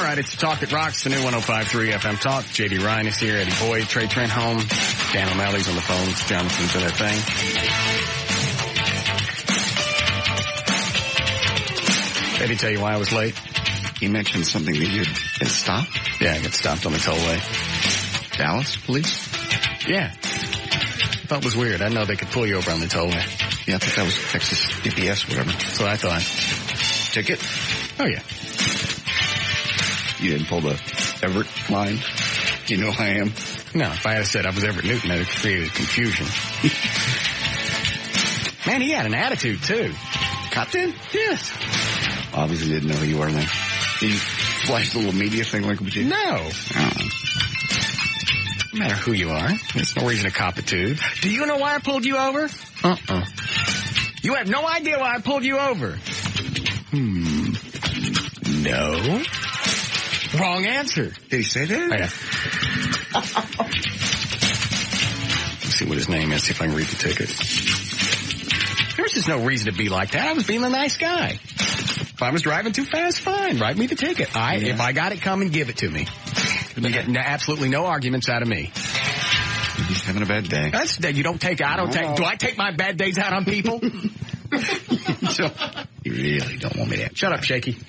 right, it's the Talk That Rocks, the new 105.3 FM Talk. J.D. Ryan is here, Eddie Boyd, Trey Trent home, Dan O'Malley's on the phones, Jonathan's in their thing. Eddie, tell you why I was late? You mentioned something that you had stopped? Yeah, I got stopped on the tollway. Dallas police? Yeah. Thought it was weird. I know they could pull you over on the tollway. Yeah, I thought that was Texas DPS, whatever. That's what I thought. Ticket? Oh, yeah. You didn't pull the Everett line? You know I am? No, if I had said I was Everett Newton, that would create confusion. Man, he had an attitude, too. Cop did? Yes. Obviously didn't know who you were then. Did you flash the little media thing like we did? No. Oh. No matter who you are, there's no reason to cop a dude. Do you know why I pulled you over? You have no idea why I pulled you over. No. Wrong answer. Did he say that? Oh, yeah. Let's see what his name is, see if I can read the ticket. There's just no reason to be like that. I was being a nice guy. If I was driving too fast, fine. Write me the ticket. If I got it, come and give it to me. You get absolutely no arguments out of me. He's having a bad day. You don't take out. Do I take my bad days out on people? So, you really don't want me to. Shut up, Shaky.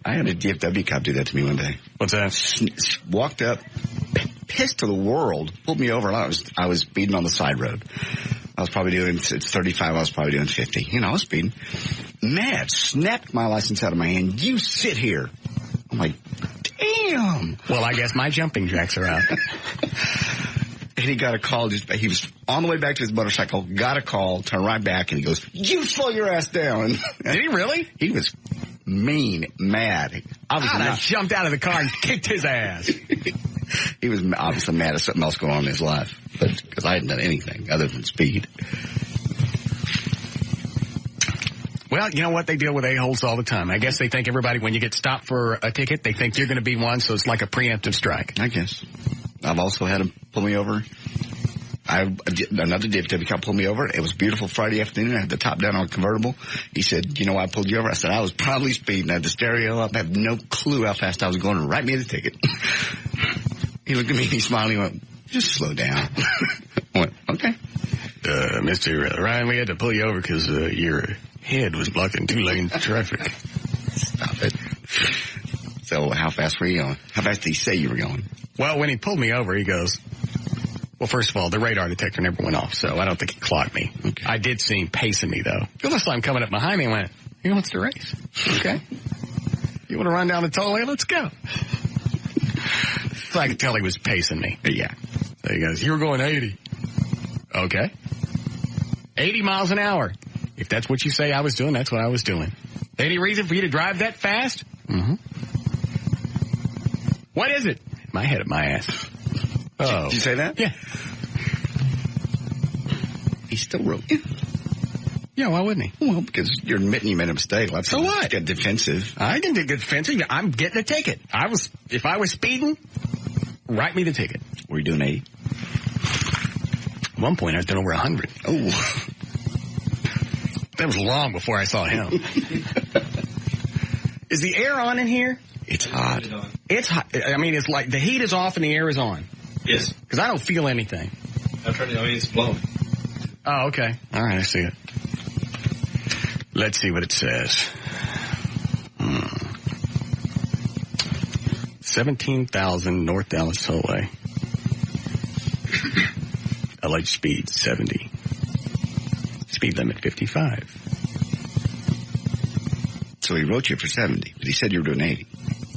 I had a DFW cop do that to me one day. What's that? Walked up, pissed to the world, pulled me over, and I was speeding on the side road. I was probably doing, it's 35, I was probably doing 50. You know, I was speeding. Mad, snapped my license out of my hand. You sit here. I'm like, damn. Well, I guess my jumping jacks are out. And he got a call. He was on the way back to his motorcycle, got a call, turned right back, and he goes, you slow your ass down. Did he really? He was mean, mad. I jumped out of the car and kicked his ass. He was obviously mad at something else going on in his life, but because I hadn't done anything other than speed. Well, you know what? They deal with a-holes all the time. I guess they think everybody, when you get stopped for a ticket, they think you're going to be one, so it's like a preemptive strike. I guess. I've also had him pull me over. Another DFW cop pulled me over. It was a beautiful Friday afternoon. I had the top down on a convertible. He said, you know why I pulled you over? I said, I was probably speeding. I had the stereo up. I had no clue how fast I was going to write me the ticket. He looked at me and he smiled and he went, just slow down. I went, okay. Mr. Ryan, we had to pull you over because your head was blocking 2 lanes of traffic. Stop it. So how fast were you going? How fast did he say you were going? Well, when he pulled me over, he goes, well, first of all, the radar detector never went off, so I don't think he clocked me. Okay. I did see him pacing me, though. Because I saw him coming up behind me and went, he wants to race. Okay. You want to run down the tollway? Let's go. So I could tell he was pacing me. Yeah. So he goes, you were going 80. Okay. 80 miles an hour. If that's what you say I was doing, that's what I was doing. Any reason for you to drive that fast? Mm-hmm. What is it? My head at my ass. Oh. Did you say that? Yeah. He still wrote you. Yeah, why wouldn't he? Well, because you're admitting you made a mistake. Let's so what? Get defensive. I didn't get defensive. I'm getting a ticket. If I was speeding, write me the ticket. Were you doing 80? At one point, I was doing over 100. Oh. That was long before I saw him. Is the air on in here? It's hot. It's hot. I mean, it's like the heat is off and the air is on. Yes. Because I don't feel anything. I'm trying to, it's blowing. Oh, okay. All right, I see it. Let's see what it says. 17,000 North Dallas Tollway. Alleged speed 70. Speed limit 55. So he wrote you for 70, but he said you were doing 80.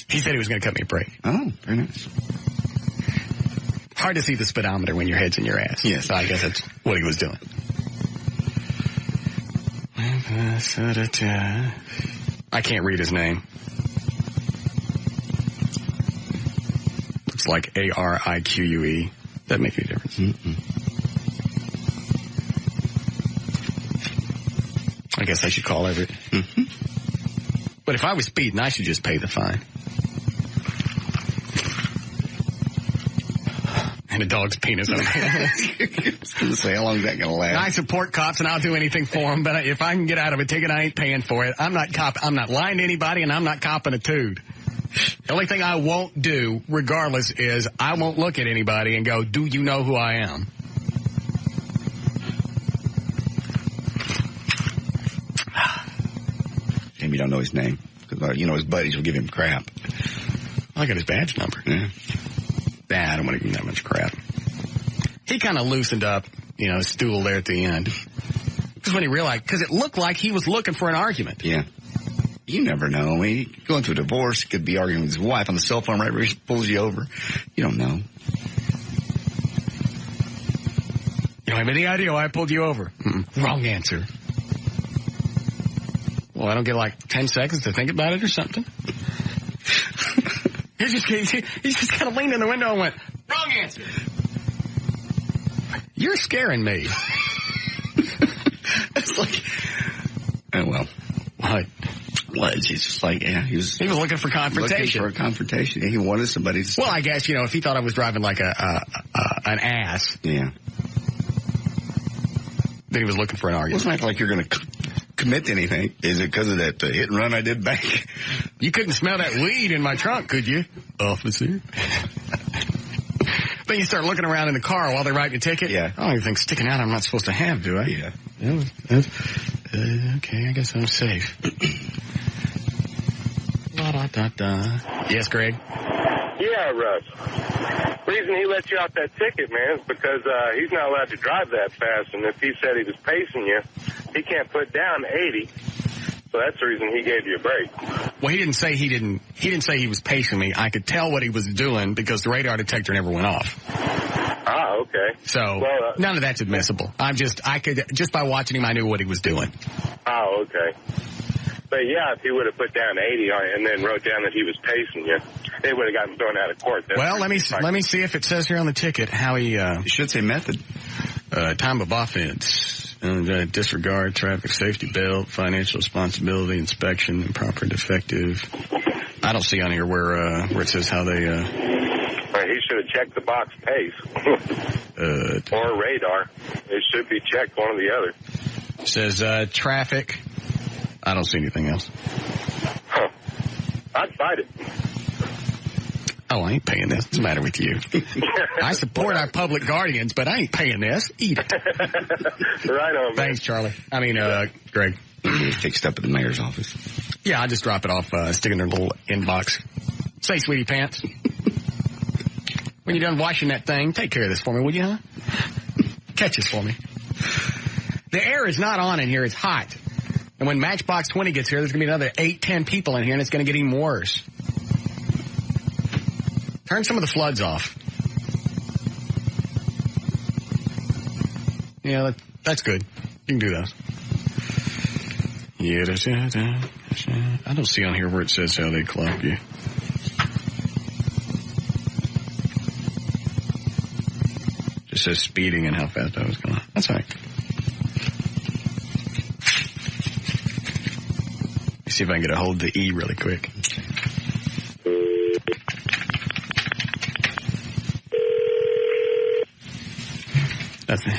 He said he was going to cut me a break. Oh, very nice. Hard to see the speedometer when your head's in your ass. Yes. So I guess that's what he was doing. I can't read his name. It's like A-R-I-Q-U-E. That make any difference? Mm-mm. I guess I should call Everett. Mm-hmm. But if I was speeding, I should just pay the fine. And sticking a dog's penis on it. I was going to say, how long is that going to last? I support cops and I'll do anything for them, but if I can get out of a ticket, I ain't paying for it. I'm not lying to anybody, and I'm not copping a tood. The only thing I won't do, regardless, is I won't look at anybody and go, do you know who I am? Maybe you don't know his name. Because, his buddies will give him crap. I got his badge number. Yeah. Nah, I don't want to give him that much crap. He kind of loosened up, his stool there at the end. Because when he realized, because it looked like he was looking for an argument. Yeah. You never know. I mean, going through a divorce, he could be arguing with his wife on the cell phone right where he pulls you over. You don't know. You don't have any idea why I pulled you over. Wrong answer. Well, I don't get like 10 seconds to think about it or something. He just kind of leaned in the window and went, wrong answer. You're scaring me. It's like, oh, well. What? Well, it's just like, yeah, he was looking for confrontation. Looking for a confrontation. Yeah, he wanted somebody to... Well, I guess, if he thought I was driving like an ass. Yeah. Then he was looking for an argument. Well, it's not like you're going to commit to anything. Is it because of that hit and run I did back? You couldn't smell that weed in my trunk, could you, officer? Then you start looking around in the car while they're writing a ticket. Yeah. Oh, anything sticking out I'm not supposed to have, do I? Yeah. Okay, I guess I'm safe. Yes, Greg? Yeah, Russ. Reason he let you out that ticket, man, is because he's not allowed to drive that fast, and if he said he was pacing you, he can't put down 80. So that's the reason he gave you a break. Well, he didn't say he was pacing me. I could tell what he was doing because the radar detector never went off. Ah, okay. So none of that's admissible. Just by watching him, I knew what he was doing. Oh, okay. But yeah, if he would have put down 80 and then wrote down that he was pacing you, they would have gotten thrown out of court. Well, let me see if it says here on the ticket how he. It should say method. Time of offense. Disregard, traffic safety belt, financial responsibility, inspection, improper, defective. I don't see on here where it says how they. He should have checked the box pace. Or radar. It should be checked, one or the other. It says traffic. I don't see anything else. Huh. I'd fight it. Oh, I ain't paying this. What's the matter with you? I support our public guardians, but I ain't paying this. Eat it. Right on, man. Thanks, Charlie. Greg. Fixed up at the mayor's office. Yeah, I'll just drop it off, stick it in their little inbox. Say, sweetie pants. When you're done washing that thing, take care of this for me, would you, huh? Catch this for me. The air is not on in here. It's hot. And when Matchbox 20 gets here, there's going to be another 8-10 people in here, and it's going to get even worse. Turn some of the floods off. Yeah, that's good. You can do those. Yeah, I don't see on here where it says how they clock you. It says speeding and how fast I was going. That's all right. Let's see if I can get a hold of the E really quick.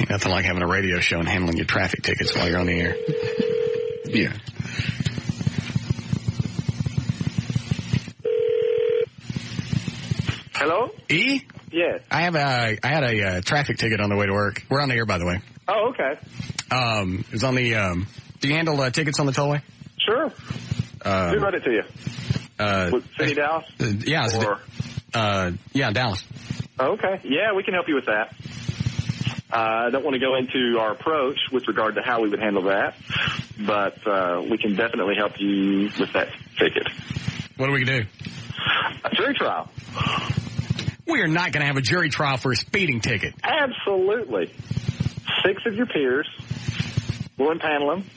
Nothing like having a radio show and handling your traffic tickets while you're on the air. Yeah. Hello? E? Yes. I had a traffic ticket on the way to work. We're on the air, by the way. Oh, okay. It was on the, do you handle tickets on the tollway? Sure. Who wrote it to you? City Dallas? Yeah. Dallas. Oh, okay. Yeah, we can help you with that. I don't want to go into our approach with regard to how we would handle that, but we can definitely help you with that ticket. What do we do? A jury trial. We are not going to have a jury trial for a speeding ticket. Absolutely. 6 of your peers will impanel them.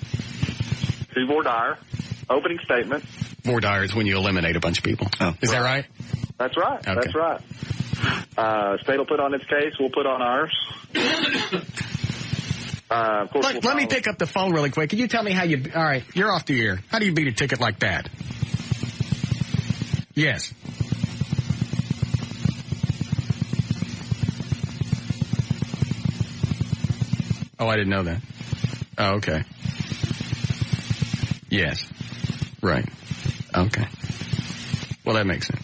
Do voir dire. Opening statement. Voir dire is when you eliminate a bunch of people. Oh, is that right? That's right. Okay. That's right. State will put on its case. We'll put on ours. Of course, let me pick up the phone really quick. Can you tell me how you... All right, you're off the air. How do you beat a ticket like that? Yes. Oh, I didn't know that. Oh, okay. Yes. Right. Okay. Well, that makes sense.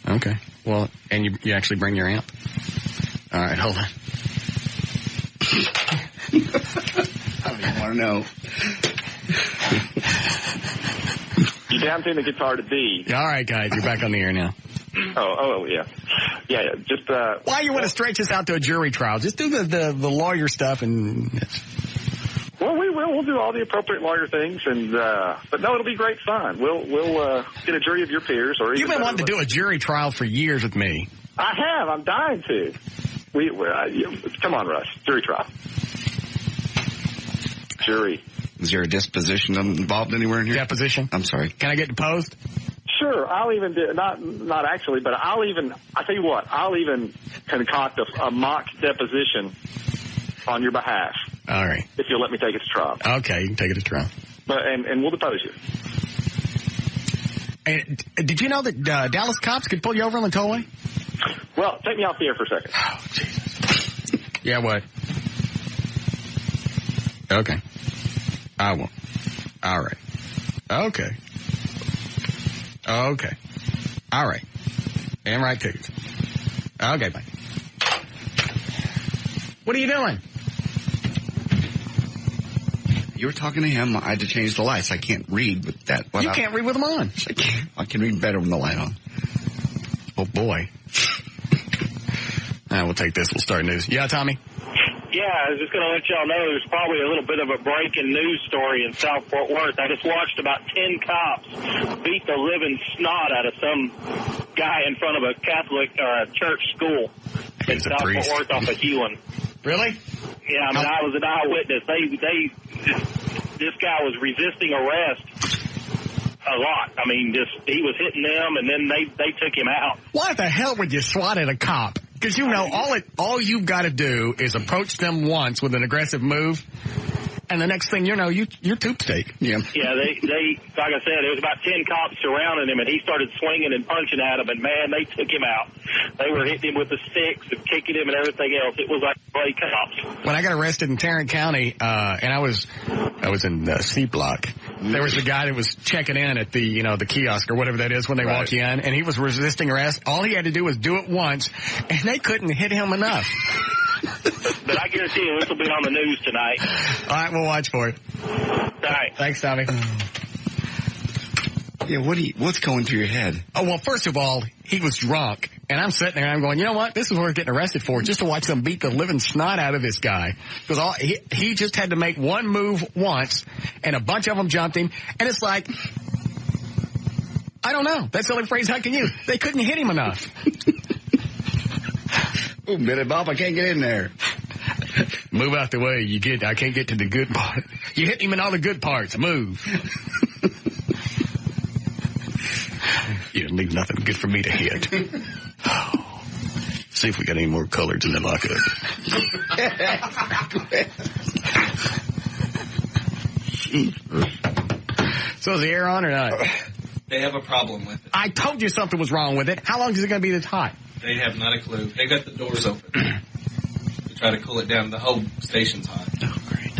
Okay. Well, and you actually bring your amp? All right, hold on. I don't even want to know. You're down to the guitar to D. All right, guys, you're back on the air now. Oh, yeah. Yeah, just, Why you want to stretch this out to a jury trial? Just do the lawyer stuff and... Well, we'll do all the appropriate lawyer things, and but no, it'll be great fun. We'll get a jury of your peers, or you've been wanting to do a jury trial for years with me. I have. I'm dying to. Come on, Russ. Jury trial. Jury. Is there a disposition involved anywhere in here? Deposition? I'm sorry. Can I get deposed? Sure. I'll even do not actually, but I tell you what. I'll even concoct a mock deposition on your behalf. All right. If you'll let me take it to trial. Okay, you can take it to trial. And we'll depose you. And did you know that Dallas cops could pull you over on the tollway? Well, take me off the air for a second. Oh, Jesus. Yeah, what? Okay. I won't. All right. Okay. Okay. All right. And write tickets. Okay, bye. What are you doing? You were talking to him. I had to change the lights. I can't read with that. You can't read with them on. I can read better with the light on. Oh, boy. We'll take this. We'll start news. Yeah, Tommy? Yeah, I was just going to let y'all know there's probably a little bit of a breaking news story in South Fort Worth. I just watched about 10 cops beat the living snot out of some guy in front of a Catholic church school in South Fort Worth off of Hewlin. Really? Yeah, I mean, I was an eyewitness. This guy was resisting arrest a lot. I mean, he was hitting them, and then they took him out. Why the hell would you swat at a cop? Because you know, all you've got to do is approach them once with an aggressive move, and the next thing you know, you're tube steak. Yeah. Yeah, they like I said, there was about 10 cops surrounding him, and he started swinging and punching at them, and man, they took him out. They were hitting him with the sticks and kicking him and everything else. It was like play cops. When I got arrested in Tarrant County, and I was in C Block, there was a guy that was checking in at the kiosk or whatever that is when they walk you in, and he was resisting arrest. All he had to do was do it once, and they couldn't hit him enough. But I guarantee you this will be on the news tonight. All right, we'll watch for it. All right. Thanks, Tommy. Yeah, what's going through your head? Oh, well, first of all, he was drunk, and I'm sitting there and I'm going, you know what? This is what we're getting arrested for, just to watch them beat the living snot out of this guy. Because he just had to make one move once, and a bunch of them jumped him, and it's like, I don't know. That's the only phrase I can use. They couldn't hit him enough. Oh, Billy Bob, I can't get in there. Move out the way. I can't get to the good part. You hit him in all the good parts. Move. You didn't leave nothing good for me to hit. Oh. See if we got any more coloreds in the lockup. So is the air on or not? They have a problem with it. I told you something was wrong with it. How long is it going to be this hot? They have not a clue. They got the doors open to try to cool it down. The whole station's hot. Oh, great.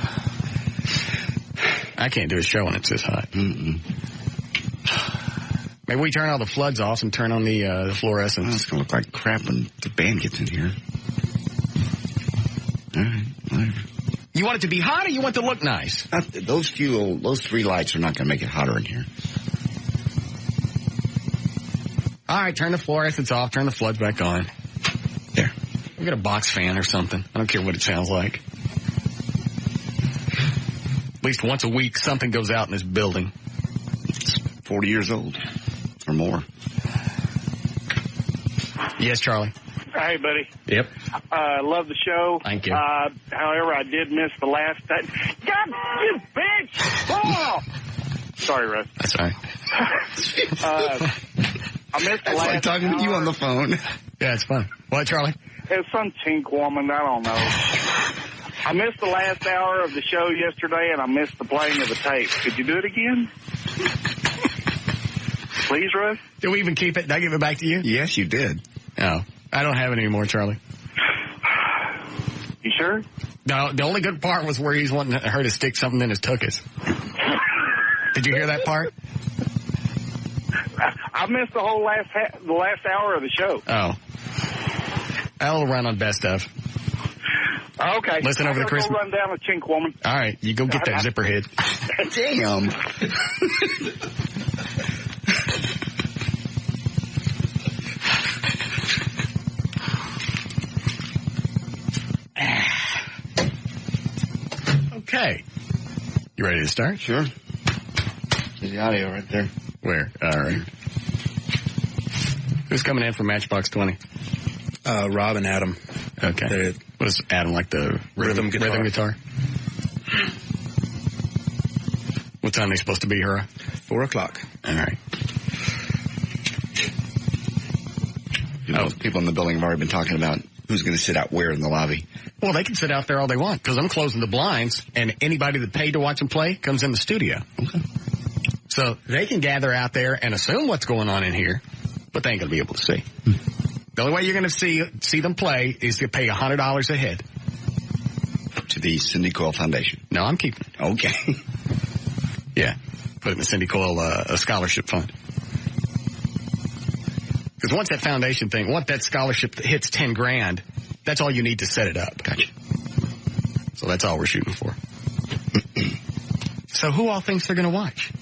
I can't do a show when it's this hot. Mm-mm. Maybe we turn all the floods off and turn on the fluorescents. Well, it's going to look like crap when the band gets in here. All right, whatever. You want it to be hot or you want it to look nice? Those three lights are not going to make it hotter in here. All right, turn the fluorescents off, turn the floods back on. There. We'll get a box fan or something. I don't care what it sounds like. At least once a week, something goes out in this building. It's 40 years old or more. Yes, Charlie. Hey, buddy. Yep. Love the show. Thank you. However, I did miss the last time. God, you bitch! Oh! Sorry, Russ. That's all right. I missed the It's last like talking hour. to you on the phone. Yeah, it's fun. What, Charlie? It's some tink woman, I don't know. I missed the last hour of the show yesterday, and I missed the playing of the tape. Could you do it again? Please, Russ? Did we even keep it? Did I give it back to you? Yes, you did. No. I don't have it anymore, Charlie. You sure? No, the only good part was where he's wanting her to stick something in his tuchus. Did you hear that part? I missed the whole last hour of the show. Oh. I'll run on best of. Okay. Listen over the Christmas. Go run down with Chink Woman. All right, you go get that zipper head. Damn. Okay. You ready to start? Sure. There's the audio right there. Where? All right. Who's coming in from Matchbox 20? Rob and Adam. Okay. What is Adam, like the rhythm guitar? What time are they supposed to be here? 4 o'clock. All right. You know, people in the building have already been talking about who's going to sit out where in the lobby. Well, they can sit out there all they want because I'm closing the blinds, and anybody that paid to watch them play comes in the studio. Okay. So they can gather out there and assume what's going on in here, but they ain't going to be able to see. The only way you're going to see them play is to pay $100 a head. To the Cindy Coyle Foundation. No, I'm keeping it. Okay. Yeah. Put it in the Cindy Coyle a scholarship fund. Because once that foundation thing, once that scholarship hits $10,000, that's all you need to set it up. Gotcha. So that's all we're shooting for. So who all thinks they're going to watch?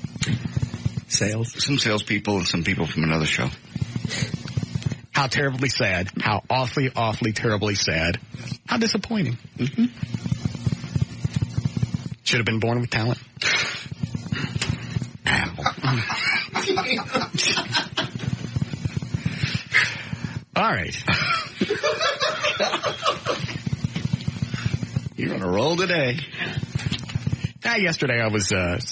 Sales. Some salespeople and some people from another show. How terribly sad. How awfully, awfully terribly sad. How disappointing. Mm-hmm. Should have been born with talent. All right. You're on a roll today. Yesterday I was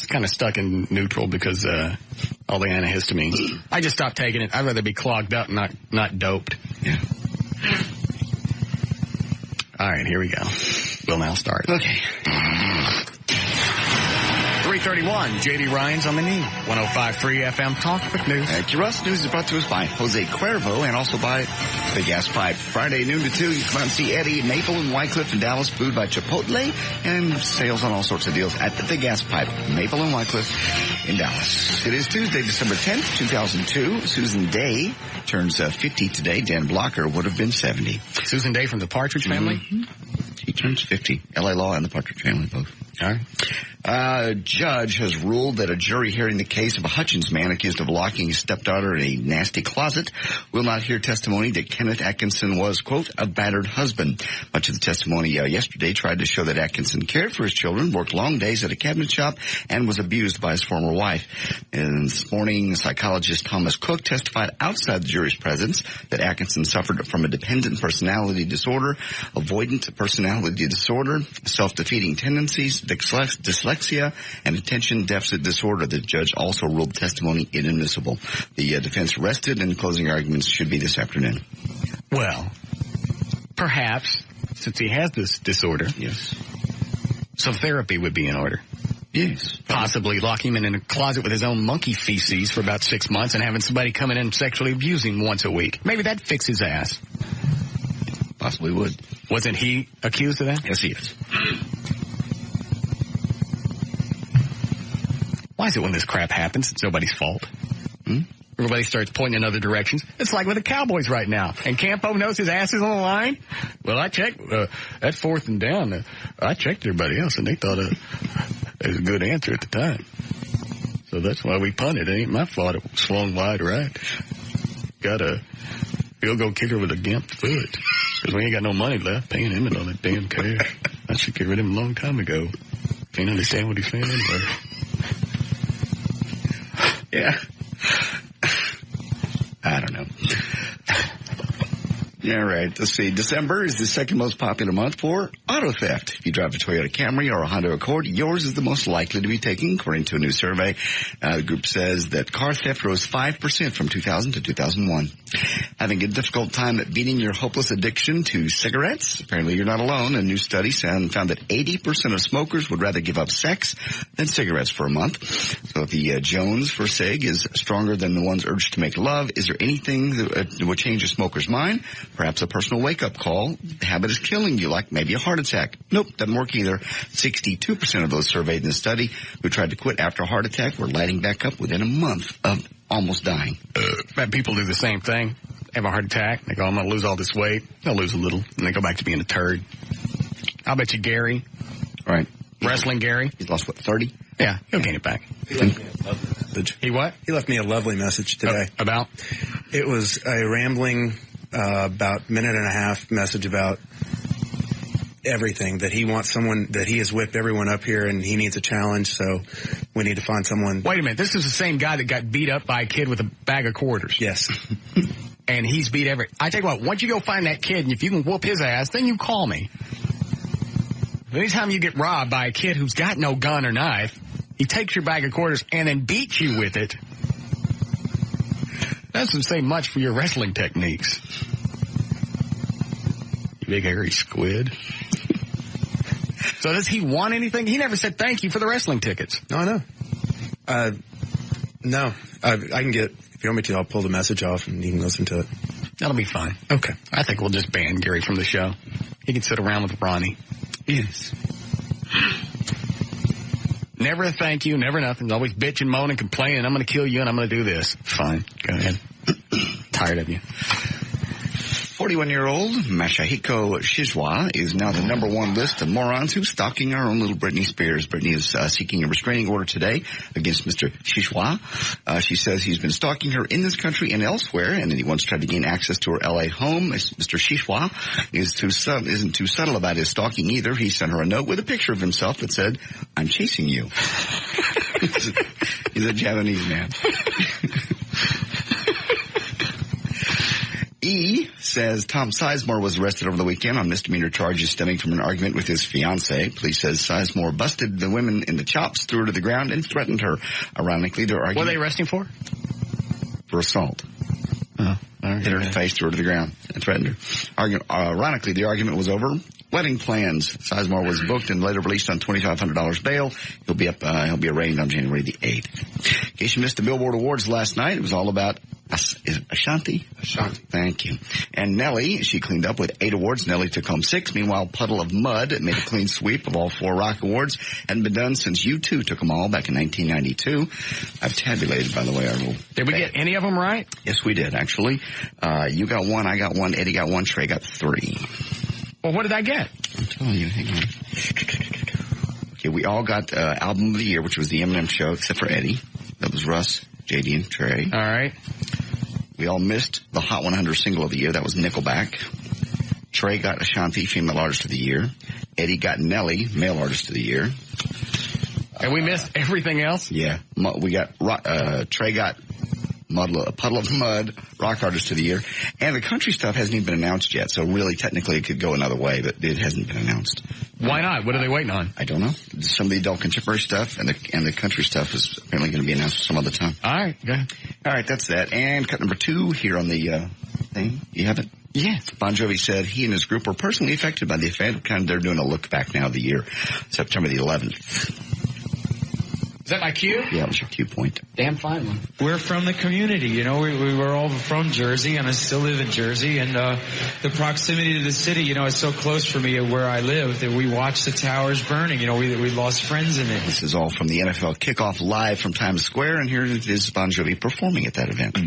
kind of stuck in neutral because all the antihistamine. I just stopped taking it. I'd rather be clogged up, not doped. Yeah. All right, here we go. We'll now start. Okay. 3:31, J.D. Ryan's on the knee. 105.3 FM Talk with News. Thank you, Russ. News is brought to us by Jose Cuervo and also by The Gas Pipe. Friday, noon to 2, you come out and see Eddie, Maple, and Wycliffe in Dallas, food by Chipotle, and sales on all sorts of deals at The Gas Pipe, Maple and Wycliffe in Dallas. It is Tuesday, December 10th, 2002. Susan Day turns 50 today. Dan Blocker would have been 70. Susan Day from the Partridge Family? Mm-hmm. She turns 50. L.A. Law and the Partridge Family, both. All right. A judge has ruled that a jury hearing the case of a Hutchins man accused of locking his stepdaughter in a nasty closet will not hear testimony that Kenneth Atkinson was, quote, a battered husband. Much of the testimony yesterday tried to show that Atkinson cared for his children, worked long days at a cabinet shop, and was abused by his former wife. And this morning, psychologist Thomas Cook testified outside the jury's presence that Atkinson suffered from a dependent personality disorder, avoidant personality disorder, self-defeating tendencies, dyslexia, and attention deficit disorder. The judge also ruled testimony inadmissible. The defense rested, and the closing arguments should be this afternoon. Well, perhaps, since he has this disorder, Yes. some therapy would be in order. Yes. Possibly lock him in a closet with his own monkey feces for about 6 months and having somebody come in and sexually abuse him once a week. Maybe that'd fix his ass. Possibly would. Wasn't he accused of that? Yes, he is. Why is it when this crap happens, it's nobody's fault? Everybody starts pointing in other directions. It's like with the Cowboys right now. And Campo knows his ass is on the line. Well, I checked, that 4th and down, I checked everybody else, and they thought it was a good answer at the time. So that's why we punted. It ain't my fault it swung wide right. Got a field goal kicker with a gimp foot. Because we ain't got no money left paying him and all that damn cash. I should get rid of him a long time ago. Can't understand what he's saying anyway. Yeah. I don't know. All right, let's see. December is the second most popular month for auto theft. If you drive a Toyota Camry or a Honda Accord, yours is the most likely to be taken, according to a new survey. The group says that car theft rose 5% from 2000 to 2001. Having a difficult time at beating your hopeless addiction to cigarettes? Apparently you're not alone. A new study found that 80% of smokers would rather give up sex than cigarettes for a month. So if the Jones for cig is stronger than the one's urge to make love, is there anything that would change a smoker's mind? Perhaps a personal wake-up call. The habit is killing you, like maybe a heart attack. Nope, doesn't work either. 62% of those surveyed in the study who tried to quit after a heart attack were lighting back up within a month of almost dying. Bet people do the same thing. Have a heart attack. They go, I'm going to lose all this weight. They'll lose a little. And they go back to being a turd. I'll bet you Gary. Right. Wrestling Gary. He's lost, 30? Yeah, he'll gain it back. He what? He left me a lovely message today. About? It was a rambling, about minute and a half message about everything, that he wants someone, that he has whipped everyone up here and he needs a challenge, so we need to find someone. Wait a minute, this is the same guy that got beat up by a kid with a bag of quarters. Yes. And he's beat I tell you what, once you go find that kid and if you can whoop his ass, then you call me. Anytime you get robbed by a kid who's got no gun or knife, he takes your bag of quarters and then beats you with it. That doesn't say much for your wrestling techniques. You big hairy squid. So does he want anything? He never said thank you for the wrestling tickets. No, I know. No. I can get, if you want me to, I'll pull the message off and you can listen to it. That'll be fine. Okay. I think we'll just ban Gary from the show. He can sit around with Ronnie. Yes. Never a thank you, never nothing. Always bitching, moaning, complaining. I'm going to kill you and I'm going to do this. Fine. Go ahead. Tired of you. 41-year-old Masahiko Shizwa is now the number one list of morons who's stalking our own little Britney Spears. Britney is seeking a restraining order today against Mr. Shizwa. She says he's been stalking her in this country and elsewhere, and that he once tried to gain access to her L.A. home. Mr. Shizwa isn't too subtle about his stalking either. He sent her a note with a picture of himself that said, "I'm chasing you." He's a Japanese man. E says Tom Sizemore was arrested over the weekend on misdemeanor charges stemming from an argument with his fiancée. Police says Sizemore busted the women in the chops, threw her to the ground, and threatened her. Ironically, their argument... What are they arresting for? For assault. Oh, hit her in the face, threw her to the ground, and threatened her. Ironically, the argument was over wedding plans. Sizemore was booked and later released on $2,500 bail. He'll be arraigned on January the 8th. In case you missed the Billboard Awards last night, it was all about Ashanti? Ashanti. Thank you. And Nelly, she cleaned up with 8 awards. Nelly took home 6. Meanwhile, Puddle of Mud made a clean sweep of all 4 rock awards. Hadn't been done since U2 took them all back in 1992. I've tabulated, by the way. Did we get any of them right? Yes, we did, actually. You got 1, I got 1, Eddie got 1, Trey got 3. Well, what did I get? I'm telling you, hang on. Okay, we all got Album of the Year, which was the Eminem Show, except for Eddie. That was Russ, JD, and Trey. All right. We all missed the Hot 100 Single of the Year. That was Nickelback. Trey got Ashanti, Female Artist of the Year. Eddie got Nelly, Male Artist of the Year. And we missed everything else? Yeah. We got, Trey got Puddle of Mud, Rock Artist of the Year. And the country stuff hasn't even been announced yet, so really technically it could go another way, but it hasn't been announced. Why not? What are they waiting on? I don't know. Some of the adult contemporary stuff and the country stuff is apparently going to be announced some other time. All right, go ahead. All right, that's that. And cut number 2 here on the thing. You have it? Yes. Bon Jovi said he and his group were personally affected by the event. They're doing a look back now of the year, September the 11th. Is that my cue? Yeah, that was your cue point. Damn fine one. We're from the community, you know, we were all from Jersey, and I still live in Jersey, and the proximity to the city, you know, is so close for me where I live that we watch the towers burning, you know, we lost friends in it. This is all from the NFL kickoff live from Times Square, and here is Bon Jovi performing at that event.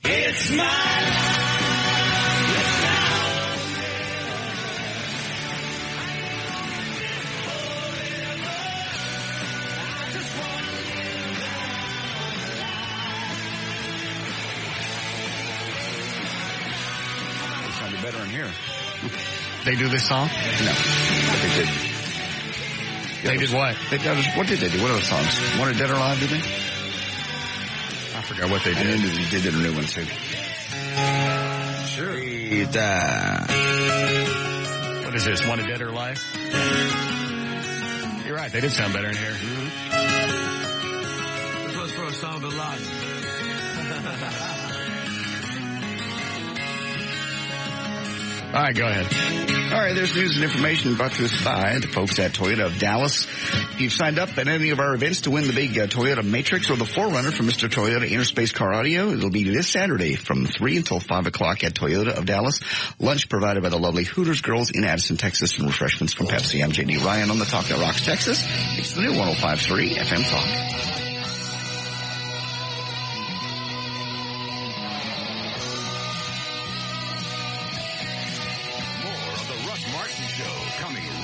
It's my life. Better in here. They do this song? No, but they did. They did what? What did they do? What other songs? Wanted Dead or Alive, did they? I forgot what they did. And then they did a new one too. Sure. What is this? Wanted Dead or Alive? You're right. They did sound better in here. This was for Osama bin Laden. All right, go ahead. All right, there's news and information brought to us by the folks at Toyota of Dallas. If you've signed up at any of our events to win the big Toyota Matrix or the 4Runner from Mr. Toyota Interspace Car Audio, it'll be this Saturday from 3 until 5 o'clock at Toyota of Dallas. Lunch provided by the lovely Hooters girls in Addison, Texas, and refreshments from Pepsi. I'm J.D. Ryan on the Talk That Rocks Texas. It's the new 105.3 FM Talk.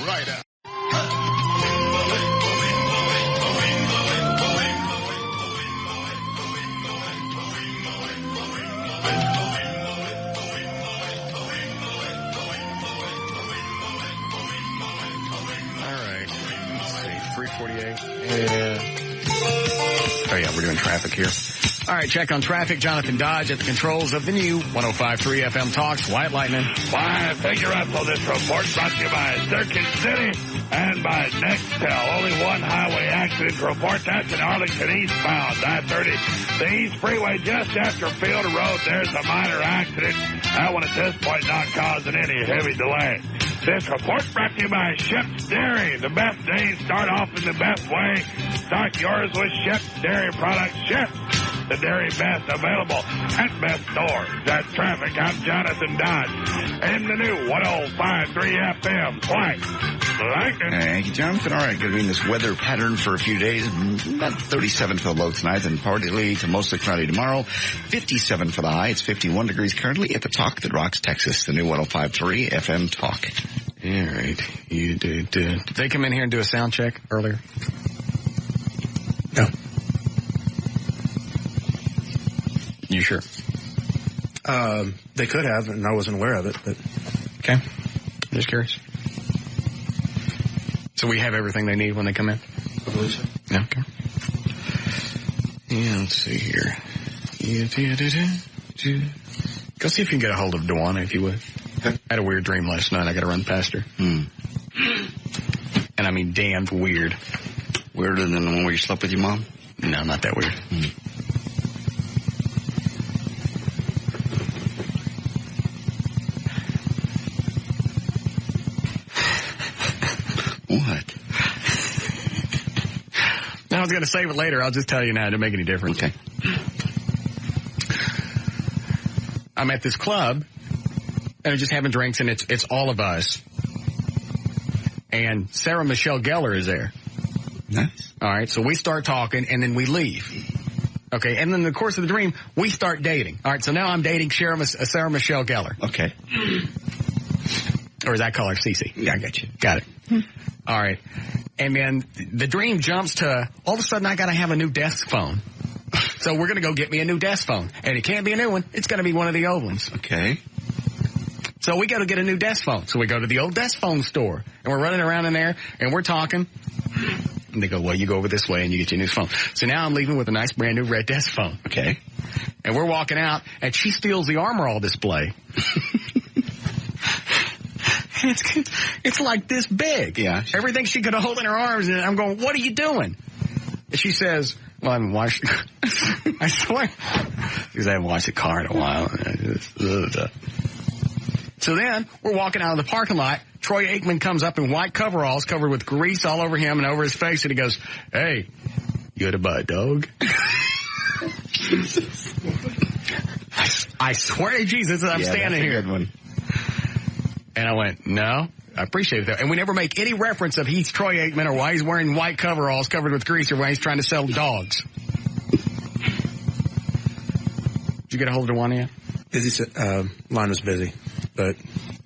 Right up. All right. Let's see. 348. Yeah. Oh, yeah, we're doing traffic here. All right, check on traffic. Jonathan Dodge at the controls of the new 105.3 FM Talks. White Lightning. Why, thank you, Russell. This report brought to you by Circuit City and by Nextel. Only one highway accident to report. That's in Arlington eastbound, I-30. The East Freeway just after Field Road. There's a minor accident. That one at this point not causing any heavy delay. This report brought to you by Shep's Dairy. The best days start off in the best way. Start yours with Shep's Dairy products. Shep's, the dairy best available at best stores. That's traffic. I'm Jonathan Dodge in the new 105.3 FM. Thank you, Jonathan. All right, going to be in this weather pattern for a few days. About 37 for the low tonight and partly to mostly cloudy tomorrow. 57 for the high. It's 51 degrees currently at the Talk That Rocks Texas, the new 105.3 FM Talk. All right. Did they come in here and do a sound check earlier? No. You sure? They could have, and I wasn't aware of it. But okay. Just curious. So we have everything they need when they come in? I believe so. Yeah, okay. Yeah, let's see here. Go see if you can get a hold of Dewana, if you would. I had a weird dream last night. I got to run past her. And I mean damned weird. Weirder than the one where you slept with your mom? No, not that weird. What? I was going to save it later. I'll just tell you now. It doesn't make any difference. Okay. I'm at this club, and I'm just having drinks, and it's all of us. And Sarah Michelle Gellar is there. Nice. All right, so we start talking, and then we leave. Okay, and then in the course of the dream, we start dating. All right, so now I'm dating Sarah Michelle Gellar. Okay. Or as I call her, Cece. Yeah, I got you. Got it. All right. And then the dream jumps to, all of a sudden, I got to have a new desk phone. So we're going to go get me a new desk phone. And it can't be a new one. It's going to be one of the old ones. Okay. So we got to get a new desk phone. So we go to the old desk phone store. And we're running around in there, and we're talking. And they go, well, you go over this way, and you get your new phone. So now I'm leaving with a nice brand new red desk phone. Okay. And we're walking out, and she steals the Armor All display. It's like this big. Yeah. Everything she could hold in her arms, and I'm going, what are you doing? And she says, well, I haven't watched I swear. Because I haven't watched the car in a while. So then, we're walking out of the parking lot. Troy Aikman comes up in white coveralls covered with grease all over him and over his face, and he goes, hey, you had to buy a dog? I swear to Jesus that I'm standing here. That's a good one. And I went, no, I appreciate it. And we never make any reference of he's Troy Aikman or why he's wearing white coveralls covered with grease or why he's trying to sell dogs. Did you get a hold of Dewana yet? Busy, line was busy, but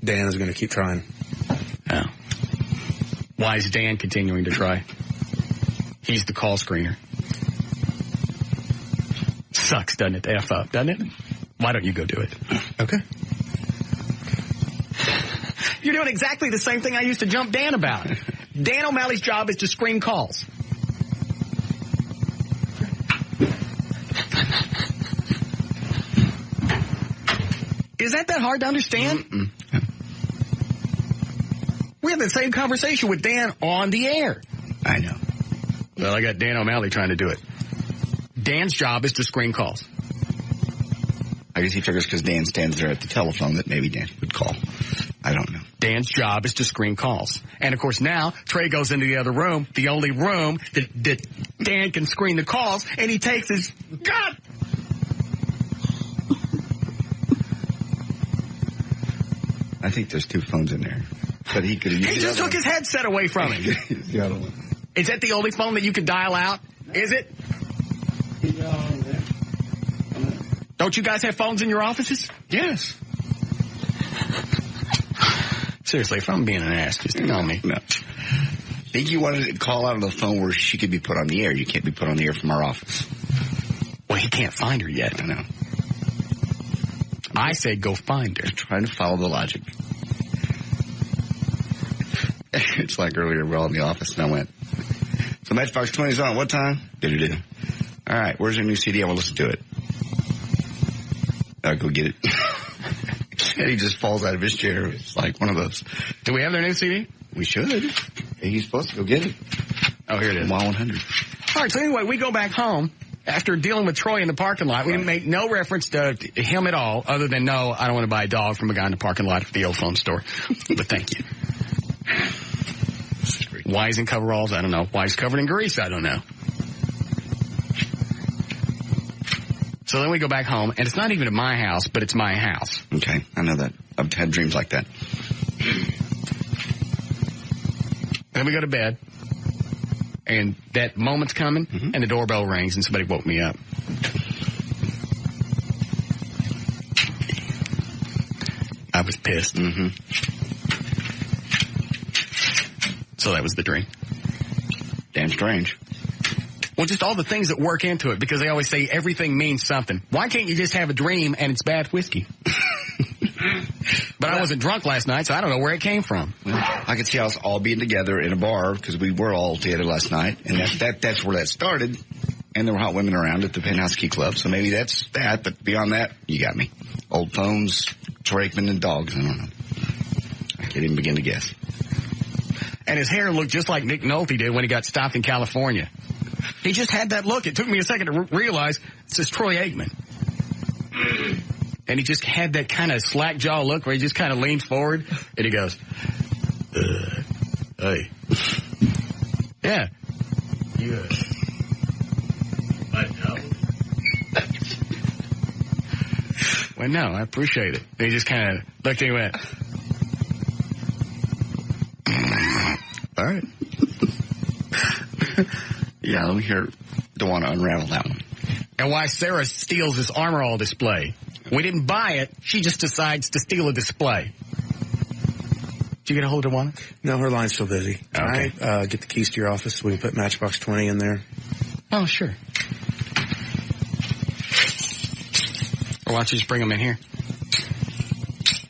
Dan is going to keep trying. Oh. Why is Dan continuing to try? He's the call screener. Sucks, doesn't it? F up, doesn't it? Why don't you go do it? Okay. You're doing exactly the same thing I used to jump Dan about. Dan O'Malley's job is to screen calls. Is that hard to understand? Mm-mm. We had the same conversation with Dan on the air. I know. Well, I got Dan O'Malley trying to do it. Dan's job is to screen calls. I guess he figures because Dan stands there at the telephone that maybe Dan would call. I don't know. Dan's job is to screen calls. And, of course, now Trey goes into the other room, the only room that Dan can screen the calls, and he takes his... God! I think there's 2 phones in there. But he could have used He just took his headset away from him. the other one. Is that the only phone that you can dial out? Is it? Don't you guys have phones in your offices? Yes. Seriously, if I'm being an ass, just tell me. No. I think you wanted to call out on the phone where she could be put on the air. You can't be put on the air from our office. Well, he can't find her yet. I know. I said go find her. Trying to follow the logic. It's like earlier, we're all in the office, and I went, so Matchbox 20 is on. What time? Do-do-do. All right, where's your new CD? I want to listen to it. I'll go get it. And he just falls out of his chair. It's like one of those. Do we have their new CD? We should. He's supposed to go get it. Oh, here it is. Mile 100. All right, so anyway, we go back home. After dealing with Troy in the parking lot, we didn't make no reference to him at all, other than, no, I don't want to buy a dog from a guy in the parking lot at the old phone store. But thank you. Why he's in coveralls, I don't know. Why he's covered in grease, I don't know. So then we go back home, and it's not even at my house, but it's my house. Okay, I know that. I've had dreams like that. Then we go to bed, and that moment's coming, and the doorbell rings, and somebody woke me up. I was pissed. Mm-hmm. So that was the dream. Damn strange. Well, just all the things that work into it, because they always say everything means something. Why can't you just have a dream and it's bad whiskey? But I wasn't drunk last night, so I don't know where it came from. Well, I could see us all being together in a bar, because we were all together last night, and that's where that started. And there were hot women around at the Penthouse Key Club, so maybe that's that. But beyond that, you got me. Old phones, Troy Aikman, and dogs. I don't know. I can't even begin to guess. And his hair looked just like Nick Nolte did when he got stopped in California. He just had that look. It took me a second to realize this is Troy Aikman. And he just had that kind of slack jaw look where he just kind of leans forward and he goes, hey. Yeah. You, I know. Well, no, I appreciate it. And he just kind of looked and he went, all right. Yeah, let me hear. Don't want to unravel that one. And why Sarah steals this Armor All display. We didn't buy it. She just decides to steal a display. Did you get a hold of one? No, her line's still busy. Okay. Can I get the keys to your office so we can put Matchbox 20 in there? Oh, sure. Or why don't you just bring them in here?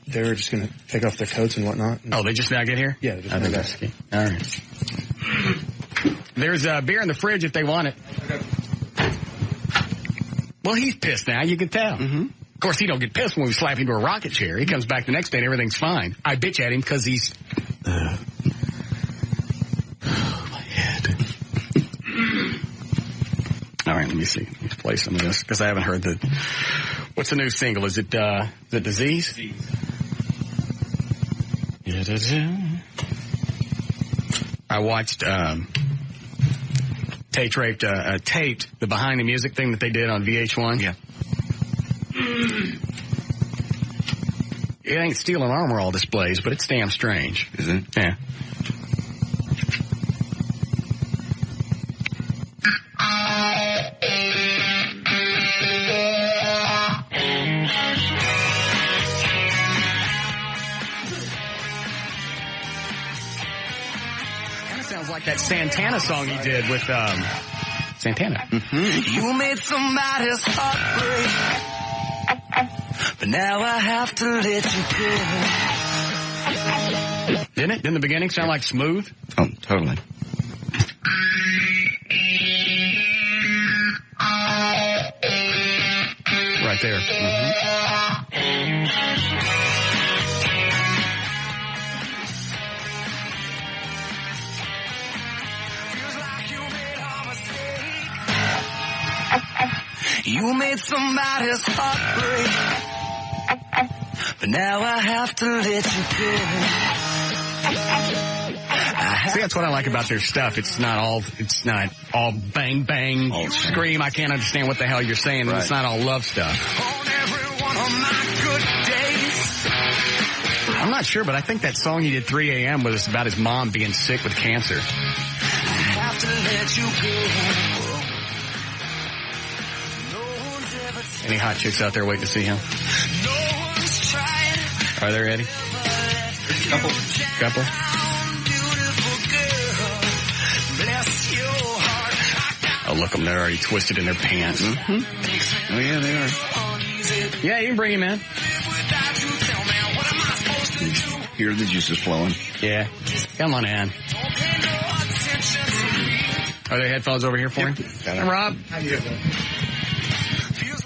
They were just going to take off their coats and whatnot. Oh, they just now get here? Yeah. Just I think that's key. All right. There's beer in the fridge if they want it. Well, he's pissed now. You can tell. Mm-hmm. Of course, he don't get pissed when we slap him to a rocket chair. He comes back the next day and everything's fine. I bitch at him because he's... my head. All right, let me see. Let me play some of this because I haven't heard the... What's the new single? Is it the Disease? I watched... taped the behind the music thing that they did on VH1. Yeah. It ain't stealing Armor All displays, but it's damn strange. Is it? Yeah. Kind of sounds like that Santana song he did with Santana. Mm-hmm. You made somebody's heart break, but now I have to let you go. Didn't it? Didn't the beginning sound like Smooth? Oh, totally. Right there. Mm-hmm. You made somebody's heart break, but but now I have to let you go. See, that's what I like about their stuff. It's not all bang, bang, scream. I can't understand what the hell you're saying. Right. It's not all love stuff. On every one of my good days. I'm not sure, but I think that song he did 3 a.m. was about his mom being sick with cancer. I have to let you go. Any hot chicks out there waiting to see him? No one's tried. Are they ready? Couple? Oh, look, they're already twisted in their pants. Mm-hmm. Oh, yeah, they are. Yeah, you can bring him in. Here the juice is flowing. Yeah. Come on in. Are there headphones over here for him? Hey, Rob. How you doing?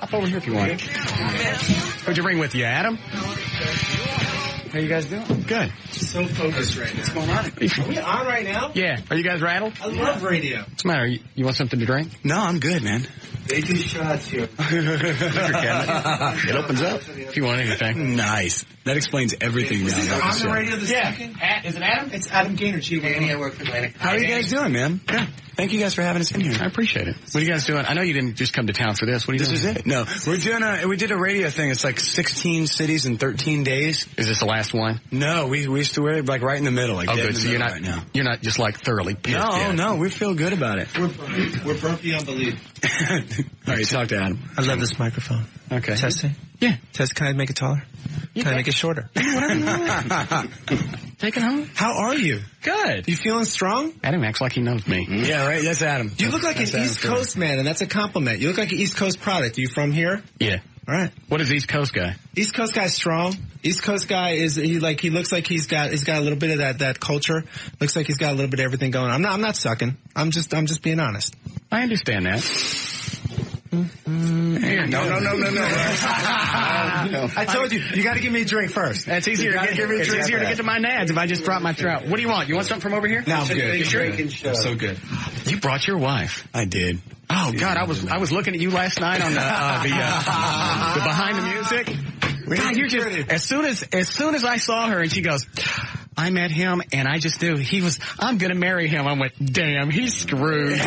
Hop over here if you want. Who'd you bring with you, Adam? How you guys doing? Good. So focused right now. What's going on? Are we on right now? Yeah. Are you guys rattled? I love radio. What's the matter? You want something to drink? No, I'm good, man. They do shots here. It opens up if you want anything. Nice. That explains everything. Is this on the radio this second? Is it Adam? It's Adam Gaynor, Chief. I work for Atlantic. How are you guys doing, man? Good. Thank you guys for having us in here. I appreciate it. What are you guys doing? I know you didn't just come to town for this. What are you doing? This is it. No, we did a radio thing. It's like 16 cities in 13 days. Is this the last one? No, we used to wear like right in the middle. Like good. So you're not just like thoroughly pissed yet. No, we feel good about it. We're burnt beyond belief. All right, talk to Adam. I love this microphone. Okay. Testing? Yeah. Test, can I make it taller? Can I make it shorter? Whatever you want. Take it home. How are you? Good. You feeling strong? Adam acts like he knows me. Yeah, right. That's Adam. You look like an East Coast man, and that's a compliment. You look like an East Coast product. Are you from here? Yeah. All right. What is East Coast guy? East Coast guy's strong. East Coast guy is he looks like he's got a little bit of that culture. Looks like he's got a little bit of everything going on. I'm not sucking. I'm just being honest. I understand that. No. I told you got to give me a drink first. It's easier to get to my nads if I just drop my throat. What do you want? You want something from over here? No, I'm good. You sure? I'm so good. You brought your wife. I did. Oh God, I was looking at you last night on the behind the music. God, you're just as soon as I saw her and she goes, I met him and I just knew I'm going to marry him. I went, damn, he's screwed.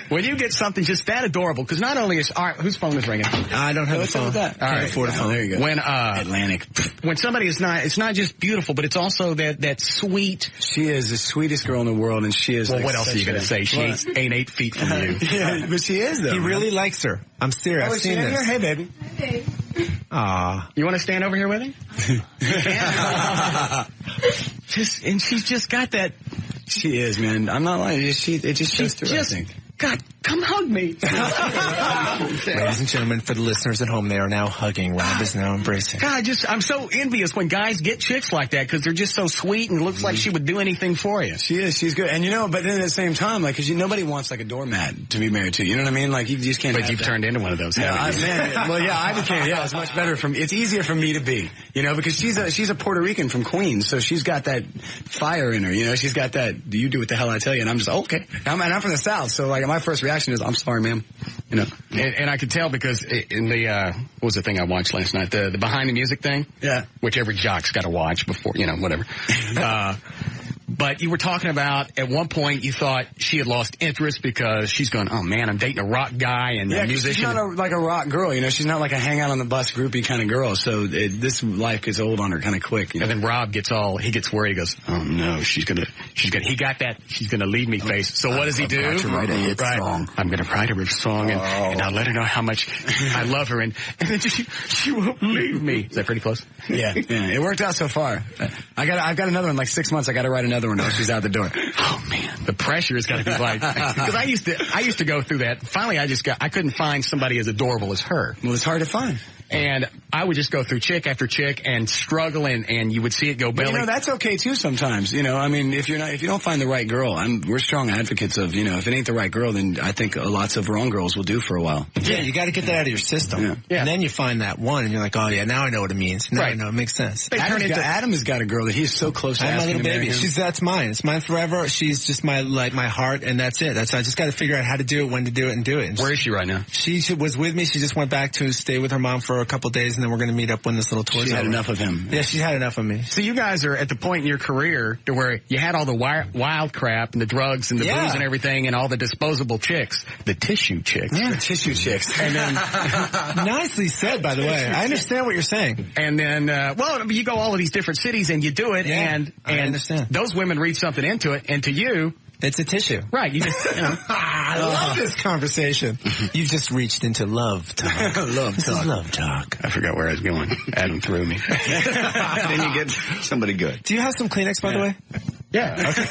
When you get something just that adorable, because not only is, all right, whose phone is ringing? I don't have a phone. That? All right. Can't afford a phone. There you go. When, Atlantic. When somebody is it's not just beautiful, but it's also that sweet. She is the sweetest girl in the world, and she is. Well, what else are you going to say? She ain't 8 feet from you. Yeah, but she is though. He really likes her. I'm serious. I've seen this. Here? Hey, baby. Hey. Aw. You want to stand over here with him? And she's just got that. She is, man. I'm not lying. It just shows through. I think. God, come hug me. Ladies and gentlemen, for the listeners at home, they are now hugging. Rob is now embracing. God, I'm so envious when guys get chicks like that because they're just so sweet and looks like she would do anything for you. She is. She's good. And but then at the same time, like, because nobody wants like a doormat to be married to. You know what I mean? Like, you just can't. But you've turned into one of those. Yeah, I became. Yeah, it's much better it's easier for me to be. Because she's a Puerto Rican from Queens, so she's got that fire in her. She's got that. You do what the hell I tell you, and I'm just okay. I'm from the South, so like my first reaction is, I'm sorry, ma'am. And I could tell because in the what was the thing I watched last night? The behind the music thing. Yeah. Which every jock's got to watch before, whatever. But you were talking about at one point you thought she had lost interest because she's going, oh man, I'm dating a rock guy and a musician. She's not like a rock girl, She's not like a hang out on the bus groupie kind of girl. So this life gets old on her kind of quick. And then Rob gets worried. He goes, oh no, he got that she's gonna leave me face. So what does he do? To write a hit song. I'm gonna write her a song and I'll let her know how much I love her and then she won't leave me. Is that pretty close? Yeah. It worked out so far. I've got another one, like 6 months. I got to write another one. She's out the door. Oh man, the pressure has got to be like, because I used to go through that. Finally, I couldn't find somebody as adorable as her. Well, it's hard to find. And I would just go through chick after chick and struggle and you would see it go belly. But that's okay too sometimes. I mean, if you don't find the right girl, we're strong advocates of, if it ain't the right girl, then I think lots of wrong girls will do for a while. Yeah, you got to get that out of your system. Yeah. And then you find that one and you're like, oh yeah, now I know what it means. Now I know, it makes sense. Adam has got a girl that he's so close to. I'm my little baby. That's mine. It's mine forever. She's just my heart, and that's it. I just got to figure out how to do it, when to do it, and do it. And where is she right now? She was with me. She just went back to stay with her mom for for a couple days, and then we're going to meet up when this little tour's She had over. enough of him. Yeah, she's had enough of me. So you guys are at the point in your career to where you had all the wild crap and the drugs and the booze and everything and all the disposable chicks, the tissue chicks. Yeah, the tissue chicks. And then, nicely said, by the way. I understand what you're saying. And then, you go all of these different cities and you do it, and I understand. those women read something into it, and to you, it's a tissue. Right. You just, I love this conversation. You just reached into love talk. Love This talk. is love talk. I forgot where I was going. Adam threw me. Then you get somebody good. Do you have some Kleenex, by the way? Yeah. Okay.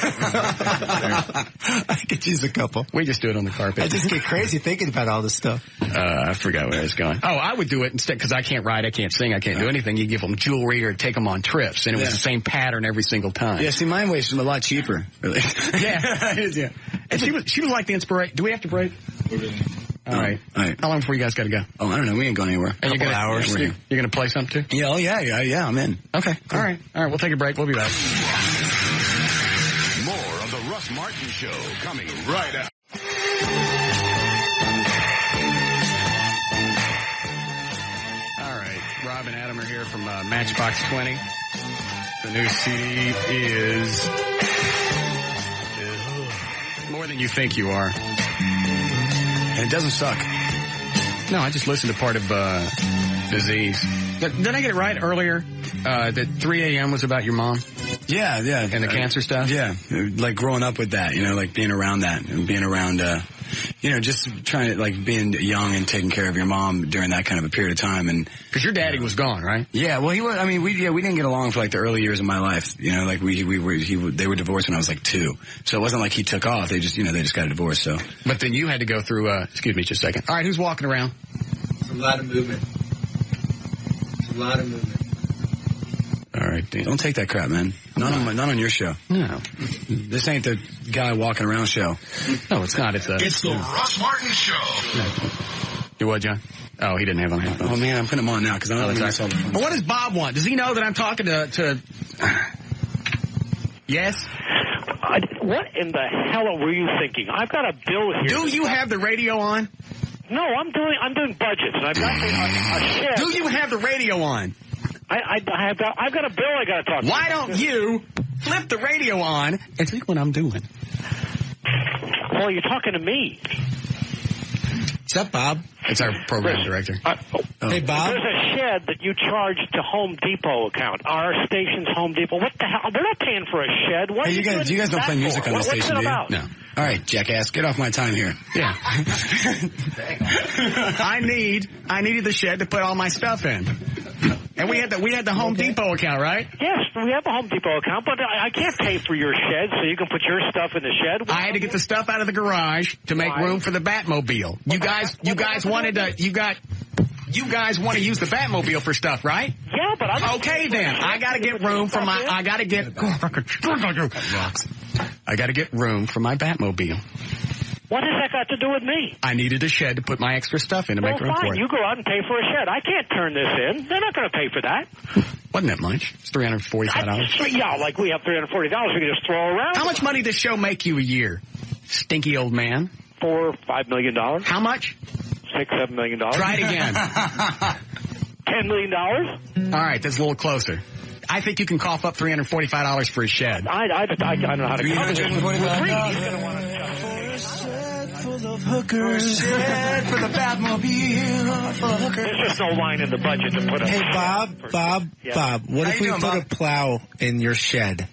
I could use a couple. We just do it on the carpet. I just get crazy thinking about all this stuff. I forgot where I was going. Oh, I would do it instead, because I can't write, I can't sing, I can't do anything. You give them jewelry or take them on trips, and it was the same pattern every single time. Yeah, see, mine was a lot cheaper. Really. Yeah. And she was like the inspiration. Do we have to break? All right. How long before you guys got to go? Oh, I don't know. We ain't going anywhere. And Couple hours. You're going to play something too? Yeah. Oh, yeah. I'm in. Okay. Cool. All right. We'll take a break. We'll be back. More of the Russ Martin Show coming right up. All right. Rob and Adam are here from Matchbox 20. The new CD is More Than You Think You Are. And it doesn't suck. No, I just listened to part of Disease. Did I get it right earlier? That 3 a.m. was about your mom? Yeah. And the cancer stuff? Yeah. Like growing up with that, like being around that and being around, just trying to, like, being young and taking care of your mom during that kind of a period of time. And because your daddy was gone, right? Yeah, well, he was. I mean, we didn't get along for like the early years of my life. Like they were divorced when I was like 2, so it wasn't like he took off. They just got a divorce. So, but then you had to go through. Excuse me, just a second. All right, who's walking around? It's a lot of movement. All right, don't take that crap, man. Not on your show. No, this ain't the guy walking around show. No, it's not. It's the Russ Martin Show. No. You what, John? Oh, he didn't have on headphones. Oh man, I'm putting him on now because I don't know if I But what does Bob want? Does he know that I'm talking to... Yes? What in the hell were you thinking? I've got a bill here. Do you have the radio on? No, I'm doing budgets, and I've got a shed. Do you have the radio on? I've got a bill I got to talk about. Why don't you flip the radio on and see what I'm doing? Well, you're talking to me. What's up, Bob? It's our program director. Hey, Bob. There's a shed that you charge to Home Depot account. Our station's Home Depot. What the hell? They're not paying for a shed. What Hey, you guys don't play music on the station, do you? About? No. All right, jackass, get off my time here. Yeah. I needed the shed to put all my stuff in. And we had the Home Depot account, right? Yes, we have a Home Depot account, but I can't pay for your shed so you can put your stuff in the shed. I had to get the stuff out of the garage to make room for the Batmobile. You guys want to use the Batmobile for stuff, right? Yeah, but I'm okay then. I got to get room for my. I got to get room for my Batmobile. What has that got to do with me? I needed a shed to put my extra stuff in to make room fine. for it. You go out and pay for a shed. I can't turn this in. They're not going to pay for that. Wasn't that much? It's $345. Yeah, like we have $340 we can just throw around. How much money does this show make you a year? Stinky old man. $4 or $5 million. How much? $6-7 million. Try it again. $10 million. All right, that's a little closer. I think you can cough up $345 for a shed. I don't know how to count it. Full of hookers, shed for the Batmobile, full of hookers. There's just no line in the budget to put a... Hey, Bob, what if we put a plow in your shed?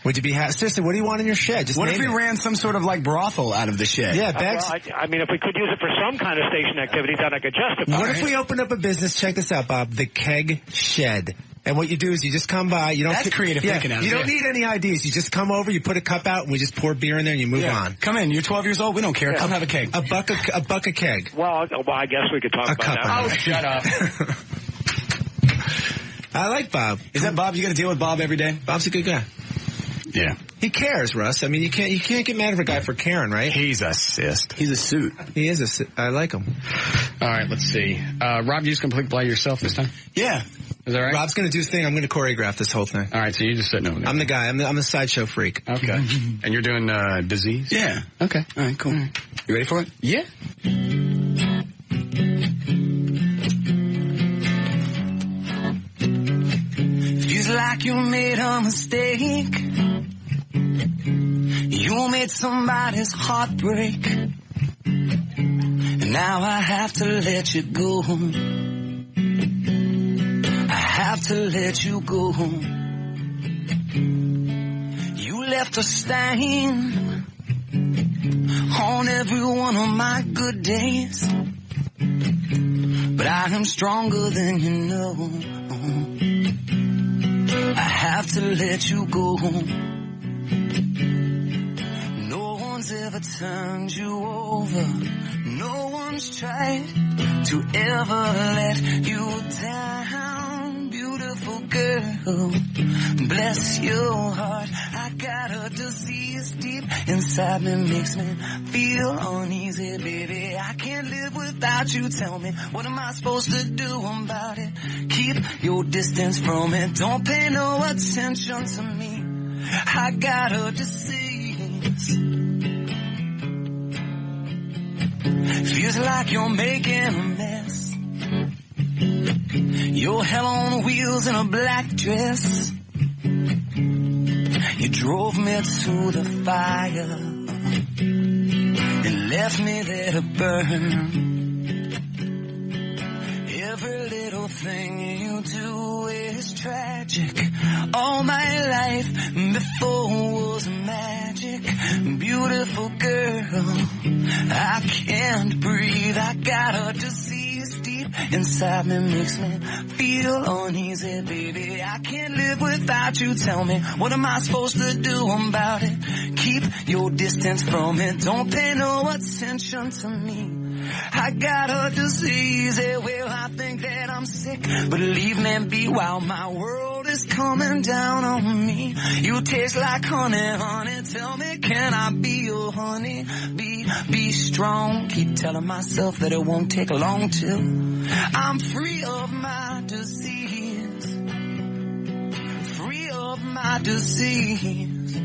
Would you be seriously, what do you want in your shed? Just what if we ran some sort of like brothel out of the shed? Yeah, bags. I mean, if we could use it for some kind of station activity, then I could justify. What if we opened up a business? Check this out, Bob. The Keg Shed. And what you do is you just come by. You don't. That's creative thinking. You don't need any IDs. You just come over. You put a cup out, and we just pour beer in there, and you move on. Come in. You're 12 years old. We don't care. Come have a keg. A buck of keg. Well, I guess we could talk about that. Oh, shut up. I like Bob. Is that Bob? You got to deal with Bob every day? Bob's a good guy. Yeah. He cares, Russ. I mean, you can't get mad at a guy for caring, right? He's a cyst. He's a suit. He is a suit. I like him. All right, let's see. Rob, you just going to play yourself this time? Yeah. Is that right? Rob's going to do his thing. I'm going to choreograph this whole thing. All right, so you're just sitting over there. I'm the guy. I'm the sideshow freak. Okay. And you're doing Disease? Yeah. Okay. All right, cool. You ready for it? Yeah. like you made a mistake. You made somebody's heart break. And now I have to let you go. I have to let you go. You left a stain on every one of my good days. But I am stronger than you know. I have to let you go. No one's ever turned you over. No one's tried to ever let you down. Beautiful girl, bless your heart. I got a disease deep inside me, makes me feel uneasy, baby. I can't live without you. Tell me, what am I supposed to do about it? Keep your distance from it. Don't pay no attention to me. I got a disease. Feels like you're making a mess. You're hell on wheels in a black dress. You drove me to the fire and left me there to burn. Every little thing you do is tragic. All my life before was magic. Beautiful girl, I can't breathe. I got a disease deep inside me, makes me feel uneasy, baby. I can't live without you. Tell me, what am I supposed to do about it? Keep your distance from it. Don't pay no attention to me. I got a disease, well, I think that I'm sick, but leave me be while my world is coming down on me. You taste like honey, honey, tell me, can I be your honey? Be strong, keep telling myself that it won't take long till I'm free of my disease. Free of my disease.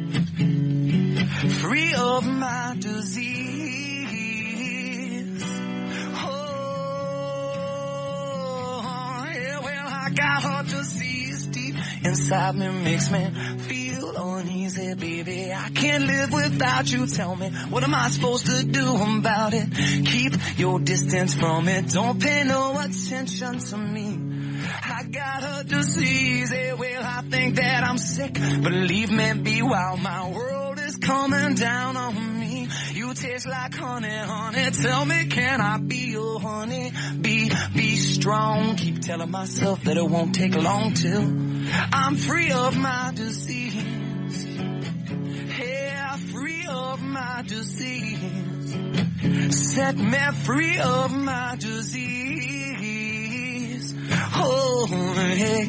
Free of my disease. I got a disease deep inside me, makes me feel uneasy, baby. I can't live without you. Tell me, what am I supposed to do about it? Keep your distance from it. Don't pay no attention to me. I got a disease, well, I think that I'm sick, but leave me be while my world is coming down on me. You taste like honey, honey, tell me, can I be your honey? Be strong, keep telling myself that it won't take long till I'm free of my disease. Yeah, free of my disease. Set me free of my disease. Oh, yeah.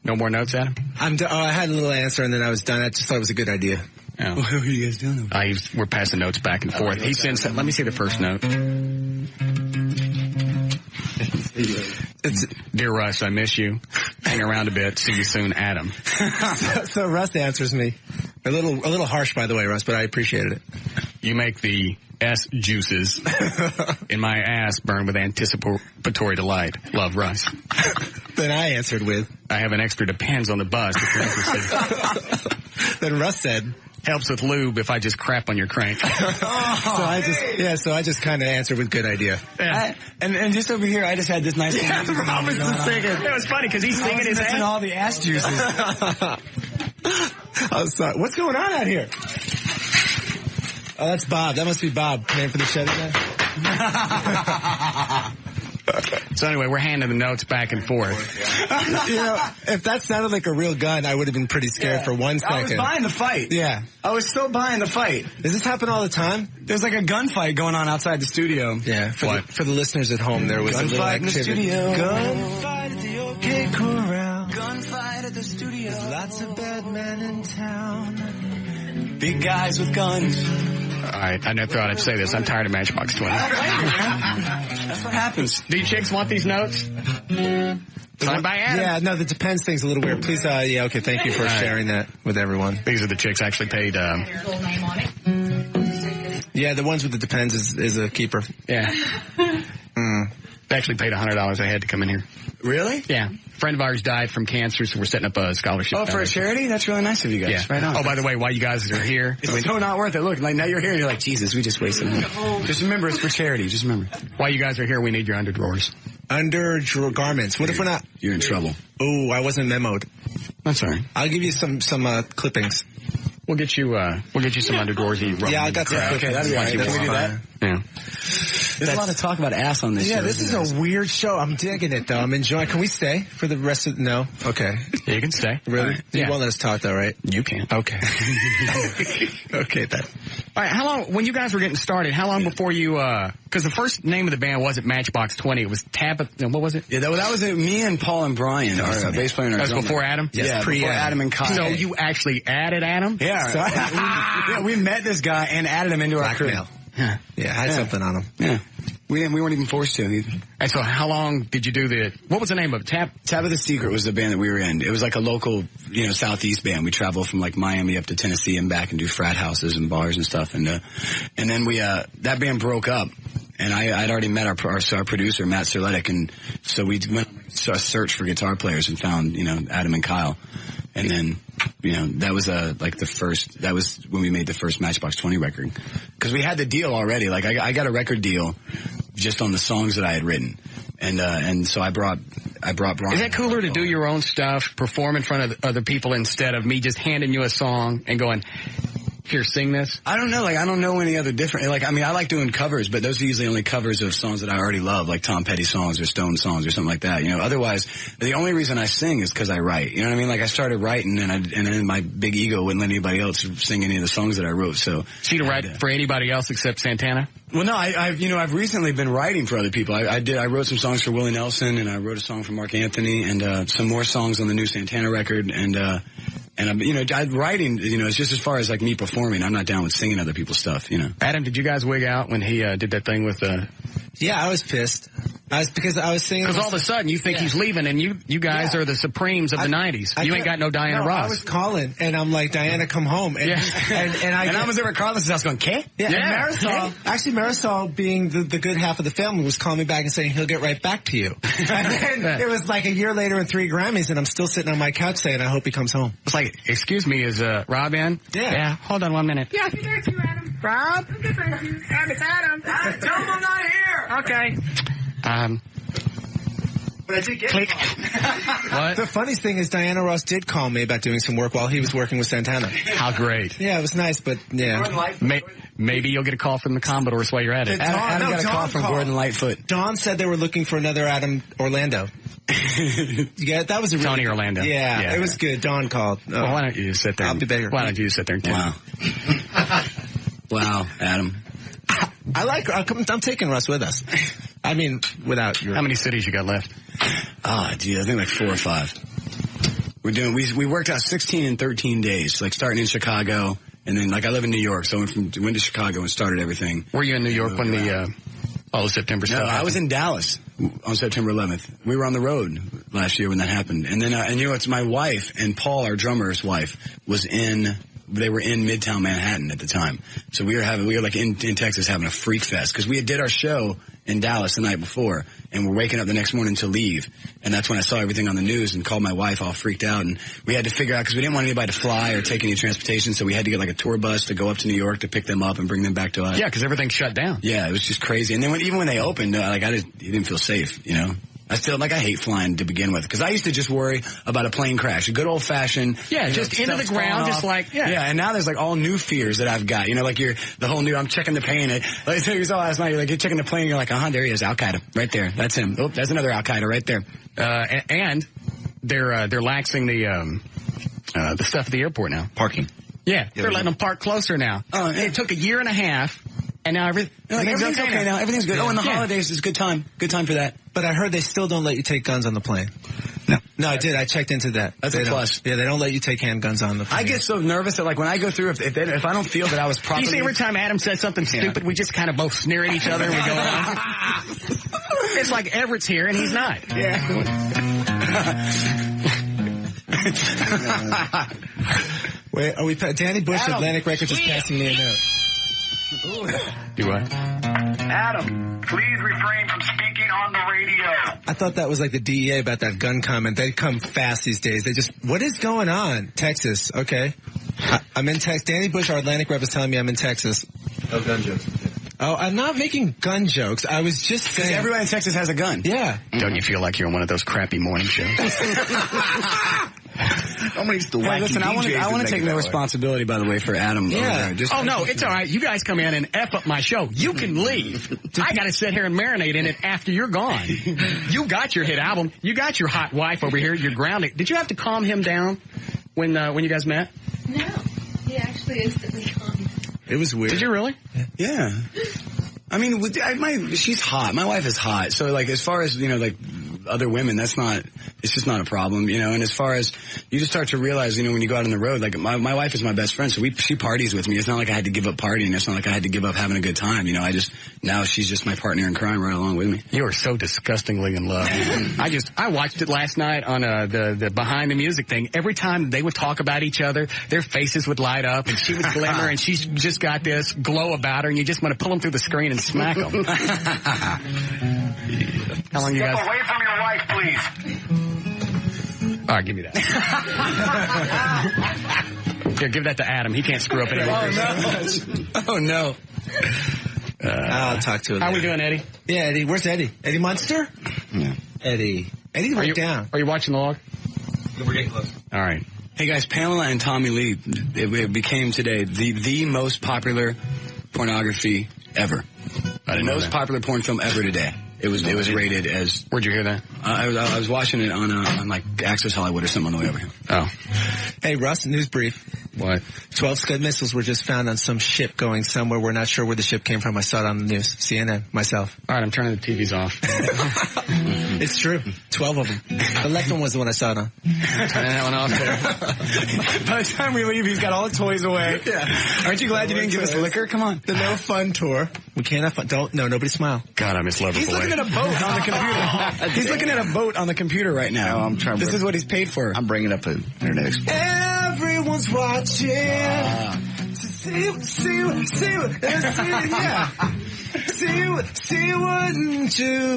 No more notes, Adam? I had a little answer and then I was done. I just thought it was a good idea. Oh. What are you guys doing? We're passing notes back and forth. He sends. Let me see the first note. Dear Russ, I miss you. Hang around a bit. See you soon, Adam. So Russ answers me. A little harsh, by the way, Russ, but I appreciated it. You make the S juices in my ass burn with anticipatory delight. Love, Russ. Then I answered with, I have an extra Depends on the bus if you're interested. Then Russ said, helps with lube if I just crap on your crank. So I just kind of answered with good idea. Yeah. And just over here, I just had this nice thing. Rob was singing. It was funny because he's singing his ass. All the ass juices. I was sorry. What's going on out here? Oh, that's Bob. That must be Bob, name for the Chevy guy. So anyway, we're handing the notes back and forth. You know, if that sounded like a real gun, I would have been pretty scared for 1 second. I was buying the fight. Yeah. I was so buying the fight. Does this happen all the time? There's like a gunfight going on outside the studio. Yeah. For the listeners at home, there was a little activity. Gunfight at the OK Corral. Gunfight at the studio. There's lots of bad men in town. Big guys with guns. All right, I never thought I'd say this. I'm tired of Matchbox 20. That's what happens. Do you chicks want these notes? Signed by Adam. Yeah, no, the Depends thing's a little weird. Please, okay, thank you for sharing that with everyone. These are the chicks actually paid. Yeah, the ones with the Depends is a keeper. Yeah. They actually paid $100 a head to come in here. Really? Yeah. A friend of ours died from cancer, so we're setting up a scholarship. Oh, for a charity? That's really nice of you guys. Yeah. Right on. Oh, by the way, while you guys are here. It's so not worth it. Look, like now you're here and you're like, Jesus, we just wasted money. Just remember, it's for charity. Just remember. While you guys are here, we need your underdrawers. Garments. What if we're not? You're in trouble. Oh, I wasn't memoed. That's all right. I'll give you some clippings. We'll get you some underdrawers. Yeah, I got some. Okay, that'd be all right. Can we do that? Yeah. There's a lot of talk about ass on this show. Yeah, this is a weird show. I'm digging it, though. I'm enjoying. Can we stay for the rest of? No. Okay. Yeah, you can stay. Really? Right. You won't let us talk, though, right? You can. Okay. Okay, then. All right. How long? When you guys were getting started, how long before you? Because the first name of the band wasn't Matchbox 20. It was Tabitha. What was it? Yeah, that was it. Me and Paul and Brian, our bass player and our drummer. That was before Adam? Yes, yeah, before Adam and Kyle. So you actually added Adam? Yeah. We met this guy and added him into our crew. Yeah, I had something on him. Yeah. We weren't even forced to either. And so how long did you do what was the name of it? Tabitha Secret was the band that we were in. It was like a local, Southeast band. We travel from like Miami up to Tennessee and back and do frat houses and bars and stuff. And then we, that band broke up. And I'd already met our producer, Matt Serletic. And so we went on a search for guitar players and found, Adam and Kyle. And then, that was that was when we made the first Matchbox 20 record. Cause we had the deal already. Like I got a record deal just on the songs that I had written. And so I brought Brian. Is that cooler to do your own stuff, perform in front of other people instead of me just handing you a song and going, here, sing this? I don't know. I don't know any other different. I like doing covers, but those are usually only covers of songs that I already love, like Tom Petty songs or Stone songs or something like that. Otherwise, the only reason I sing is because I write. You know what I mean? Like I started writing, and then my big ego wouldn't let anybody else sing any of the songs that I wrote. So you don't write for anybody else except Santana? Well, no, I've recently been writing for other people. I wrote some songs for Willie Nelson, and I wrote a song for Mark Anthony, and some more songs on the new Santana record, and I'm, writing, it's just as far as like me performing. I'm not down with singing other people's stuff, Adam, did you guys wig out when he did that thing with Yeah, I was pissed. Because I was singing. Because all of a sudden you think he's leaving, and you guys are the Supremes of the '90s. You ain't got no Diana Ross. I was calling, and I'm like, Diana, come home. And, and I was over at Carlos' house going, "K?" Yeah. And Marisol, being the good half of the family, was calling me back and saying he'll get right back to you. And then it was like a year later and 3 Grammys, and I'm still sitting on my couch saying, I hope he comes home. It's like, excuse me, is Rob in? Yeah. Hold on 1 minute. Yeah, I can hear you, Adam. Rob? I'm good, thank you. It's Adam. Tell him I'm not here. Okay. But I did get Click. What? The funniest thing is Diana Ross did call me about doing some work while he was working with Santana. How great. Yeah, it was nice, but yeah. Maybe you'll get a call from the Commodores while you're at it. Adam got a call from Gordon Lightfoot. Dawn said they were looking for another Adam Orlando. Yeah, that was a Tony Orlando. Yeah, it was good. Dawn called. Well, why don't you just sit there? I'll be better. Why don't you just sit there and tell Wow. Wow, Adam. I like. I'm taking Russ with us. I mean, without your. How many cities you got left? I think like 4 or 5. We worked out 16 in 13 days, like starting in Chicago, and then like I live in New York, so I went to Chicago and started everything. Were you in New York when the September stuff happened? I was in Dallas on September 11th. We were on the road last year when that happened, and then it's my wife and Paul, our drummer's wife, they were in Midtown Manhattan at the time. So we were like in Texas having a freak fest because we did our show in Dallas the night before and we're waking up the next morning to leave. And that's when I saw everything on the news and called my wife all freaked out. And we had to figure out because we didn't want anybody to fly or take any transportation. So we had to get like a tour bus to go up to New York to pick them up and bring them back to us. Yeah, because everything shut down. Yeah, it was just crazy. And then even when they opened, it didn't feel safe, I hate flying to begin with because I used to just worry about a plane crash, a good old fashioned. Yeah, just into the ground, just like, Yeah, and now there's like all new fears that I've got. I'm checking the plane. Like you saw last night, you're checking the plane, you're like, there he is, Al Qaeda, right there. That's him. Oh, there's another Al Qaeda right there. And they're laxing the stuff at the airport now. Parking. Yeah, they're letting them park closer now. It took a year and a half. And now everything's okay now. Everything's good. Oh, and the holidays is a good time. Good time for that. But I heard they still don't let you take guns on the plane. No, I did. I checked into that. That's a plus. Yeah, they don't let you take handguns on the plane. I get so nervous that when I go through, if I don't feel that I was properly... You see, every time Adam says something stupid, we just kind of both sneer at each other and we go on. It's like Everett's here and he's not. Yeah. Wait, are we? Danny Bush, Adam, Atlantic Records, is passing me a note. Do what? Adam, please refrain from speaking on the radio. I thought that was like the DEA about that gun comment. They come fast these days. They just, what is going on? Texas, okay. I'm in Texas. Danny Bush, our Atlantic rep, is telling me I'm in Texas. No gun jokes. Oh, I'm not making gun jokes. I was just saying. Everyone in Texas has a gun. Yeah. Don't you feel like you're on one of those crappy morning shows? Listen, I want to take no responsibility, by the way, for Adam. Yeah. Oh, no, it's all right. You guys come in and F up my show. You can leave. I got to sit here and marinate in it after you're gone. You got your hit album. You got your hot wife over here. You're grounded. Did you have to calm him down when you guys met? No. He actually instantly calmed. It was weird. Did you really? Yeah. I mean, she's hot. My wife is hot. So, like, as far as, like, other women, it's just not a problem, and as far as, you just start to realize, when you go out on the road, like, my wife is my best friend, so she parties with me. It's not like I had to give up partying. It's not like I had to give up having a good time, now she's just my partner in crime right along with me. You are so disgustingly in love. I watched it last night on the Behind the Music thing. Every time they would talk about each other, their faces would light up, and she would glimmer, and she's just got this glow about her, and you just want to pull them through the screen and smack them. How long you guys? Step away from your wife, please. All right, give me that. Here, give that to Adam. He can't screw up anymore. Oh, no. I'll talk to him. How we doing, Eddie? Yeah, Eddie. Where's Eddie? Eddie Munster? Yeah. Eddie went down. Are you watching the log? We're getting close. All right. Hey, guys, Pamela and Tommy Lee, it became today the most popular pornography ever. The most popular porn film ever today. It was rated as. Where'd you hear that? I was watching it on like Access Hollywood or something on the way over here. Oh. Hey, Russ, news brief. What? 12 Scud missiles were just found on some ship going somewhere. We're not sure where the ship came from. I saw it on the news. CNN, myself. All right, I'm turning the TVs off. It's true. 12 of them. The left one was the one I saw it on. Turning that one off there. By the time we leave, he's got all the toys away. Yeah. Aren't you glad you didn't give us liquor? Come on. The No Fun Tour. We can't have fun. Nobody smile. God, I miss Loverboy. He's looking at a boat on the computer. He's looking at a boat on the computer right now. No, I'm trying to. This is what he's paid for. I'm bringing up an Internet Explorer. Everyone's watching. See what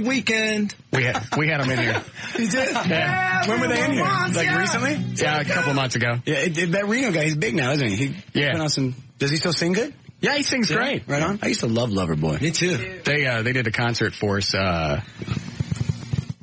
weekend. We had them in here. You did? Yeah. When were they in here? Like recently? Yeah, a couple of months ago. Yeah, that Reno guy, he's big now, isn't he? Does he still sing good? Yeah, he sings great. Right on. I used to love Loverboy. Me too. They did a concert for us.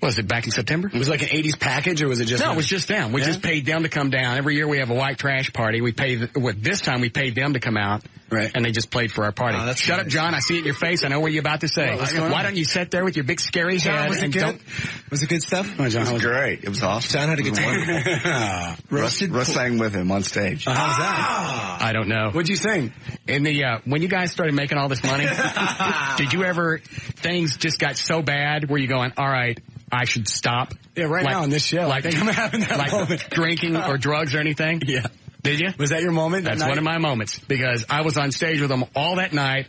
Was it back in September? Was it like an 80s package, or was it just? No, it was just them. We just paid them to come down. Every year we have a white trash party. This time we paid them to come out. Right. And they just played for our party. Oh, Shut up, John. I see it in your face. I know what you're about to say. Why don't you sit there with your big scary head was and it good? don't... Was it good stuff? Oh, John, it was great. It was awesome. John had a good time. Russ sang with him on stage. How's that? I don't know. What'd you sing? In the when you guys started making all this money, did you ever, things just got so bad where you're going, all right, I should stop? Yeah, now on this show. Like, I'm having that moment. Drinking or drugs or anything? Yeah. Did you? Was that your moment? That's one of my moments, because I was on stage with them all that night.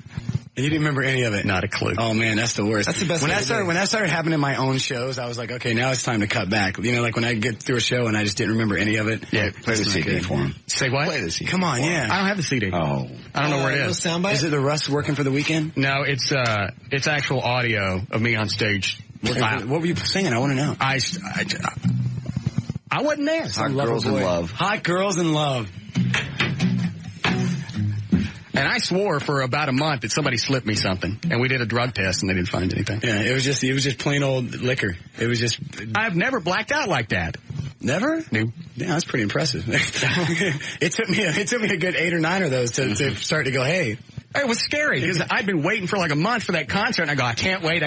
And you didn't remember any of it? Not a clue. Oh, man, that's the worst. That's the best. When that started happening in my own shows, I was like, okay, now it's time to cut back. Like when I get through a show and I just didn't remember any of it. Yeah, play the CD for him. Say what? Play the CD. Come on, yeah. I don't have the CD. Oh. I don't know where it is. Is it the Russ working for the weekend? No, it's actual audio of me on stage. What were you singing? I want to know. I wasn't there. Hot Girls in Love. Hot Girls in Love. And I swore for about a month that somebody slipped me something, and we did a drug test, and they didn't find anything. Yeah, it was just plain old liquor. It was just. I've never blacked out like that. Never? No. Yeah, that's pretty impressive. It took me a good 8 or 9 of those to start to go, hey. It was scary, because I'd been waiting for like a month for that concert, and I go, I can't wait,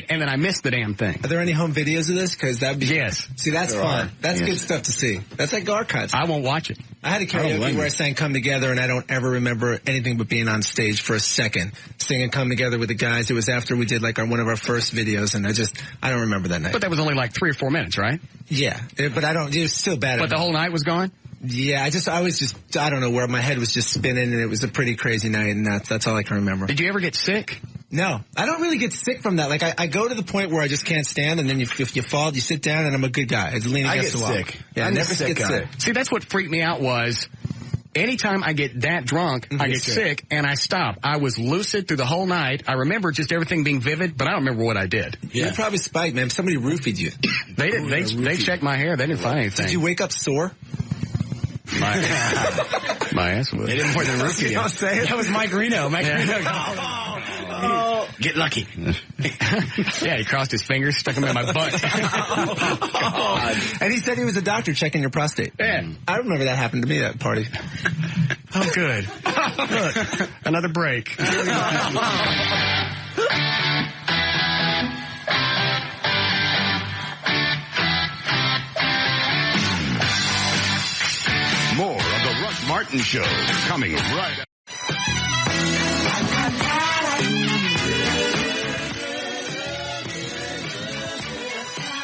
and then I missed the damn thing. Are there any home videos of this? Because that'd be... Yes. See, that's fun. That's good stuff to see. That's like archives. I won't watch it. I had a karaoke where I sang Come Together, and I don't ever remember anything but being on stage for a second. Singing Come Together with the guys. It was after we did like one of our first videos, and I don't remember that night. But that was only like 3 or 4 minutes, right? Yeah. But it was still bad. But the whole night was gone? Yeah, I don't know where my head was just spinning, and it was a pretty crazy night, and that's all I can remember. Did you ever get sick? No, I don't really get sick from that. Like, I go to the point where I just can't stand, and then if you fall, you sit down, and I'm a good guy. I lean against the wall. Sick. Yeah, I never get sick. See, that's what freaked me out was anytime I get that drunk, I get sick, and I stop. I was lucid through the whole night. I remember just everything being vivid, but I don't remember what I did. Yeah. You're probably spiked, man. Somebody roofied you. They didn't. They checked my hair. They didn't find anything. Did you wake up sore? My ass was. They didn't more than roofie you. That was Mike Reno. Get lucky. Yeah, he crossed his fingers, stuck them in my butt. And he said he was a doctor checking your prostate. Yeah. I remember that happened to me at that party. Oh, good. Look, another break. More of the Russ Martin Show coming right up.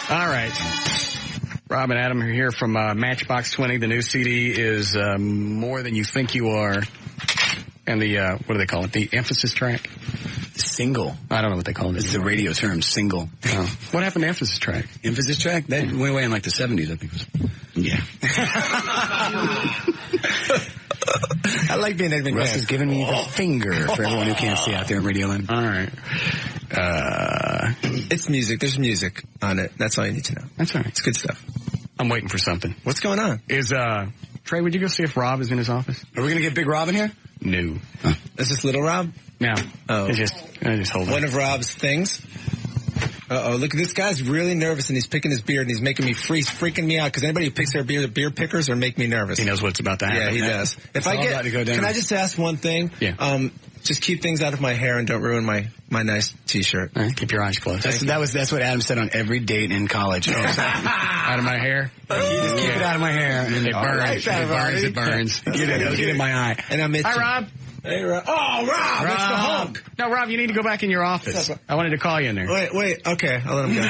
All right. Rob and Adam are here from Matchbox 20. The new CD is More Than You Think You Are. And the, what do they call it? The emphasis track? Single. I don't know what they call it. It's the radio term, single. Oh. What happened to emphasis track? Emphasis track? That went away in like the 70s, I think. Yeah. I like being Edmund Russ is giving me the finger for everyone who can't see out there in Radio Land. All right. It's music. There's music on it. That's all you need to know. That's all right. It's good stuff. I'm waiting for something. What's going on? Trey, would you go see if Rob is in his office? Are we going to get Big Rob in here? No. Huh. Is this Little Rob? No. Oh. I just hold on. One of Rob's things? Uh-oh, look, this guy's really nervous, and he's picking his beard, and he's making me freeze, freaking me out, because anybody who picks their beard, the beard pickers, or make me nervous. He knows what's about to happen. Yeah, he does. If I get, can I just ask one thing? Yeah. Just keep things out of my hair and don't ruin my nice T-shirt. All right, keep your eyes closed. That's what Adam said on every date in college. Out of my hair? Just keep it out of my hair. And it burns. It burns. Get it in my eye. And I'm Hi, Rob. Hey, Rob. Oh, Rob, that's the hunk. No, Rob, you need to go back in your office. I wanted to call you in there. Wait. Okay, I'll let him go.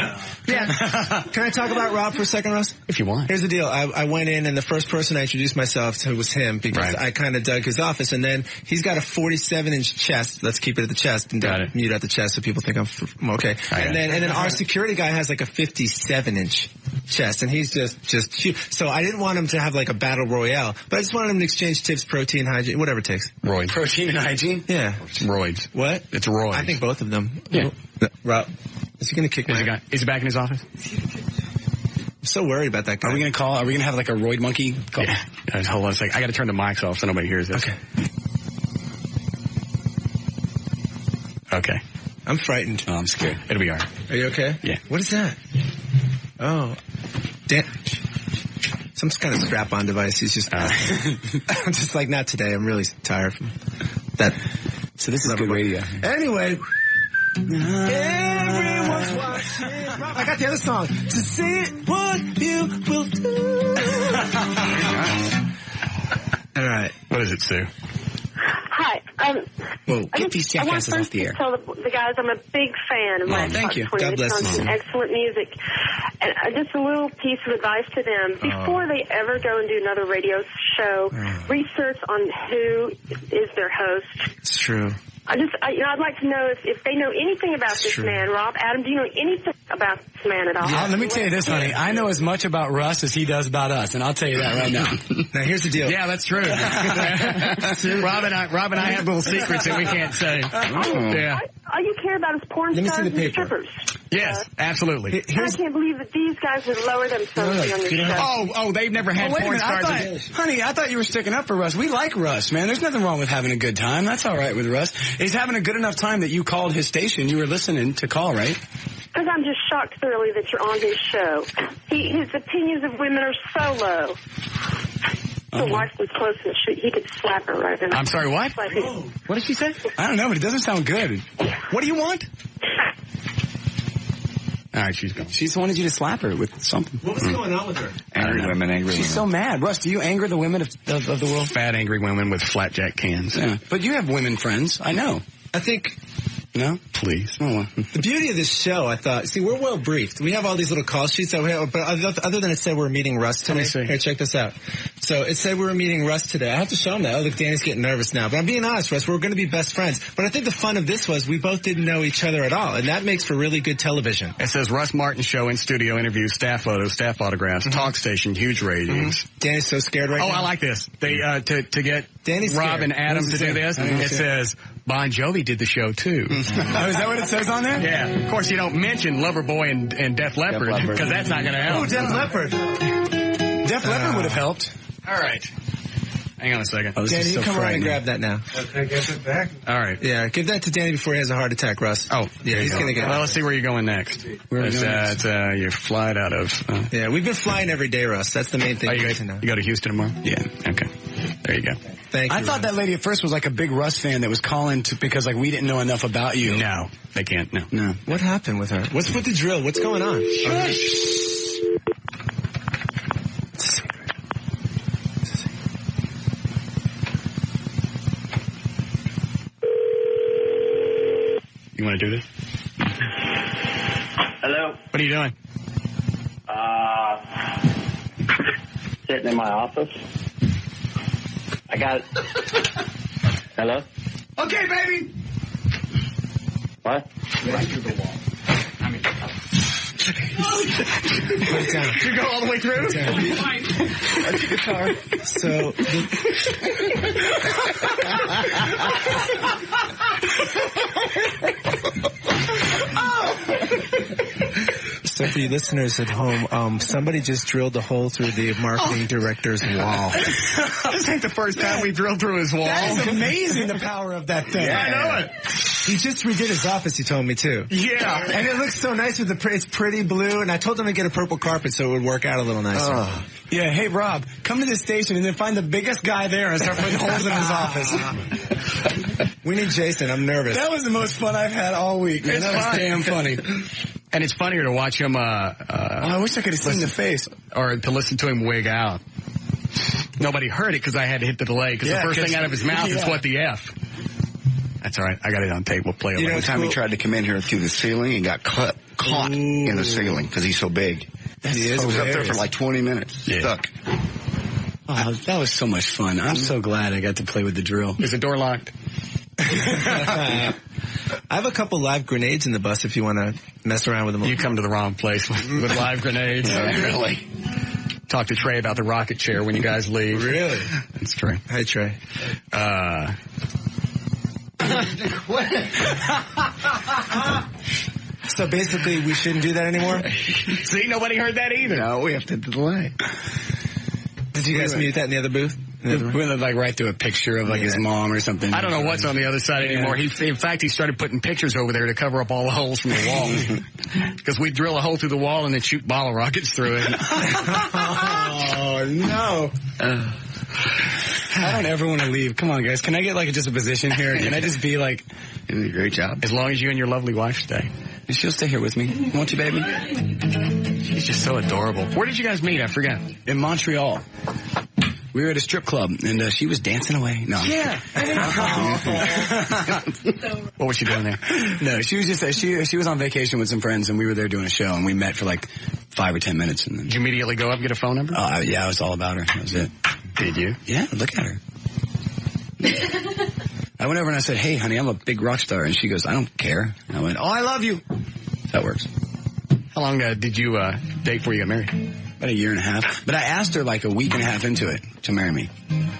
Yeah. Can I talk about Rob for a second, Russ? If you want. Here's the deal. I went in, and the first person I introduced myself to was him, because I kind of dug his office. And then he's got a 47-inch chest. Let's keep it at the chest and don't mute out the chest so people think I'm okay. And then our security guy has like a 57-inch chest, and he's just huge. So I didn't want him to have like a battle royale, but I just wanted him to exchange tips, protein, hygiene, whatever it takes. Roids. Protein and hygiene? Yeah. It's roids. What? It's roids. I think both of them. Yeah. Rob, is he going to kick my guy? Is he back in his office? I'm so worried about that guy. Are we going to have like a roid monkey call? Yeah. Hold on a second. I got to turn the mics off so nobody hears this. Okay. I'm frightened. Oh, I'm scared. It'll be all right. Are you okay? Yeah. What is that? Oh. Damn. Some kind of strap-on device. He's just... I'm just like, not today. I'm really tired from that. So this is good radio. Anyway... Everyone's watching. I got the other song. To see what you will do. All right. What is it, Sue? Hi. Whoa, get these jackasses off the air. I want to tell the guys I'm a big fan of thank you. God bless you. Some excellent music. And just a little piece of advice to them. Before they ever go and do another radio show, research on who is their host. It's true. I'd like to know if they know anything about this man. Rob, Adam, do you know anything about this man at all? Yeah, let me tell you this, honey. I know as much about Russ as he does about us, and I'll tell you that right now. Now, here's the deal. Yeah, that's true. Rob and I have little secrets that we can't say. Yeah. All you care about is porn stars and strippers. Yes, absolutely. I can't believe that these guys would lower themselves on your show. Oh, they've never had porn stars. Honey, I thought you were sticking up for Russ. We like Russ, man. There's nothing wrong with having a good time. That's all right with Russ. He's having a good enough time that you called his station. You were listening to call, right? Because I'm just shocked thoroughly that you're on his show. His opinions of women are so low. The wife was close and he could slap her right in. I'm sorry, what? What did she say? I don't know, but it doesn't sound good. What do you want? All right, she's gone. She just wanted you to slap her with something. What was going on with her? Angry women. She's so mad. Russ, do you anger the women of the world? Fat, angry women with flat jack cans. Yeah. But you have women friends. I know. I think... No? please. Oh, the beauty of this show, I thought, see, we're well briefed. We have all these little call sheets that we have, but other than it said we're meeting Russ today. Here, check this out. So it said we were meeting Russ today. I have to show him that. Oh, look, Danny's getting nervous now. But I'm being honest, Russ, we're going to be best friends. But I think the fun of this was we both didn't know each other at all, and that makes for really good television. It says Russ Martin Show in studio interviews, staff photos, staff autographs, talk station, huge ratings. Danny's so scared right now. Oh, I like this. They to get Danny's Rob scared. and Adam to do this, it says Bon Jovi did the show too. Oh, is that what it says on there? Yeah. Of course, you don't mention Loverboy and Def Leppard because that's not going to help. Oh, Def Leppard. Def Leppard would have helped. All right. Hang on a second. Oh, Danny, you come around and grab that now. Okay, get it back. All right. Yeah, give that to Danny before he has a heart attack, Russ. Oh, yeah, he's going to get it. Well, let's see where you're going next. Where are we going next? You're flying out of... Yeah, we've been flying every day, Russ. That's the main thing. You go to Houston tomorrow? Yeah. Okay. There you go. Thank you. I thought that lady at first was like a big Russ fan that was calling because like we didn't know enough about you. No, they can't. No. What happened with her? What's with the drill? What's going on? Shush. You want to do this? Hello? What are you doing? Sitting in my office. I got... Hello? Okay, baby! What? Right through the wall. I mean... You go all the way through? That's your guitar. So... So for you listeners at home, somebody just drilled a hole through the marketing director's wall. This ain't the first time we drilled through his wall. That is amazing, the power of that thing. Yeah, I know it. He just redid his office, he told me, too. Yeah. And it looks so nice with it's pretty blue, and I told him to get a purple carpet so it would work out a little nicer. Oh. Yeah, hey, Rob, come to this station and then find the biggest guy there and start putting holes in his office. We need Jason. I'm nervous. That was the most fun I've had all week. Man. That was damn funny. And it's funnier to watch him, I wish I could have seen the face. Or to listen to him wig out. Nobody heard it because I had to hit the delay because the first thing out of his mouth is what the F. That's all right. I got it on tape. We'll play it. One time he tried to come in here through the ceiling and got caught in the ceiling because he's so big. He was up there for like 20 minutes. Stuck. Oh, that was so much fun. I'm so glad I got to play with the drill. Is the door locked? I have a couple live grenades in the bus if you want to mess around with them. You come to the wrong place with live grenades. Really? Talk to Trey about the rocket chair when you guys leave. Really? That's Trey. Hi, Trey. So basically, we shouldn't do that anymore? See, nobody heard that either. No, we have to delay. Did you guys mute that in the other booth? We went like right through a picture of like his mom or something. I don't know what's on the other side anymore. In fact, he started putting pictures over there to cover up all the holes from the wall. Because we drill a hole through the wall and then shoot bottle rockets through it. Oh, no. I don't ever want to leave. Come on, guys. Can I get like just a position here? Can I just be like... You did a great job. As long as you and your lovely wife stay. And she'll stay here with me. Won't you, baby? She's just so adorable. Where did you guys meet? I forgot. In Montreal. We were at a strip club, and she was dancing away. No. Yeah. What was she doing there? No, she was just she was on vacation with some friends, and we were there doing a show, and we met for like 5 or 10 minutes. And then, did you immediately go up and get a phone number? Yeah, I was all about her. That was it. Did you? Yeah, look at her. I went over and I said, "Hey, honey, I'm a big rock star," and she goes, "I don't care." And I went, "Oh, I love you." That works. How long did you date before you got married? About a year and a half. But I asked her like a week and a half into it to marry me.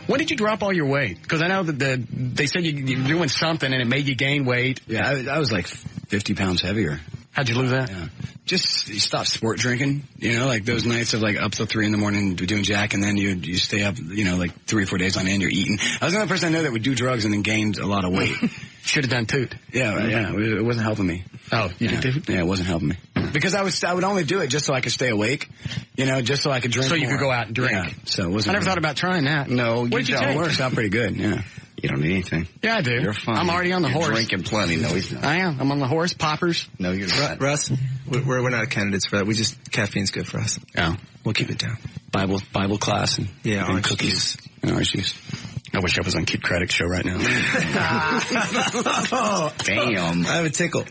When did you drop all your weight? Because I know that they said you were doing something and it made you gain weight. Yeah, I was like 50 pounds heavier. How'd you lose that? Yeah. Just stop sport drinking, like those nights of like up till 3 a.m. doing jack, and then you stay up, like 3 or 4 days on end, you're eating. I was the only person I know that would do drugs and then gained a lot of weight. Should have done toot. Yeah, it wasn't helping me. Oh, you did toot? Yeah, it wasn't helping me. Because I would only do it just so I could stay awake, just so I could drink so you more. could go out and drink. Yeah, so it wasn't. I never thought about trying that. No, what did you take? It works out pretty good, yeah. You don't need anything. Yeah, I do. You're fine. I'm already on the horse. Drinking plenty. No, he's not. I am. I'm on the horse. Poppers. No, you're not. Russ, we're not candidates for that. Caffeine's good for us. Oh. We'll keep it down. Bible class and orange cookies. And orange juice. I wish I was on Kid Craddock's show right now. Damn. I have a tickle.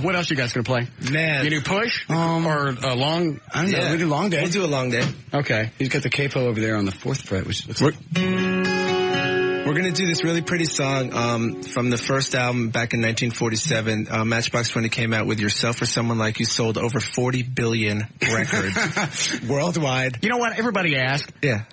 What else you guys going to play? Man. You do Push? Or a long... I don't know. We do Long Day. We'll do a Long Day. Okay. He's got the capo over there on the 4th fret, which looks We're going to do this really pretty song from the first album back in 1947. Matchbox, when it came out with Yourself or Someone Like You, sold over 40 billion records worldwide. You know what? Everybody asked. Yeah.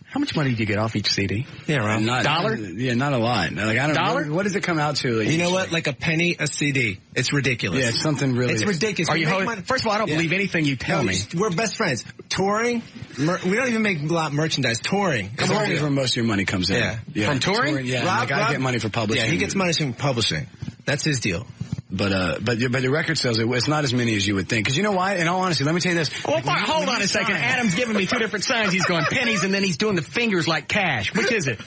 How much money do you get off each CD? Yeah, around $1? Yeah, not a lot. Like, I don't know. What does it come out to? Like, you know what? Like a penny a CD. It's ridiculous. Yeah, it's something really... It's ridiculous. Are you First of all, I don't believe anything you tell me. We're best friends. Touring, we don't even make a lot of merchandise. Touring. Touring is where most of your money comes in. Yeah. From touring? Yeah, I get money for publishing. Yeah, he gets money from publishing. That's his deal. But the record sales, it's not as many as you would think. Because you know why? In all honesty, let me tell you this. Well, hold on a second. Adam's giving me two different signs. He's going pennies and then he's doing the fingers like cash. Which is it?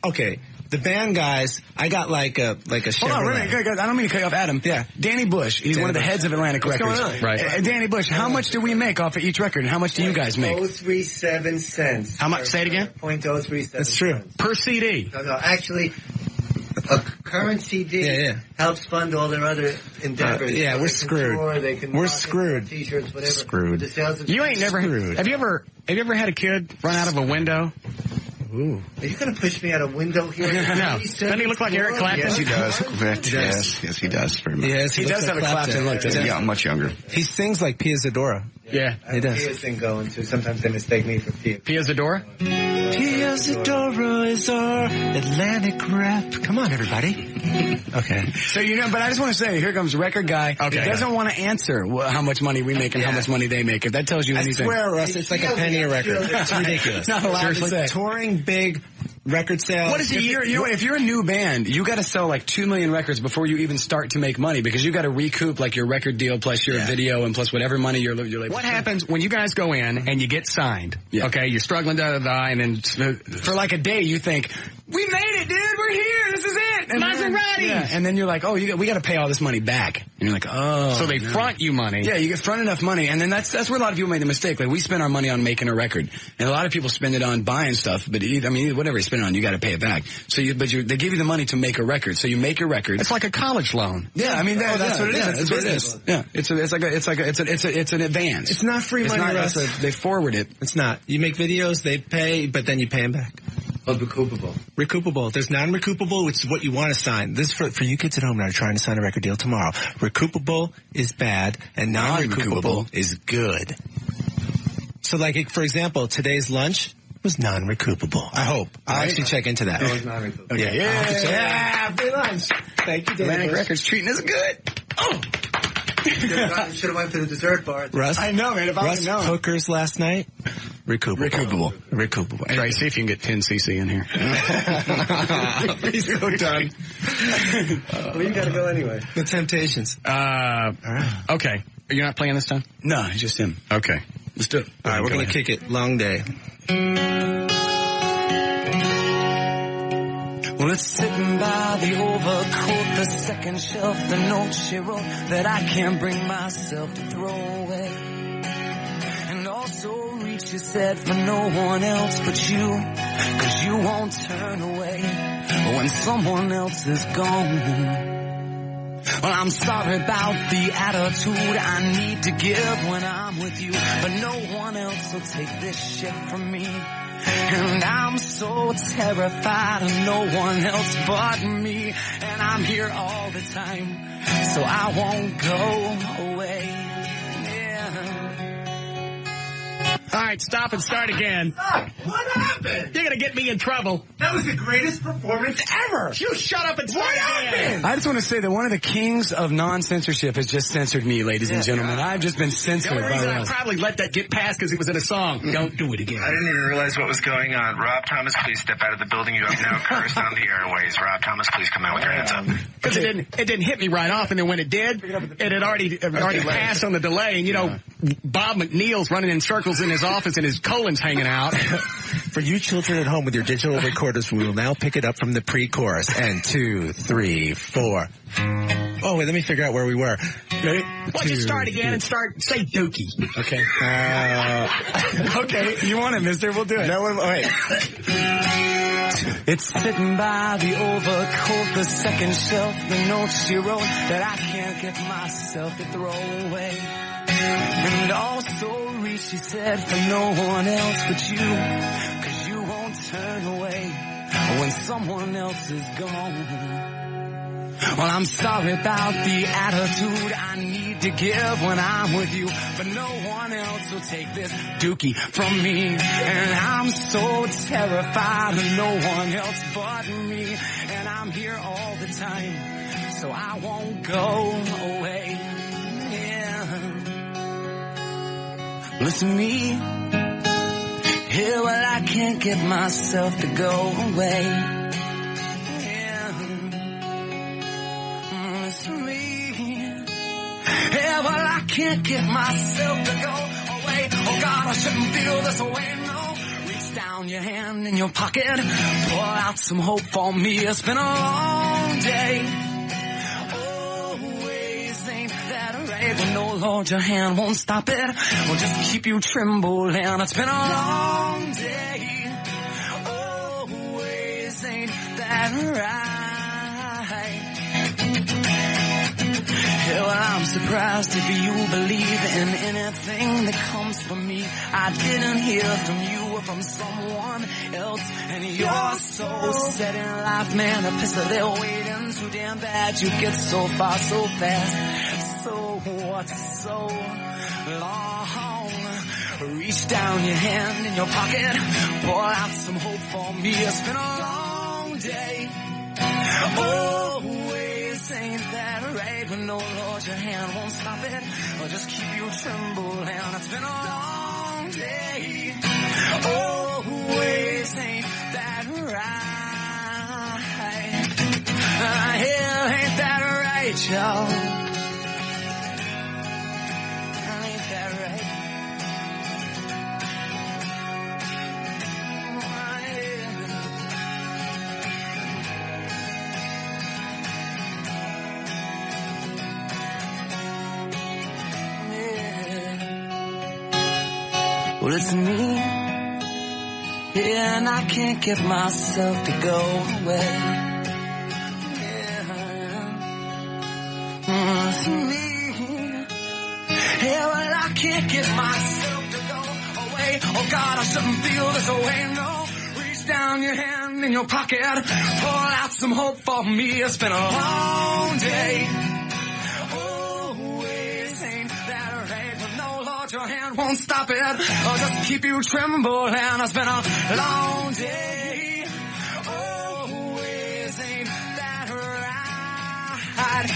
Okay. The band guys, I got like a Chevrolet. Hold on, I don't mean to cut you off, Adam. Yeah. Danny Bush, he's one of the heads of Atlantic What's Records. going on? Right. Danny Bush, how much do we make off of each record, and how much do you guys make? 0.037 cents. How much? Say it again? 0.037. That's true. Cents. Per CD. No, actually, a current CD helps fund all their other endeavors. Yeah, we're screwed. We're screwed. T-shirts, whatever. Screwed. The sales of You ain't never. Have you ever had a kid run out of a window? Ooh. Are you going to push me out a window here? No. Doesn't he look like Eric Clapton? Yes, he does. Yes, he does. Very much. Yes, he does have a Clapton look. He's much younger. He sings like Pia Zadora. Yeah, he does. Pia's thing going too. Sometimes they mistake me for Pia. Pia Zadora? Pia Zadora is our Atlantic rep. Come on, everybody. Okay. So, but I just want to say, here comes record guy. Okay. He doesn't want to answer how much money we make and how much money they make. If that tells you anything. I swear, Russ, it's like a penny a record. It's ridiculous. Not allowed to say. Touring big record sales. What is a year? You know, if you're a new band, you got to sell like 2 million records before you even start to make money, because you got to recoup like your record deal plus your video and plus whatever money your label. What happens when you guys go in and you get signed? Yeah. Okay, you're struggling and then for like a day you think, we made it, dude. We're here. This is it. And Maserati. Yeah. And then you're like, oh, we got to pay all this money back. And you're like, oh. So they front you money. Yeah, you get front enough money, and then that's where a lot of people made the mistake. Like, we spend our money on making a record, and a lot of people spend it on buying stuff. But whatever you spend it on, you got to pay it back. So they give you the money to make a record. So you make a record. It's like a college loan. Yeah, I mean that's what it is. It's business. Yeah, it's an advance. It's not free money, Russ. They forward it. It's not. You make videos, they pay, but then you pay them back. Oh, recoupable. Recoupable. There's non-recoupable, which is what you want to sign. This is for you kids at home that are trying to sign a record deal tomorrow. Recoupable is bad, and non-recoupable is good. So, like, for example, today's lunch was non-recoupable. I hope. I'll actually check into that. It was non-recoupable. Okay. Yeah, free lunch. Thank you, Atlantic Records treating us good. Oh! Should have went to the dessert bar. Russ, I know, man. If I would known. Hookers last night. Recoupable. Try see if you can get 10 cc in here. He's so done. Well, you got to go anyway. The Temptations. All right. Okay. You're not playing this time? No, it's just him. Okay. Let's do it. All right, we're going to kick it. Long Day. Well, it's sitting by the overcoat, the second shelf, the note she wrote that I can't bring myself to throw away. And also reach, you said, for no one else but you, 'cause you won't turn away when someone else is gone. Well, I'm sorry about the attitude I need to give when I'm with you, but no one else will take this shit from me. And I'm so terrified of no one else but me. And I'm here all the time, so I won't go away. Yeah. All right, stop and start again. What happened? You're going to get me in trouble. That was the greatest performance ever. You shut up and start again. I just want to say that one of the kings of non-censorship has just censored me, ladies and gentlemen. I've just been censored. The only reason by I probably let that get past because it was in a song. Don't do it again. I didn't even realize what was going on. Rob Thomas, please step out of the building. You have now cursed on the airways. Rob Thomas, please come out with your hands up. Because it didn't hit me right off, and then when it did, it had already passed on the delay. And Bob McNeil's running in circles in his office, and his colon's hanging out. For you children at home with your digital recorders, we will now pick it up from the pre-chorus. And 2, 3, 4. Oh, wait, let me figure out where we were. Ready? Why don't you start again and say Dookie? Okay. Okay, you want it, mister. We'll do it. No one, wait. It's sitting by the overcoat, the second shelf, the notes she wrote that I can't get myself to throw away. And also reach, she said, for no one else but you, 'cause you won't turn away when someone else is gone. Well, I'm sorry about the attitude I need to give when I'm with you, but no one else will take this dookie from me. And I'm so terrified of no one else but me. And I'm here all the time, so I won't go away. Yeah. Listen to me. Yeah, well, I can't get myself to go away. Yeah, well, I can't get myself to go away. Oh, God, I shouldn't feel this way, no. Reach down your hand in your pocket, pull out some hope for me. It's been a long day. Always ain't that right. But no, Lord, your hand won't stop it. We'll just keep you trembling. It's been a long day. Always ain't that right. Yeah, well, I'm surprised if you believe in anything that comes from me. I didn't hear from you or from someone else. And you're so set in life, man. A pistol, they're waiting too damn bad. You get so far so fast. So what's so long? Reach down your hand in your pocket, pull out some hope for me. It's been a long day. Always ain't that right, but no, Lord, your hand won't stop it. I'll just keep you trembling. It's been a long day. Always ain't that right. Hell, ain't that right, y'all? Ain't that right? Well, it's me, yeah, and I can't get myself to go away. Yeah, it's me, yeah, well, I can't get myself to go away. Oh, God, I shouldn't feel this way, no. Reach down your hand in your pocket, pull out some hope for me. It's been a long day. Your hand won't stop it, I'll just keep you trembling. It's been a long day. Always ain't that right.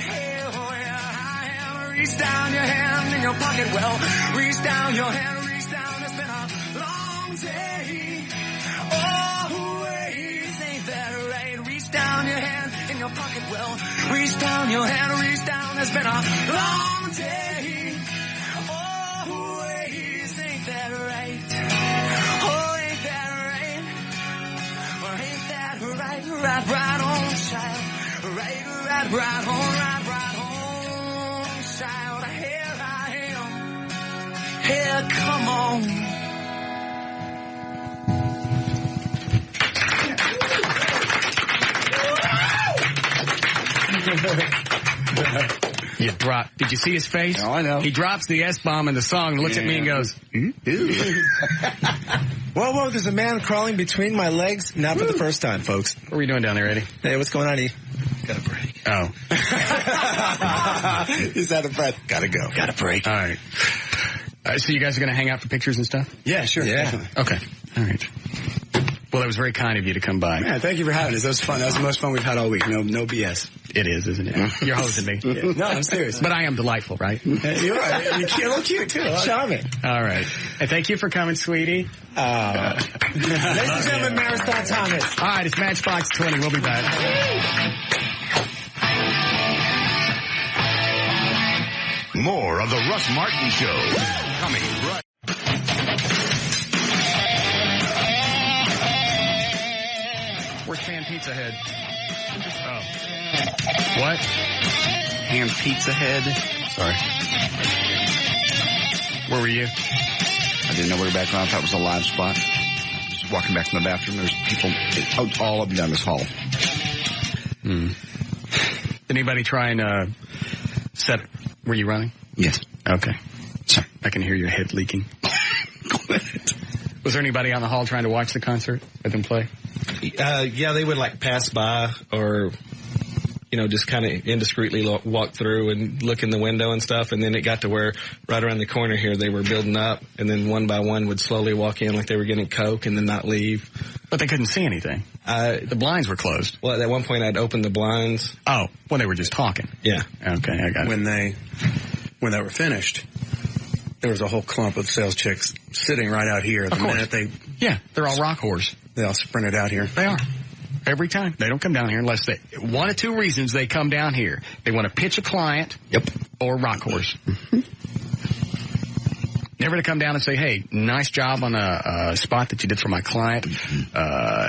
Hey, oh yeah, I am. Reach down your hand in your pocket. Well, reach down your hand, reach down. It's been a long day. Always ain't that right. Reach down your hand in your pocket. Well, reach down your hand, reach down. It's been a long day. That right? Oh, ain't that right? Well, ain't that right? Right on, child. Right on, child. Here I am. Here, come on. You drop. Did you see his face? Oh, I know. He drops the S-bomb in the song and looks at me and goes, Whoa, there's a man crawling between my legs. Not for the first time, folks. What are we doing down there, Eddie? Hey, what's going on, E? Got a break. Oh. He's out of breath. Gotta go. Got a break. All right. So you guys are going to hang out for pictures and stuff? Yeah, sure. Yeah. Definitely. Okay. All right. Well, that was very kind of you to come by. Yeah, thank you for having us. That was fun. That was the most fun we've had all week. No BS. It is, isn't it? You're hosting me. Yeah. No, I'm serious. But I am delightful, right? You are. You're cute. A little cute, too. Charming. All right. And thank you for coming, sweetie. Ladies and gentlemen, Marisol Thomas. All right, it's Matchbox 20. We'll be back. More of the Russ Martin Show coming right. Where's Pan Pizza Head? Oh. What? Ham Pizza Head. Sorry. Where were you? I didn't know we were back on. I thought it was a live spot. Just walking back from the bathroom. There's people all up and down this hall. Anybody try and set... Were you running? Yes. Okay. Sorry. I can hear your head leaking. Go ahead. Was there anybody out in the hall trying to watch the concert with them play? Yeah, they would like pass by or, just kind of indiscreetly walk through and look in the window and stuff. And then it got to where right around the corner here, they were building up and then one by one would slowly walk in like they were getting Coke and then not leave. But they couldn't see anything. The blinds were closed. Well, at one point I'd opened the blinds. Oh, when they were just talking. Yeah. Okay, I got it. When they were finished, there was a whole clump of sales chicks sitting right out here. The minute they're all rock whores. They all sprinted out here. They are. Every time. They don't come down here unless they... One of two reasons they come down here. They want to pitch a client. Yep. Or rock whores. Never to come down and say, hey, nice job on a spot that you did for my client.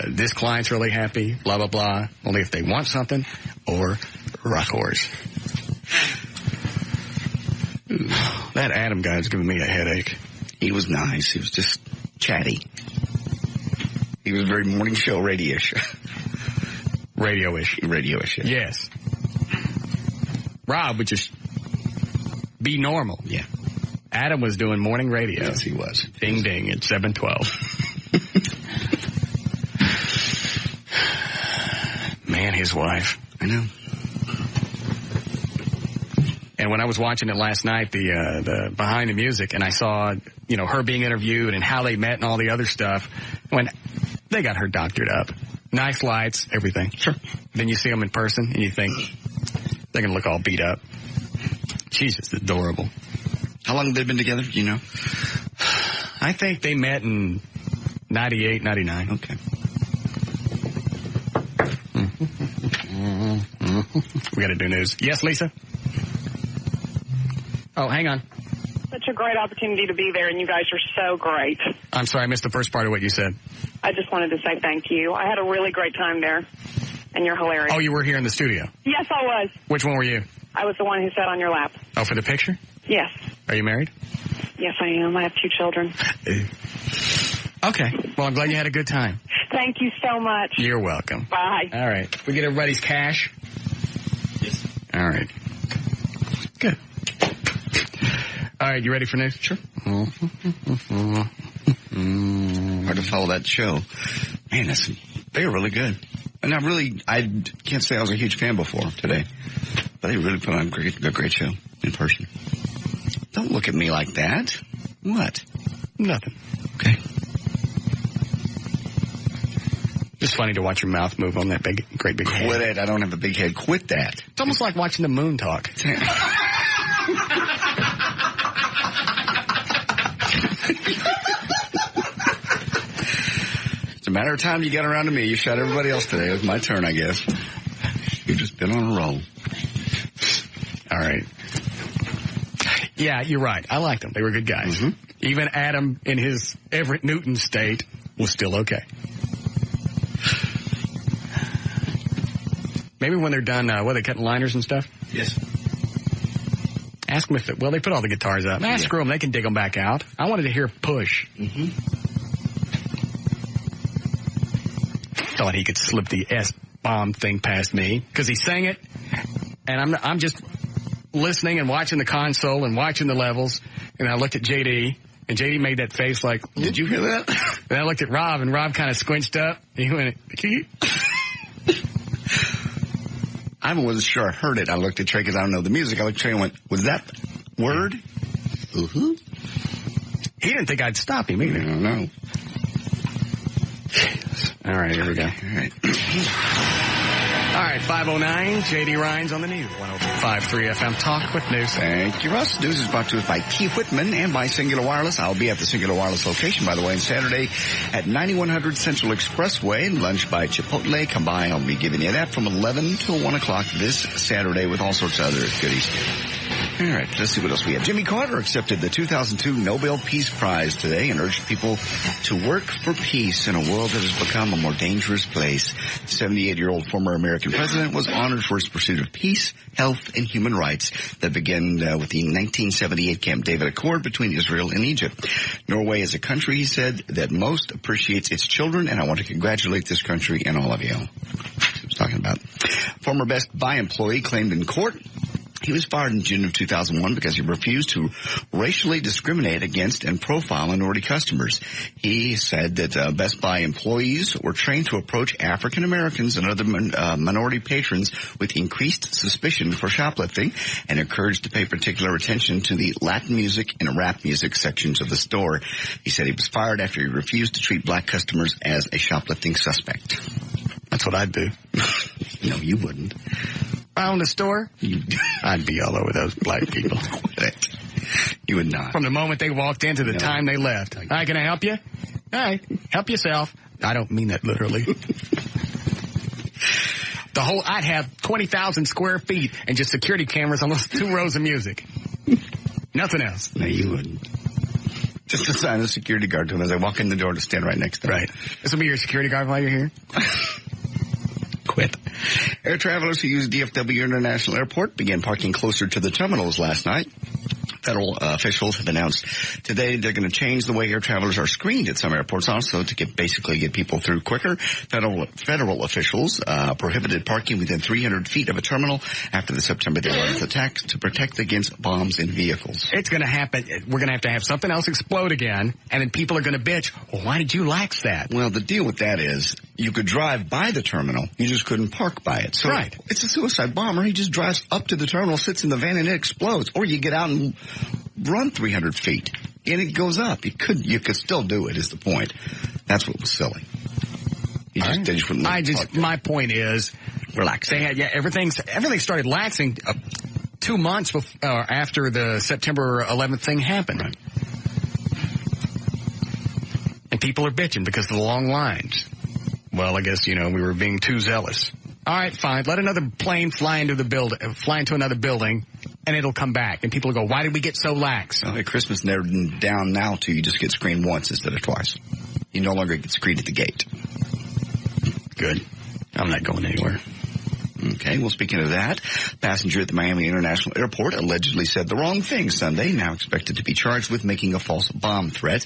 This client's really happy. Blah, blah, blah. Only if they want something. Or rock whores. That Adam guy's giving me a headache. He was nice. He was just chatty. He was very morning show radio-ish. Radio-ish. Radio-ish, yeah. Yes. Rob would just be normal. Yeah. Adam was doing morning radio. Yes, he was. Ding, ding at 7:12. Man, his wife. I know. And when I was watching it last night, the behind the music, and I saw, her being interviewed and how they met and all the other stuff, when they got her doctored up. Nice lights, everything. Sure. Then you see them in person and you think, they're going to look all beat up. She's just adorable. How long have they been together, do you know? I think they met in 98, 99. Okay. We got to do news. Yes, Lisa? Oh, hang on. Such a great opportunity to be there, and you guys are so great. I'm sorry, I missed the first part of what you said. I just wanted to say thank you. I had a really great time there, and you're hilarious. Oh, you were here in the studio? Yes, I was. Which one were you? I was the one who sat on your lap. Oh, for the picture? Yes. Are you married? Yes, I am. I have 2 children. Okay. Well, I'm glad you had a good time. Thank you so much. You're welcome. Bye. All right. We get everybody's cash? Yes. All right. Good. All right, you ready for news? Sure. Hard to follow that show. Man, they were really good. And I can't say I was a huge fan before today. But they really put on a great show in person. Don't look at me like that. What? Nothing. Okay. Just funny to watch your mouth move on that great big head. Quit it. I don't have a big head. Quit that. It's almost like watching the moon talk. It's a matter of time you got around to me. You shot everybody else today. It was my turn, I guess. You've just been on a roll. All right. Yeah, you're right. I liked them. They were good guys. Mm-hmm. Even Adam in his Everett Newton state was still okay. Maybe when they're done, they cutting liners and stuff? Yes. Ask them if they put all the guitars up. Nah, screw them. They can dig them back out. I wanted to hear Push. Mm-hmm. Thought he could slip the S-bomb thing past me because he sang it, and I'm just listening and watching the console and watching the levels, and I looked at JD, and JD made that face like, did you hear that? And I looked at Rob, and Rob kind of squinched up, and he went, I wasn't sure I heard it. I looked at Trey because I don't know the music. I looked at Trey and went, was that word? Uh-huh. He didn't think I'd stop him either. I don't know. All right, here we go. All right, 5:09, J.D. Rhines on the news, 105.3 FM Talk with News. Thank you, Russ. News is brought to us by T. Whitman and by Singular Wireless. I'll be at the Singular Wireless location, by the way, on Saturday at 9100 Central Expressway. Lunch by Chipotle. Come by. I'll be giving you that from 11 till 1 o'clock this Saturday with all sorts of other goodies. All right, let's see what else we have. Jimmy Carter accepted the 2002 Nobel Peace Prize today and urged people to work for peace in a world that has become a more dangerous place. The 78-year-old former American president was honored for his pursuit of peace, health, and human rights that began with the 1978 Camp David Accord between Israel and Egypt. Norway is a country, he said, that most appreciates its children, and I want to congratulate this country and all of you. That's what he was talking about. Former Best Buy employee claimed in court he was fired in June of 2001 because he refused to racially discriminate against and profile minority customers. He said that Best Buy employees were trained to approach African Americans and other minority patrons with increased suspicion for shoplifting and encouraged to pay particular attention to the Latin music and rap music sections of the store. He said he was fired after he refused to treat black customers as a shoplifting suspect. That's what I'd do. No, you wouldn't. I own the store, I'd be all over those black people. You would not. From the moment they walked in to the time they left. Hi, can I help you? All right, help yourself. I don't mean that literally. I'd have 20,000 square feet and just security cameras on those 2 rows of music. Nothing else. No, you wouldn't. Just assign a security guard to them as I walk in the door to stand right next to them. Right. This will be your security guard while you're here? Quit. Air travelers who use DFW International Airport began parking closer to the terminals last night. Federal officials have announced today they're going to change the way air travelers are screened at some airports also to get people through quicker. Federal officials prohibited parking within 300 feet of a terminal after the September 11th attacks to protect against bombs in vehicles. It's going to happen. We're going to have something else explode again, and then people are going to bitch, well, why did you lax that? Well, the deal with that is you could drive by the terminal. You just couldn't park by it. So right. It's a suicide bomber. He just drives up to the terminal, sits in the van, and it explodes. Or you get out and run 300 feet, and it goes up. You could still do it, is the point. That's what was silly. My point is, relax. Everything started laxing 2 months after the September 11th thing happened. Right. And people are bitching because of the long lines. Well, I guess, we were being too zealous. All right, fine. Let another plane fly into another building, and it'll come back. And people will go, why did we get so lax? Well, at Christmas, they're down now to you just get screened once instead of twice. You no longer get screened at the gate. Good. I'm not going anywhere. Okay, well, speaking of that, passenger at the Miami International Airport allegedly said the wrong thing Sunday, now expected to be charged with making a false bomb threat.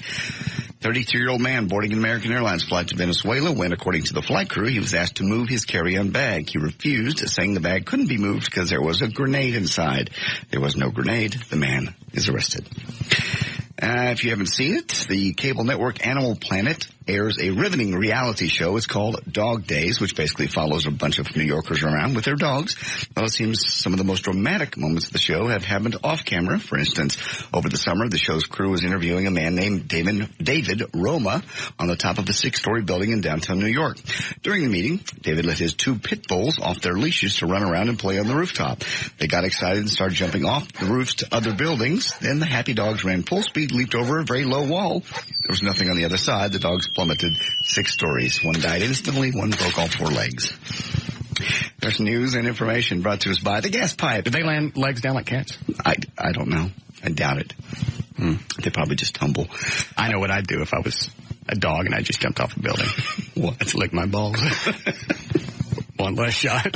32-year-old man boarding an American Airlines flight to Venezuela when, according to the flight crew, he was asked to move his carry-on bag. He refused, saying the bag couldn't be moved because there was a grenade inside. There was no grenade. The man is arrested. If you haven't seen it, the cable network Animal Planet airs a riveting reality show. It's called Dog Days, which basically follows a bunch of New Yorkers around with their dogs. Well, it seems some of the most dramatic moments of the show have happened off camera. For instance, over the summer, the show's crew was interviewing a man named David Roma on the top of a 6-story building in downtown New York. During the meeting, David let his 2 pit bulls off their leashes to run around and play on the rooftop. They got excited and started jumping off the roofs to other buildings. Then the happy dogs ran full speed, leaped over a very low wall. There was nothing on the other side. The dogs plummeted 6 stories. One died instantly. One broke all 4 legs. There's news and information brought to us by the gas pipe. Did they land legs down like cats? I don't know. I doubt it. They probably just tumble. I know what I'd do if I was a dog and I just jumped off a building. What? Lick my balls. One less shot.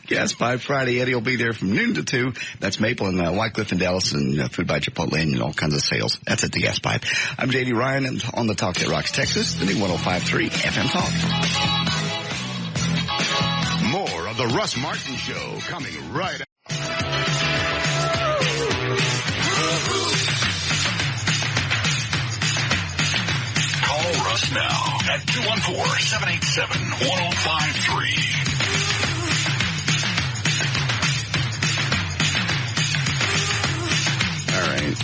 Gas Pipe Friday. Eddie will be there from noon to 2. That's Maple and Wycliffe and Dallas and Food by Chipotle and all kinds of sales. That's at the Gas Pipe. I'm J.D. Ryan and on the Talk That Rocks Texas, the new 105.3 FM Talk. More of the Russ Martin Show coming right up. Call Russ now at 214-787-1053. All right.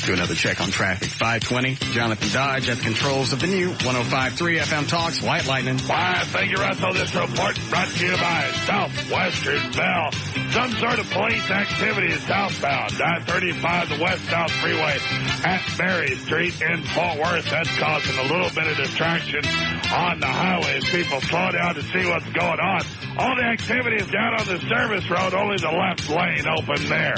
do another check on traffic. 520, Jonathan Dodge at the controls of the new 105.3 FM Talks, White Lightning. Why, thank you, Russell. This report brought to you by Southwestern Bell. Some sort of police activity is southbound. I-35, the west-south freeway at Mary Street in Fort Worth. That's causing a little bit of distraction on the highway as people slow down to see what's going on. All the activity is down on the service road, only the left lane open there.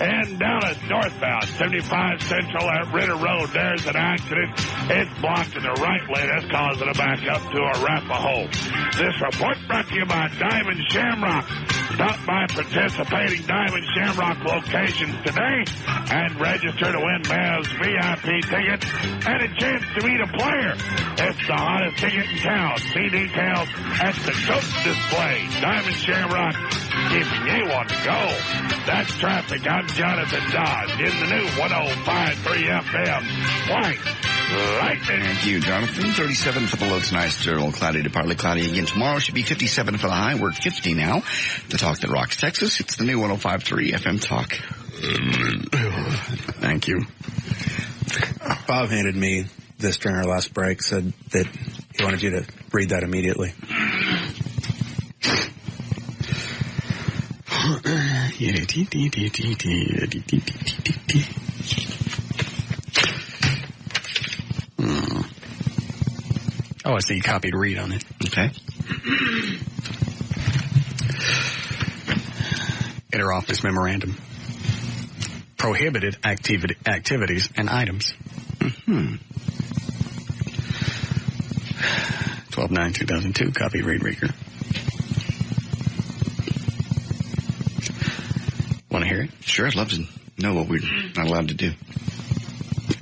And down at northbound, 75 Central at Ritter Road, there's an accident. It's blocked in the right lane. That's causing a back up to Arapahoe. This report brought to you by Diamond Shamrock. Stop by participating Diamond Shamrock locations today and register to win Mavs VIP tickets and a chance to meet a player. It's the hottest ticket in town. See details at the coach display. Diamond Shamrock, keeping you on the go. That's traffic. I'm Jonathan Dodge in the new 105.3 FM. White Lightning. Thank you, Jonathan. 37 for the low tonight. Still cloudy to partly cloudy again tomorrow. Should be 57 for the high. We're at 50 now. The talk that rocks Texas. It's the new 105.3 FM Talk. Thank you. Bob handed me this during our last break, said that he wanted you to read that immediately. Oh, I see you copied read on it. Okay. Interoffice memorandum. Prohibited activities and items. 12/9/2002, copy read Reeker. Want to hear it? Sure, I'd love to know what we're not allowed to do.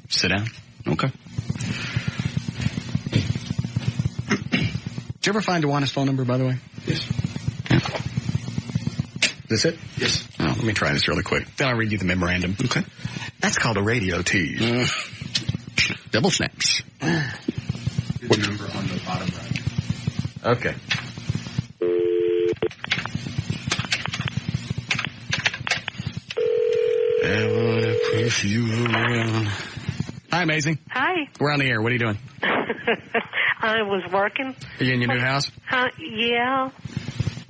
Sit down. Okay. Did you ever find Dewana's phone number, by the way? Yes. Yeah. This it? Yes. Oh, let me try this really quick. Then I'll read you the memorandum. Okay. That's called a radio tease. Double snaps. Good number on the bottom right. Okay. I wanna push you around. Hi, Amazing. Hi. We're on the air. What are you doing? I was working. Are you in your new house? Yeah.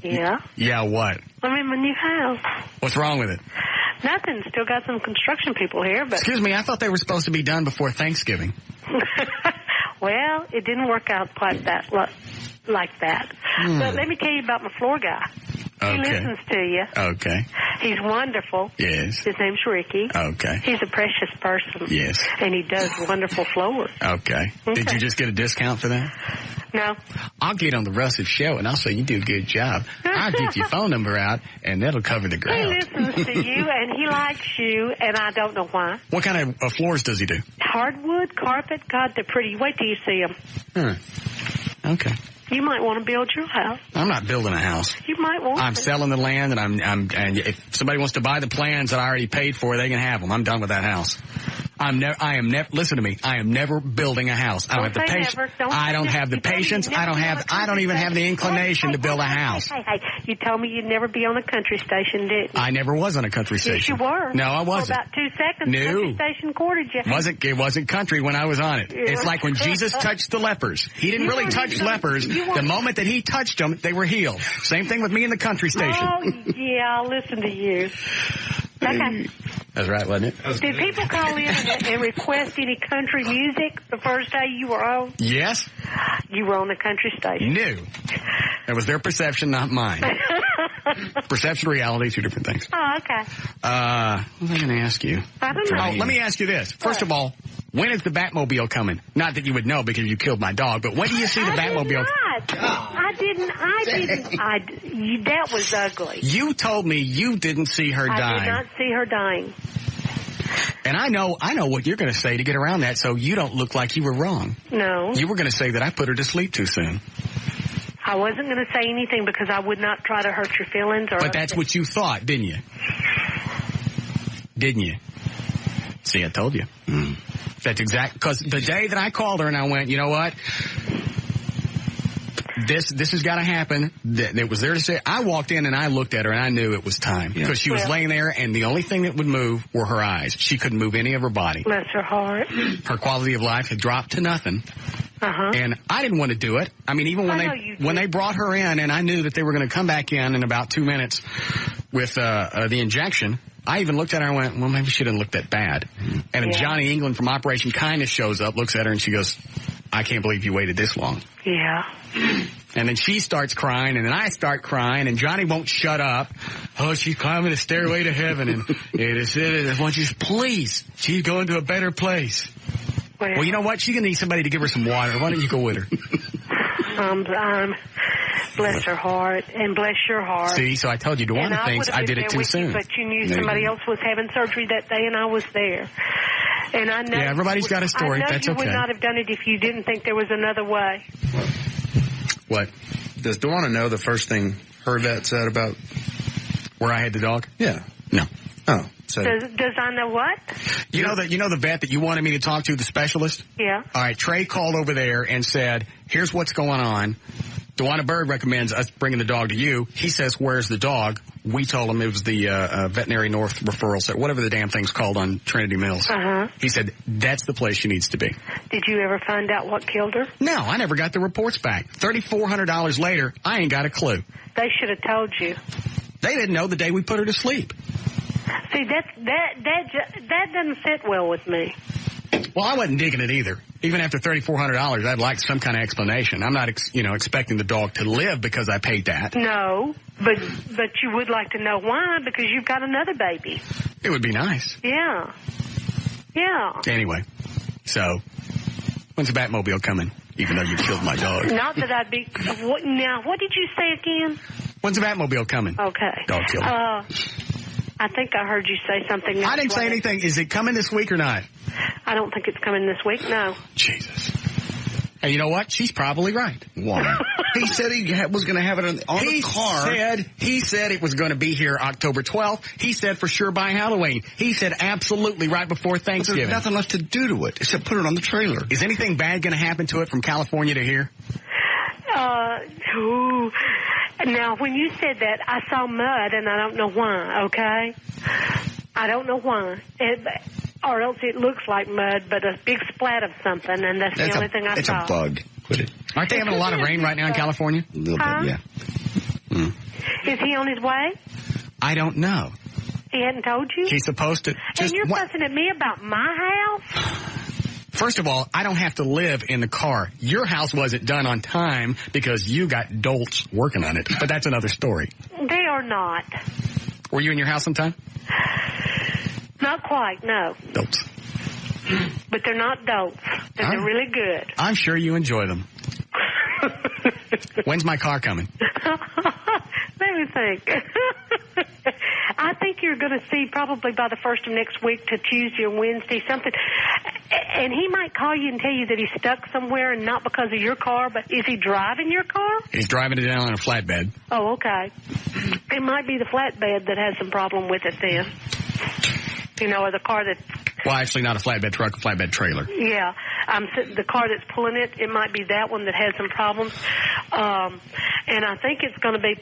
Yeah. Yeah, what? I'm in my new house. What's wrong with it? Nothing. Still got some construction people here, but... Excuse me, I thought they were supposed to be done before Thanksgiving. Well, it didn't work out quite that like that. But let me tell you about my floor guy. Okay. He listens to you. Okay. He's wonderful. Yes. His name's Ricky. Okay. He's a precious person. Yes. And he does wonderful floors. Okay. Did you just get a discount for that? No. I'll get on the Russell show and I'll say you do a good job. I'll get your phone number out and that'll cover the He ground. listens to you and he likes you and I don't know why. What kind of floors does he do? Hardwood, carpet, God, they're pretty. Wait till you see them. Okay. You might want to build your house. I'm not building a house. You might want I'm to. selling the land and and if somebody wants to buy the plans that I already paid for, they can have them. I'm done with that house. I am never, listen to me, I am never building a house. I don't have the patience. I don't have the patience. I don't even have the inclination to build a house. Hey, you told me you'd never be on a country station, didn't you? I never was on a country station. Yes, you were. No, I wasn't. For about 2 seconds, No. country station quartered you. It wasn't country when I was on it. It's like when Jesus touched the lepers. He didn't really touch lepers. The moment that he touched them, they were healed. Same thing with me in the country station. Oh, yeah, I'll listen to you. Okay. That's right, wasn't it? Did people call in and request any country music the first day you were on? Yes. You were on the country station. No. That was their perception, not mine. Perception, reality, two different things. Oh, okay. What was I going to ask you? I don't know. Oh, let me ask you this. First of all, when is the Batmobile coming? Not that you would know because you killed my dog, but when do you see the Batmobile? I didn't. That was ugly. You told me you didn't see her dying. I did not see her dying. And I know what you're going to say to get around that so you don't look like you were wrong. No. You were going to say that I put her to sleep too soon. I wasn't going to say anything because I would not try to hurt your feelings. But that's what you thought, didn't you? Didn't you? See, I told you. That's exact. Because the day that I called her and I went, you know what? this has got to happen. It was there to say. I walked in and I looked at her and I knew it was time because she was laying there and the only thing that would move were her eyes. She couldn't move any of her body. Bless her heart. Her quality of life had dropped to nothing. And I didn't want to do it. I mean, even when they brought her in and I knew that they were going to come back in about 2 minutes with the injection, I even looked at her and went, well, maybe she didn't look that bad. And Johnny England from Operation Kindness shows up, looks at her, and she goes, I can't believe you waited this long. Yeah. And then she starts crying, and then I start crying, and Johnny won't shut up. Oh, she's climbing the stairway to heaven, and I want you, please, she's going to a better place. Well, you know what? She's going to need somebody to give her some water. Why don't you go with her? Bless her heart, and bless your heart. See, so I told you, one of the things, I did it too soon. But you knew somebody else was having surgery that day, and I was there. And I know. Yeah, everybody's got a story. That's okay. You would not have done it if you didn't think there was another way. What? Does Dawana know the first thing her vet said about where I had the dog? Yeah. No. Oh. So. Does I know what? You know the vet that you wanted me to talk to, the specialist? Yeah. All right, Trey called over there and said, here's what's going on. DeWanna Bird recommends us bringing the dog to you. He says, where's the dog? We told him it was the Veterinary North Referral Center, whatever the damn thing's called on Trinity Mills. He said, that's the place she needs to be. Did you ever find out what killed her? No, I never got the reports back. $3,400 later, I ain't got a clue. They should have told you. They didn't know the day we put her to sleep. See, that doesn't sit well with me. Well, I wasn't digging it either. Even after $3,400, I'd like some kind of explanation. I'm not, expecting the dog to live because I paid that. No, but you would like to know why, because you've got another baby. It would be nice. Yeah. Yeah. Anyway, so when's the Batmobile coming? Even though you killed my dog. Not that I'd be. Now, what did you say again? When's the Batmobile coming? Okay. Dog killer. I think I heard you say something. I didn't say anything. Is it coming this week or not? I don't think it's coming this week, no. Jesus. And you know what? She's probably right. Why? He said he was going to have it on the car. He said it was going to be here October 12th. He said for sure by Halloween. He said absolutely right before Thanksgiving. There's nothing left to do to it except put it on the trailer. Is anything bad going to happen to it from California to here? Now, when you said that, I saw mud, and I don't know why, okay? I don't know why. Or else it looks like mud, but a big splat of something, and that's the only thing I saw. It's a bug. Quit it. Aren't they having a lot of rain right now in California? A little bit, yeah. Is he on his way? I don't know. He hadn't told you? He's supposed to. And you're fussing at me about my house? First of all, I don't have to live in the car. Your house wasn't done on time because you got dolts working on it. But that's another story. They are not. Were you in your house sometime? Not quite, no. Dolts. But they're not dolts. They're really good. I'm sure you enjoy them. When's my car coming? Let me think. I think you're going to see probably by the first of next week to Tuesday or Wednesday something. And he might call you and tell you that he's stuck somewhere and not because of your car, but is he driving your car? He's driving it down on a flatbed. Oh, okay. It might be the flatbed that has some problem with it then. Or the car that... Well, actually not a flatbed truck, a flatbed trailer. Yeah. The car that's pulling it, it might be that one that has some problems. And I think it's going to be...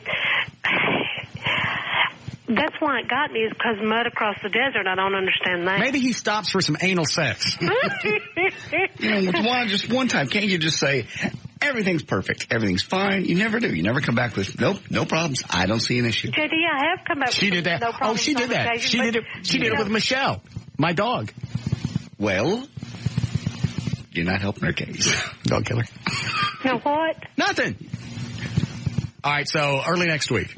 That's why it got me, is because mud across the desert. I don't understand that. Maybe he stops for some anal sex. Just one time, can't you just say, everything's perfect, everything's fine? You never do. You never come back with, nope, no problems. I don't see an issue. JD, I have come back with She did that. No problems. Oh, she did that. She did it with Michelle, my dog. Well, you're not helping her case. Dog killer. Now what? Nothing. All right, so early next week.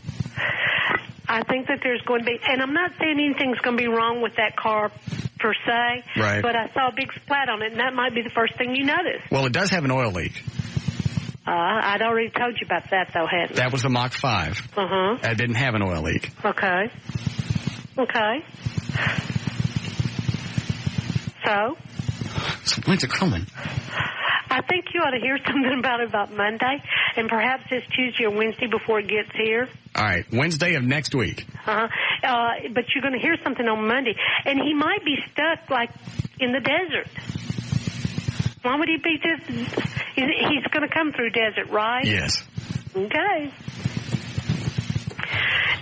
I think that there's going to be, and I'm not saying anything's going to be wrong with that car per se, right. But I saw a big splat on it, and that might be the first thing you notice. Well, it does have an oil leak. I'd already told you about that, though, hadn't I? That was the Mach 5. That didn't have an oil leak. Okay. So when's it coming? I think you ought to hear something about Monday, and perhaps it's Tuesday or Wednesday before it gets here. All right, Wednesday of next week. But you're going to hear something on Monday, and he might be stuck, like, in the desert. Why would he be just... He's going to come through Desert, right? Yes. Okay.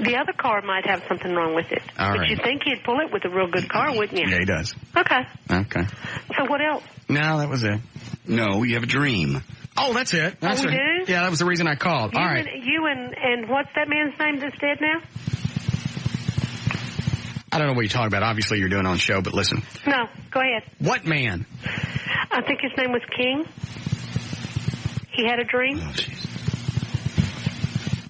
The other car might have something wrong with it. All but right. you'd think he'd pull it with a real good car, wouldn't you? Yeah, he does. Okay. Okay. So what else? No, that was it. No, you have a dream. Oh, that's it. That's we do? Yeah, that was the reason I called. All right. You and what's that man's name that's dead now? I don't know what you're talking about. Obviously, you're doing on show, but listen. No, go ahead. What man? I think his name was King. He had a dream. Oh, jeez.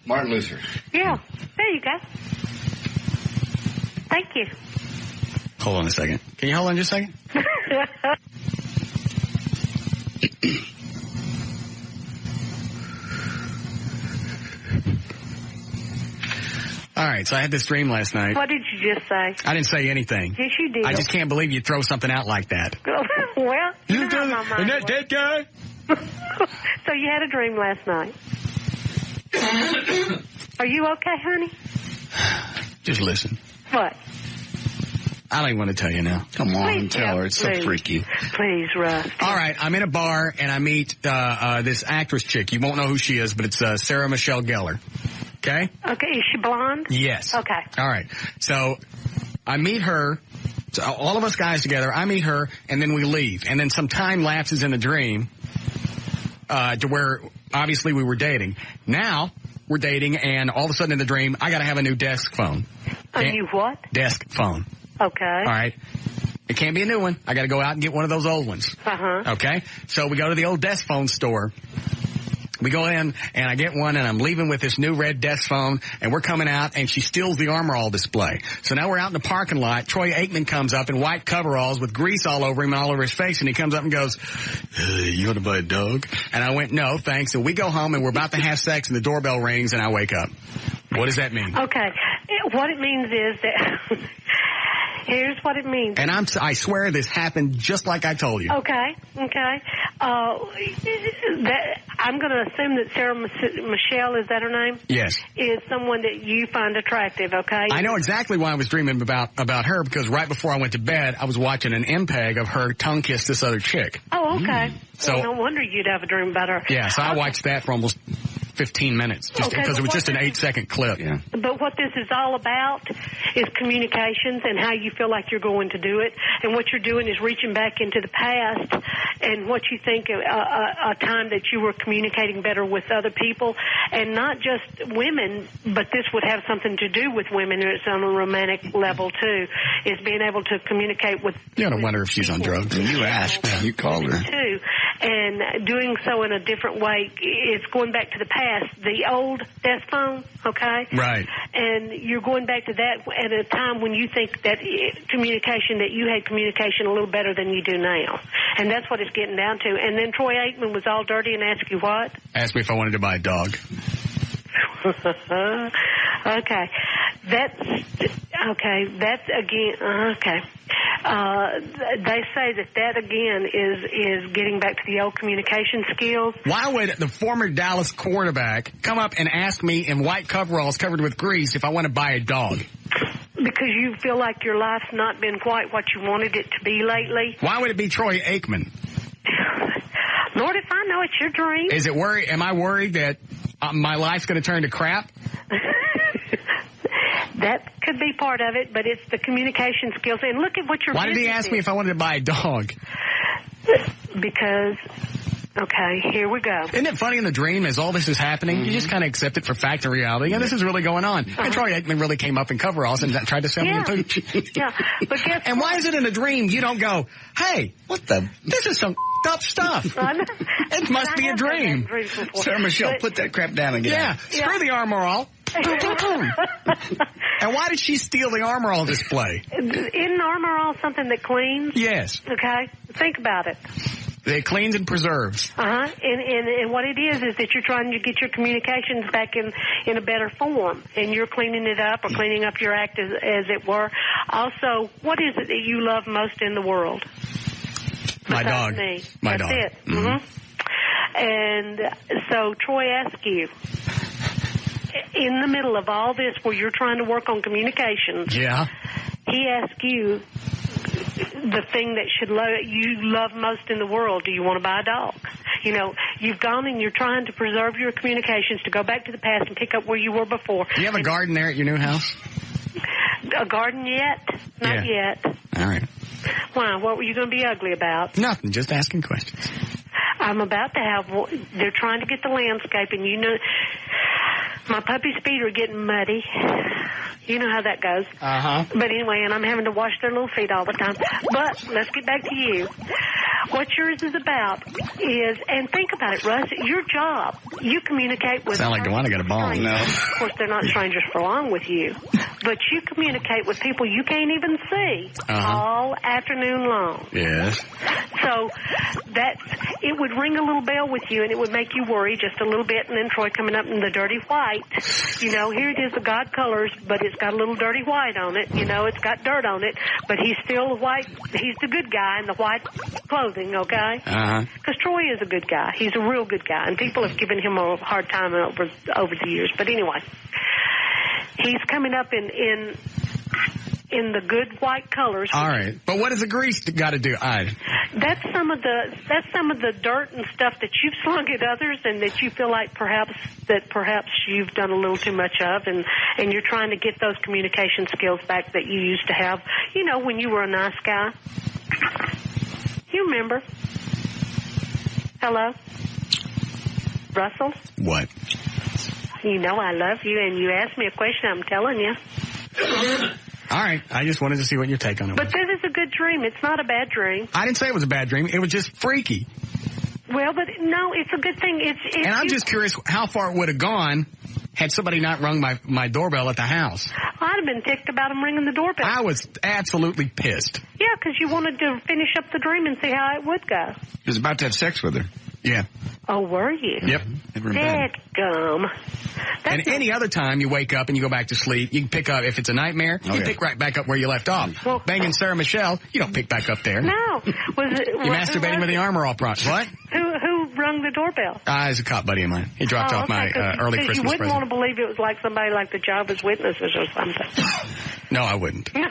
Martin Luther. Yeah, there you go. Thank you. Hold on a second. Can you hold on just a second? All right, so I had this dream last night. What did you just say? I didn't say anything. Yes, you did. I just can't believe you throw something out like that. Well, you know how my mind Isn't that works. dead guy? So you had a dream last night. Are you okay, honey? Just listen. What? I don't even want to tell you now. Come on, Please tell her. It's so please. freaky. Please, Russ. All right, I'm in a bar and I meet this actress chick. You won't know who she is, but it's Sarah Michelle Gellar. Okay? Okay, is she blonde? Yes. Okay. All right. So I meet her. So all of us guys together. I meet her, and then we leave. And then some time lapses in the dream to where obviously we were dating. Now we're dating, and all of a sudden in the dream, I got to have a new desk phone. A new what? Desk phone. Okay. All right. It can't be a new one. I got to go out and get one of those old ones. Uh-huh. Okay? So we go to the old desk phone store. We go in, and I get one, and I'm leaving with this new red desk phone, and we're coming out, and she steals the Armor All display. So now we're out in the parking lot. Troy Aikman comes up in white coveralls with grease all over him and all over his face, and he comes up and goes, you want to buy a dog? And I went, no, thanks. And we go home, and we're about to have sex, and the doorbell rings, and I wake up. What does that mean? Okay. What it means is that... Here's what it means. And I swear this happened just like I told you. Okay. I'm going to assume that Sarah Michelle, is that her name? Yes. Is someone that you find attractive, okay? I know exactly why I was dreaming about her, because right before I went to bed, I was watching an MPEG of her tongue kiss this other chick. Oh, okay. So well, no wonder you'd have a dream about her. Yeah, so I watched that for almost 15 minutes, just because it was just an 8-second clip. Yeah. But what this is all about is communications and how you feel like you're going to do it. And what you're doing is reaching back into the past and what you think a time that you were communicating better with other people. And not just women, but this would have something to do with women. It's on a romantic level, too, is being able to communicate with... You gotta wonder if she's on drugs. You asked. You called her. Too. And doing so in a different way, it's going back to the past. The old desk phone, okay? Right. And you're going back to that at a time when you think that that you had communication a little better than you do now. And that's what it's getting down to. And then Troy Aikman was all dirty and asked you what? Asked me if I wanted to buy a dog. Okay. That's again, okay. They say that again is getting back to the old communication skills. Why would the former Dallas quarterback come up and ask me in white coveralls covered with grease if I want to buy a dog? Because you feel like your life's not been quite what you wanted it to be lately. Why would it be Troy Aikman? Lord, if I know it's your dream. Am I worried that my life's going to turn to crap? That could be part of it, but it's the communication skills. And look at what your Why did he ask me if I wanted to buy a dog? Because, okay, here we go. Isn't it funny in the dream as all this is happening, you just kind of accept it for fact and reality, and this is really going on. And Troy Aikman really came up in coveralls and tried to sell me a pooch. Yeah, but guess and why is it in a dream you don't go, hey, what the? This is some up stuff. It must be a dream. Sarah Michelle, put that crap down again. Yeah, screw the Armor All. And why did she steal the Armor All display? Isn't Armor All something that cleans? Yes. Okay, think about it. It cleans and preserves. Uh-huh. And what it is that you're trying to get your communications back in a better form. And you're cleaning it up or cleaning up your act as it were. Also, what is it that you love most in the world? My dog. Me. My That's dog. it. Mm-hmm. And so Troy asked you, in the middle of all this where you're trying to work on communications, he asked you the thing that you love most in the world. Do you want to buy a dog? You know, You've gone and you're trying to preserve your communications to go back to the past and pick up where you were before. Do you have a garden there at your new house? A garden yet? Not yet. All right. Why? What were you going to be ugly about? Nothing. Just asking questions. I'm about to have, they're trying to get the landscape, and you know, my puppy's feet are getting muddy. You know how that goes. Uh-huh. But anyway, and I'm having to wash their little feet all the time. But let's get back to you. What yours is about is, and think about it, Russ, your job. You communicate with... Sound like Dewana got a ball. No. Of course, they're not strangers for long with you. But you communicate with people you can't even see all afternoon long. Yes. So it would ring a little bell with you, and it would make you worry just a little bit. And then Troy coming up in the dirty white. You know, here it is, the God colors, but it's got a little dirty white on it. You know, it's got dirt on it, but he's still white. He's the good guy in the white clothing, okay? Because Troy is a good guy. He's a real good guy, and people have given him a hard time over the years. But anyway, he's coming up in the good white colors. All right, but what does the grease got to do? That's some of the dirt and stuff that you've slung at others, and that you feel like perhaps you've done a little too much of, and you're trying to get those communication skills back that you used to have. You know, when you were a nice guy. You remember? Hello, Russell. What? You know I love you, and you asked me a question. I'm telling you. All right. I just wanted to see what your take on it was. But this is a good dream. It's not a bad dream. I didn't say it was a bad dream. It was just freaky. Well, but no, it's a good thing. And I'm just curious how far it would have gone had somebody not rung my doorbell at the house. I'd have been ticked about him ringing the doorbell. I was absolutely pissed. Yeah, because you wanted to finish up the dream and see how it would go. He was about to have sex with her. Yeah. Oh, were you? Yep. Dadgum. And any other time you wake up and you go back to sleep, you can pick up, if it's a nightmare, you pick right back up where you left off. Well, banging Sarah Michelle, you don't pick back up there. No. You're masturbating with the armor all front. What? Who rung the doorbell? It's a cop buddy of mine. He dropped off my early Christmas present. You wouldn't want to believe it was like somebody like the Jehovah's Witnesses or something. No, I wouldn't. No.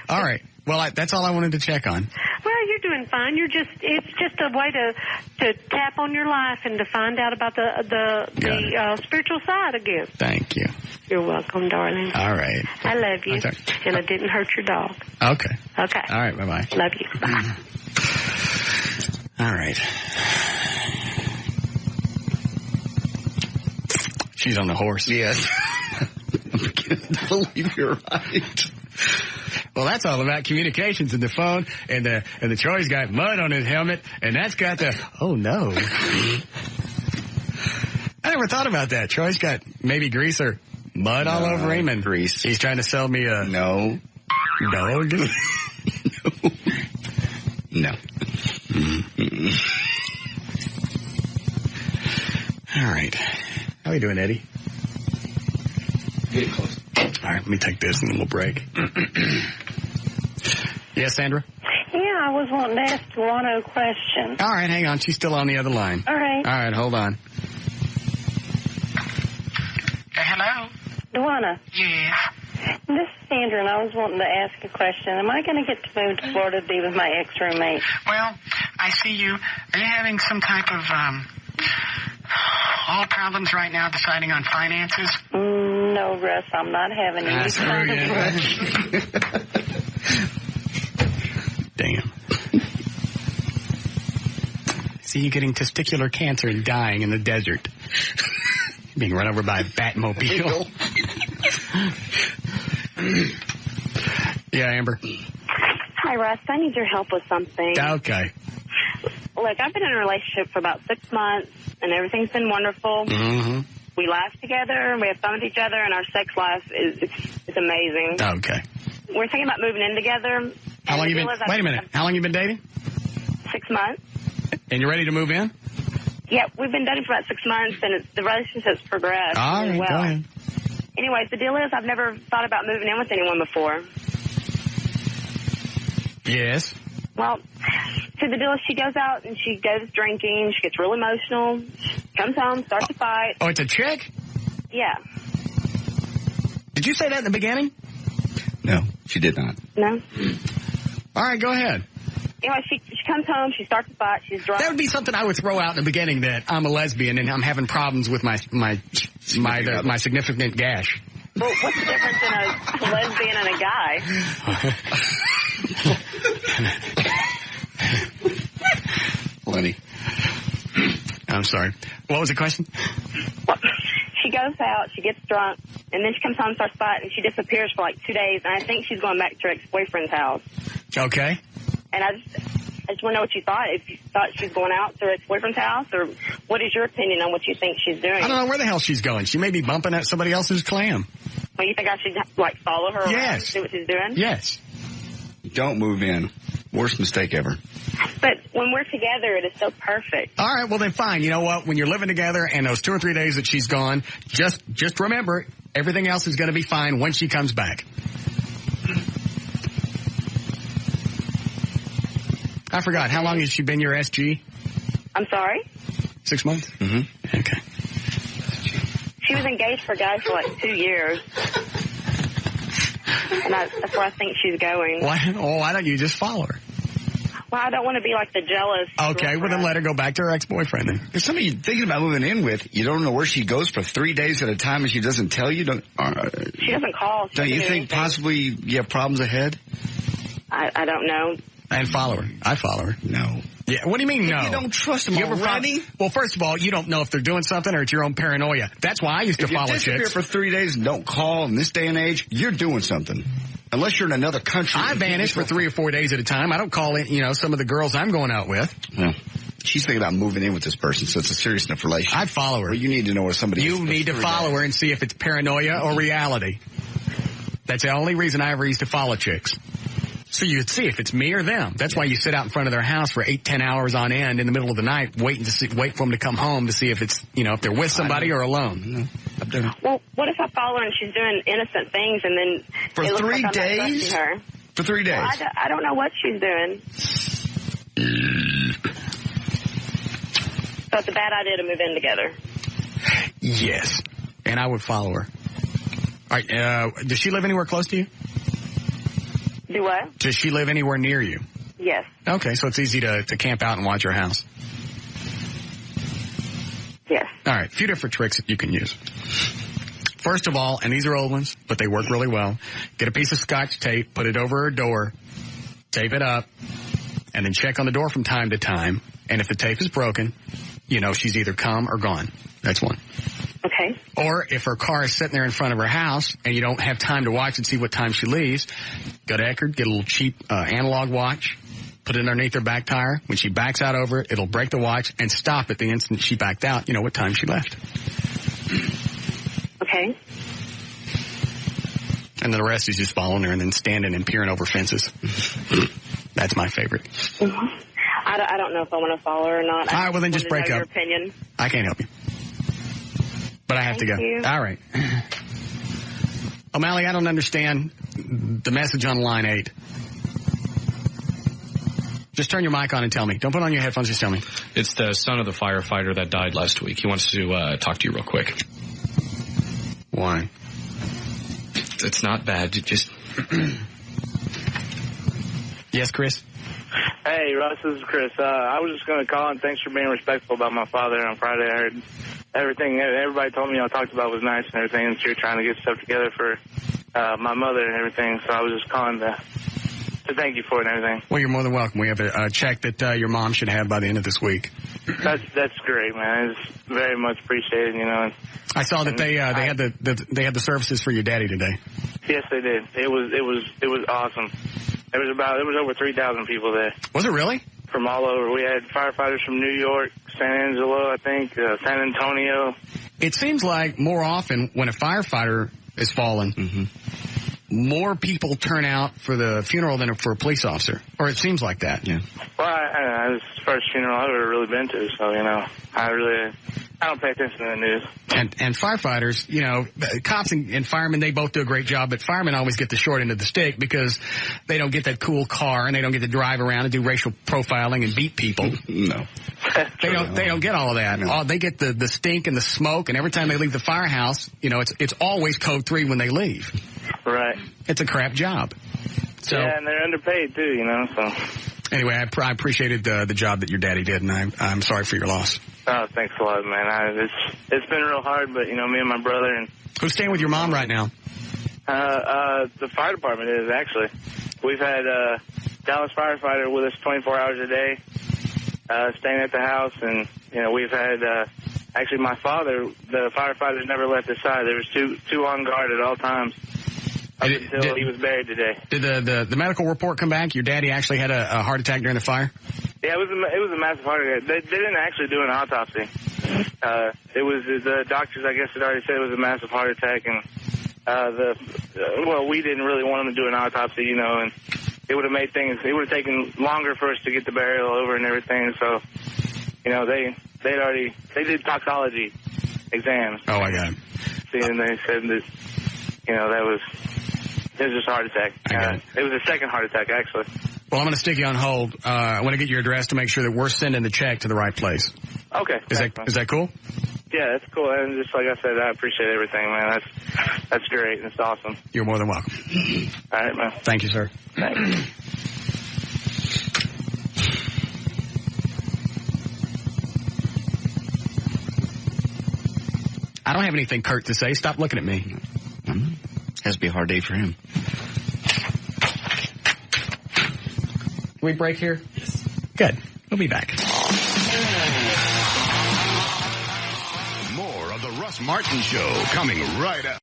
All right. Well, that's all I wanted to check on. Well, you're doing fine. It's just a way to tap on your life and to find out about the spiritual side again. Thank you. You're welcome, darling. All right. I love you. Okay. And I didn't hurt your dog. Okay. Okay. All right. Bye-bye. Love you. Bye. All right. She's on the horse. Yes. I'm beginning to believe you're right. Well, that's all about communications and the phone, and the Troy's got mud on his helmet, and that's got the, oh no. I never thought about that. Troy's got maybe grease or mud all over him, and grease. He's trying to sell me a dog. No. All right. How are you doing, Eddie? Getting close. All right, let me take this and then we'll break. Yes, Sandra? Yeah, I was wanting to ask Duano a question. All right, hang on. She's still on the other line. All right. All right, hold on. Hello? Duana. Yes. This is Sandra, and I was wanting to ask a question. Am I going to get to move to Florida to be with my ex-roommate? Well, I see you. Are you having some type of, all problems right now deciding on finances? No, Russ, I'm not having any kind of rush. Damn. See you getting testicular cancer and dying in the desert. Being run over by a Batmobile. Yeah, Amber. Hi, Russ. I need your help with something. Okay. Look, I've been in a relationship for about 6 months, and everything's been wonderful. Mm-hmm. We laugh together, we have fun with each other, and our sex life is amazing. Okay. We're thinking about moving in together. How long you been? Wait a minute. How long you been dating? 6 months. And you're ready to move in? Yeah, we've been dating for about 6 months, and the relationship's progressed all really right, well. Go ahead. Anyways, the deal is I've never thought about moving in with anyone before. Yes. Well, so the deal is she goes out and she goes drinking. She gets real emotional. Comes home, starts a fight. Oh, it's a chick? Yeah. Did you say that in the beginning? No, she did not. No. All right, go ahead. Anyway, she comes home, she starts a fight, she's drunk. That would be something I would throw out in the beginning, that I'm a lesbian and I'm having problems with my significant gash. Well, what's the difference in a lesbian and a guy? Lenny. I'm sorry. What was the question? She goes out, she gets drunk, and then she comes home, starts fighting, and she disappears for like 2 days, and I think she's going back to her ex-boyfriend's house. Okay. And I just want to know what you thought. If you thought she's going out to her ex-boyfriend's house, or what is your opinion on what you think she's doing? I don't know where the hell she's going. She may be bumping at somebody else's clam. Well, you think I should, like, follow her around and see what she's doing? Yes. Don't move in. Worst mistake ever. But when we're together, it is so perfect. All right, well then fine. You know what? When you're living together and those 2 or 3 days that she's gone, just remember, everything else is going to be fine when she comes back. I forgot. How long has she been your SG? I'm sorry? 6 months? Mm-hmm. Okay. She was engaged for a guy for like 2 years. And that's where I think she's going. Why don't you just follow her? Well, I don't want to be like the jealous. Okay, well then let her go back to her ex-boyfriend then. If somebody you're thinking about moving in with, you don't know where she goes for 3 days at a time and she doesn't tell you? She doesn't call. Don't you think possibly you have problems ahead? I don't know. And follow her. I follow her. No. Yeah, what do you mean no? You don't trust them already? Well, first of all, you don't know if they're doing something or it's your own paranoia. That's why I used to follow chicks. If you disappear for 3 days and don't call in this day and age, you're doing something. Unless you're in another country. I vanish for 3 or 4 days at a time. I don't call in, some of the girls I'm going out with. Yeah. She's thinking about moving in with this person, so it's a serious enough relationship. I'd follow her. Well, you need to know where somebody is. You need to follow her and see if it's paranoia or reality. That's the only reason I ever used to follow chicks. So you'd see if it's me or them. That's why you sit out in front of their house for 8-10 hours on end in the middle of the night, wait for them to come home to see if it's, if they're with somebody or alone. I've done it. Well, what if I follow her and she's doing innocent things and then for it looks 3 like I'm not days? trusting her? For 3 days? Well, I don't know what she's doing. So it's a bad idea to move in together. Yes. And I would follow her. All right. Does she live anywhere close to you? Do what? Does she live anywhere near you? Yes. Okay, so it's easy to camp out and watch your house. Yes. All right, a few different tricks that you can use. First of all, and these are old ones, but they work really well, get a piece of Scotch tape, put it over her door, tape it up, and then check on the door from time to time. And if the tape is broken, she's either come or gone. That's one. Okay. Or if her car is sitting there in front of her house and you don't have time to watch and see what time she leaves, go to Eckerd, get a little cheap analog watch, put it underneath her back tire. When she backs out over it, it'll break the watch and stop at the instant she backed out, what time she left. Okay. And the rest is just following her and then standing and peering over fences. That's my favorite. Mm-hmm. I don't know if I want to follow her or not. All right, well then just break up. Your opinion. I can't help you. But I have to go. You. All right. O'Malley, I don't understand the message on line 8. Just turn your mic on and tell me. Don't put on your headphones, just tell me. It's the son of the firefighter that died last week. He wants to talk to you real quick. Why? It's not bad. Just... Yes, Chris? Hey, Russ, this is Chris. I was just going to call and thanks for being respectful about my father on Friday. I heard everything everybody told me I talked about was nice and everything, and you're trying to get stuff together for my mother and everything, so I was just calling to thank you for it and everything. Well, you're more than welcome. We have a check that your mom should have by the end of this week. That's great, man. It's very much appreciated, I saw that they had the services for your daddy today. Yes, they did. It was awesome. There was over 3,000 people there. Was it really? From all over. We had firefighters from New York, San Angelo, I think, San Antonio. It seems like more often when a firefighter is fallen, more people turn out for the funeral than for a police officer. Or it seems like that. Yeah. Well, it was the first funeral I've ever really been to, so, I don't pay attention to the news. And firefighters, cops and firemen, they both do a great job, but firemen always get the short end of the stick because they don't get that cool car and they don't get to drive around and do racial profiling and beat people. No. They don't get all of that. No. They get the stink and the smoke, and every time they leave the firehouse, it's always code 3 when they leave. Right. It's a crap job. So, yeah, and they're underpaid too, so. Anyway, I appreciated the job that your daddy did, and I'm sorry for your loss. Oh, thanks a lot, man. It's been real hard, but, me and my brother and... Who's staying with your mom right now? The fire department is, actually. We've had Dallas firefighter with us 24 hours a day, staying at the house, and, we've had... actually, my father, the firefighters never left his side. There was two on guard at all times until he was buried today. Did the medical report come back? Your daddy actually had a heart attack during the fire? Yeah, it was a massive heart attack. They didn't actually do an autopsy. It was the doctors, I guess, had already said it was a massive heart attack, and we didn't really want them to do an autopsy, and it would have made things. It would have taken longer for us to get the burial over and everything. So, they did toxicology exams. Oh, I got it. And they said that, it was just a heart attack. It was a second heart attack, actually. Well, I'm going to stick you on hold. I want to get your address to make sure that we're sending the check to the right place. Okay. Is that cool? Yeah, that's cool. And just like I said, I appreciate everything, man. That's great. It's awesome. You're more than welcome. All right, man. Thank you, sir. Thanks. I don't have anything curt to say. Stop looking at me. Has to be a hard day for him. Can we break here? Yes. Good. We'll be back. More of the Russ Martin Show coming right up.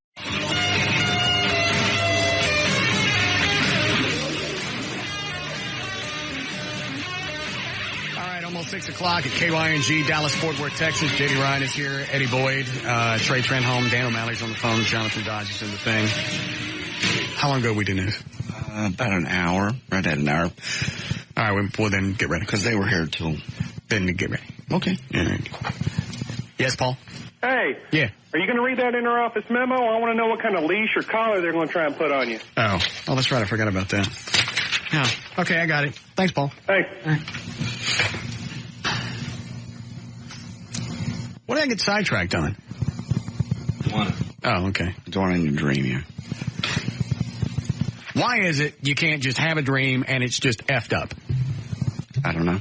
Almost 6 o'clock at KYNG, Dallas, Fort Worth, Texas. J.D. Ryan is here. Eddie Boyd, Trey Trenholm, Dan O'Malley's on the phone. Jonathan Dodge is in the thing. How long ago we do news? About an hour. Right at an hour. All right, well then get ready. Because they were here till... Then get ready. Okay. All right. Yes, Paul? Hey. Yeah. Are you going to read that inter-office memo? I want to know what kind of leash or collar they're going to try and put on you. Oh, that's right. I forgot about that. Yeah. Okay, I got it. Thanks, Paul. Thanks. What did I get sidetracked on? Oh, okay. The one in your dream, yeah. Why is it you can't just have a dream and it's just effed up? I don't know.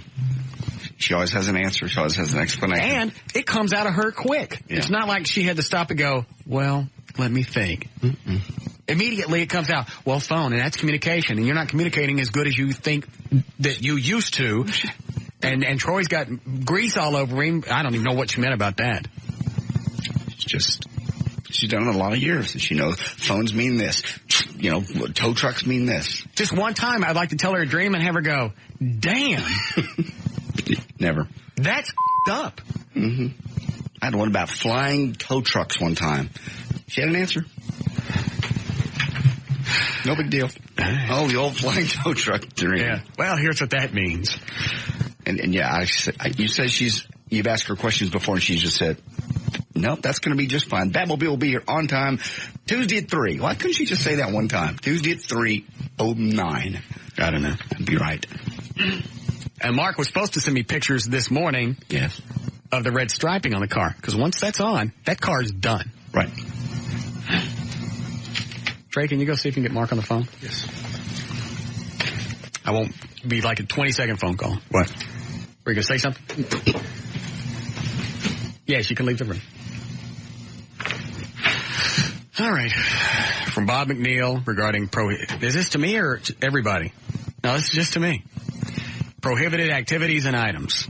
She always has an answer. She always has an explanation. And it comes out of her quick. Yeah. It's not like she had to stop and go, well, let me think. Mm-mm. Immediately it comes out, well, phone, and that's communication. And you're not communicating as good as you think that you used to. And Troy's got grease all over him. I don't even know what she meant about that. It's just, she's done it a lot of years. She knows phones mean this. Tow trucks mean this. Just one time I'd like to tell her a dream and have her go, damn. Never. That's up. Mm-hmm. I had one about flying tow trucks one time. She had an answer. No big deal. Oh, the old flying tow truck dream. Yeah. Well, here's what that means. And yeah, you said you've asked her questions before and she just said, nope, that's going to be just fine. Batmobile will be here on time Tuesday at 3. Why couldn't she just say that one time? Tuesday at 3:09. I don't know. That'd be right. And Mark was supposed to send me pictures this morning. Yes. Of the red striping on the car. Because once that's on, that car's done. Right. Trey, can you go see if you can get Mark on the phone? Yes. I won't be like a 20-second phone call. What? Were you going to say something? Yes, you can leave the room. All right. From Bob McNeil regarding is this to me or to everybody? No, this is just to me. Prohibited activities and items.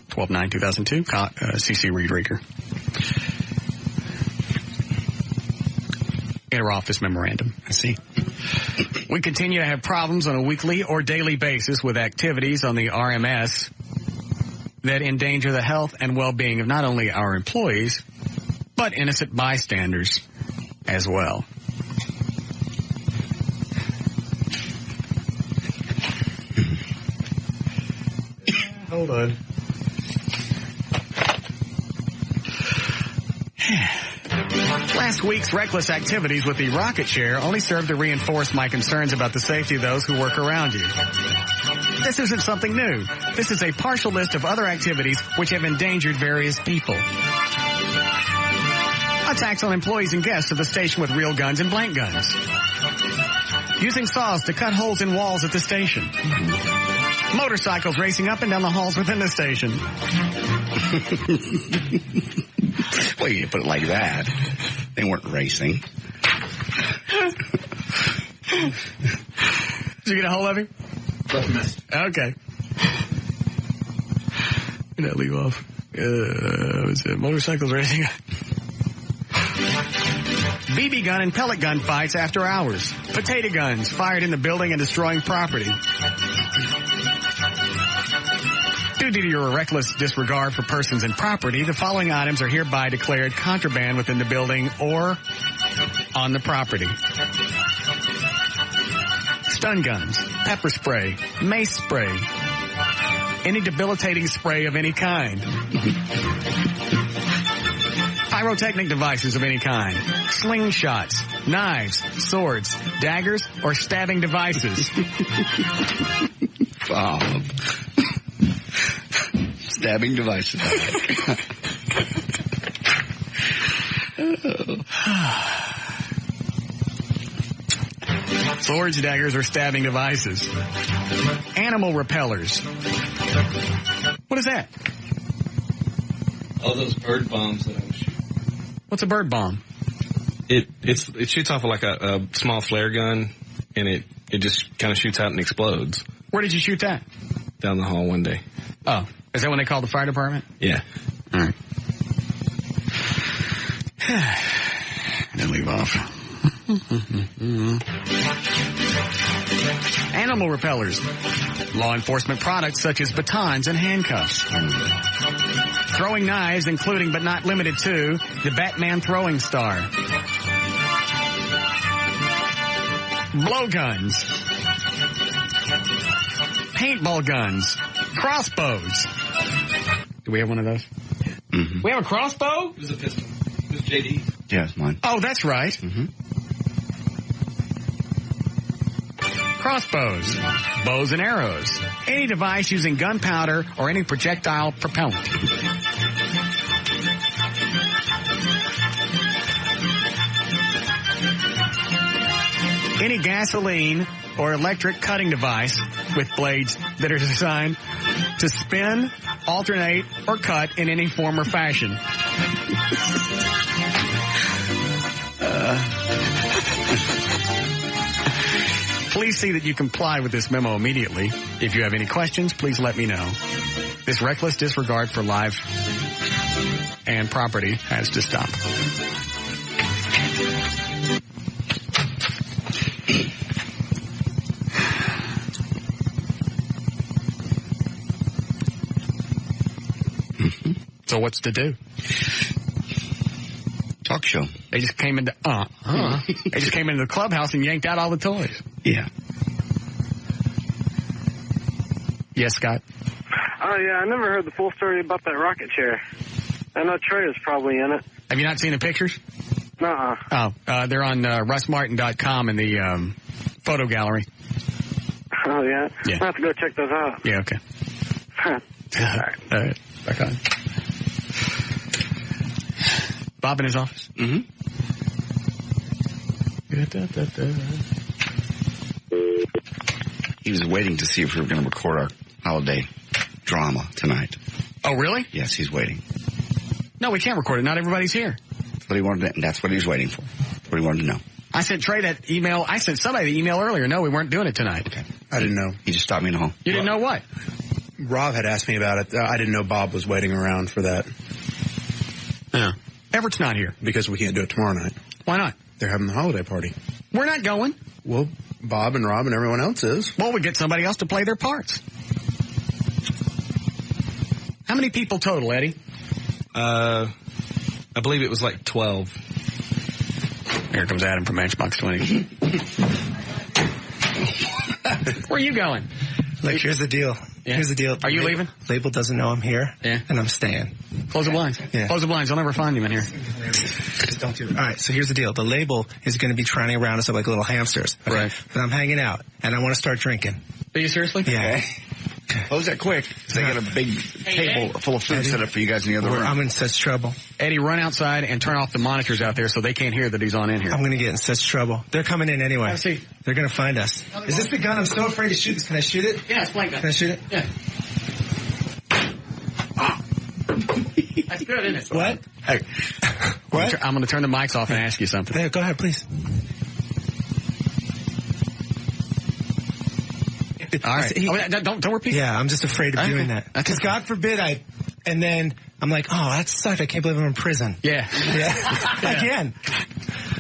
12/9/2002, CC Reed Rieger. Inter-office memorandum. I see. We continue to have problems on a weekly or daily basis with activities on the RMS that endanger the health and well-being of not only our employees, but innocent bystanders as well. Hold on. Last week's reckless activities with the rocket chair only served to reinforce my concerns about the safety of those who work around you. This isn't something new. This is a partial list of other activities which have endangered various people. Attacks on employees and guests of the station with real guns and blank guns. using saws to cut holes in walls at the station. Motorcycles racing up and down the halls within the station. Well, you put it like that. They weren't racing. Did you get a hold of him? Okay. Did that leave off? Was it motorcycles racing? BB gun and pellet gun fights after hours. Potato guns fired in the building and destroying property. Due to your reckless disregard for persons and property, the following items are hereby declared contraband within the building or on the property. Stun guns, pepper spray, mace spray, any debilitating spray of any kind. Pyrotechnic devices of any kind. Slingshots, knives, swords, daggers, or stabbing devices. Bob. Stabbing devices. Swords, daggers, or stabbing devices. Animal repellers. What is that? All those bird bombs that I was shooting. What's a bird bomb? It shoots off like a small flare gun, and it just kind of shoots out and explodes. Where did you shoot that? Down the hall one day. Oh, is that when they called the fire department? Yeah. All right. Then leave off. Animal repellers. Law enforcement products such as batons and handcuffs. Throwing knives, including but not limited to the Batman throwing star. Blowguns. Paintball guns. Crossbows. Do we have one of those? Mm-hmm. We have a crossbow? It was a pistol. It was JD. Yeah, it's mine. Oh, that's right. Mm-hmm. Crossbows, bows and arrows, any device using gunpowder or any projectile propellant. Any gasoline or electric cutting device with blades that are designed to spin, alternate, or cut in any form or fashion. Please see that you comply with this memo immediately. If you have any questions, please let me know. This reckless disregard for life and property has to stop. So what's to do? Talk show. They just came into they just came into the clubhouse and yanked out all the toys. Yeah. Yes, Scott. Oh yeah, I never heard the full story about that rocket chair. I know Trey is probably in it. Have you not seen the pictures? Nuh-uh. Oh, they're on RussMartin.com in the photo gallery. Oh yeah. Yeah. I'll have to go check those out. Yeah. Okay. All right. Back on. Bob in his office? Mm-hmm. He was waiting to see if we were going to record our holiday drama tonight. Oh, really? Yes, he's waiting. No, we can't record it. Not everybody's here. That's what he wanted to, that's what he was waiting for. That's what he wanted to know. I sent Trey that email. I sent somebody the email earlier. No, we weren't doing it tonight. Okay. I didn't know. He just stopped me in the hall. You didn't know what? Rob had asked me about it. I didn't know Bob was waiting around for that. Yeah. Everett's not here. Because we can't do it tomorrow night. Why not? They're having the holiday party. We're not going. Well, Bob and Rob and everyone else is. Well, we get somebody else to play their parts. How many people total, Eddie? I believe it was like 12. Here comes Adam from Matchbox 20. Where are you going? Like, here's the deal. Yeah. Here's the deal. Are you leaving? Label doesn't know I'm here. Yeah. And I'm staying. Close the blinds. Yeah. Close the blinds. I'll never find you in here. Just don't do it. All right, so here's the deal. The label is going to be trotting around us like little hamsters. Okay? Right. But I'm hanging out, and I want to start drinking. Are you seriously? Yeah. Close that quick. They got a big table full of food set up for you guys in the other room. I'm in such trouble. Eddie, run outside and turn off the monitors out there so they can't hear that he's on in here. I'm going to get in such trouble. They're coming in anyway. Let's see. They're going to find us. Is this the gun? I'm so afraid to shoot this. Can I shoot it? Yeah, it's blank gun. Can I shoot it? Yeah. That's good, isn't it? What? Hey. What? I'm going to turn the mics off and ask you something. Go ahead, please. All right. Don't repeat. Yeah, I'm just afraid of doing that. Because God forbid and then I'm like, oh, that sucked. I can't believe I'm in prison. Yeah. Again.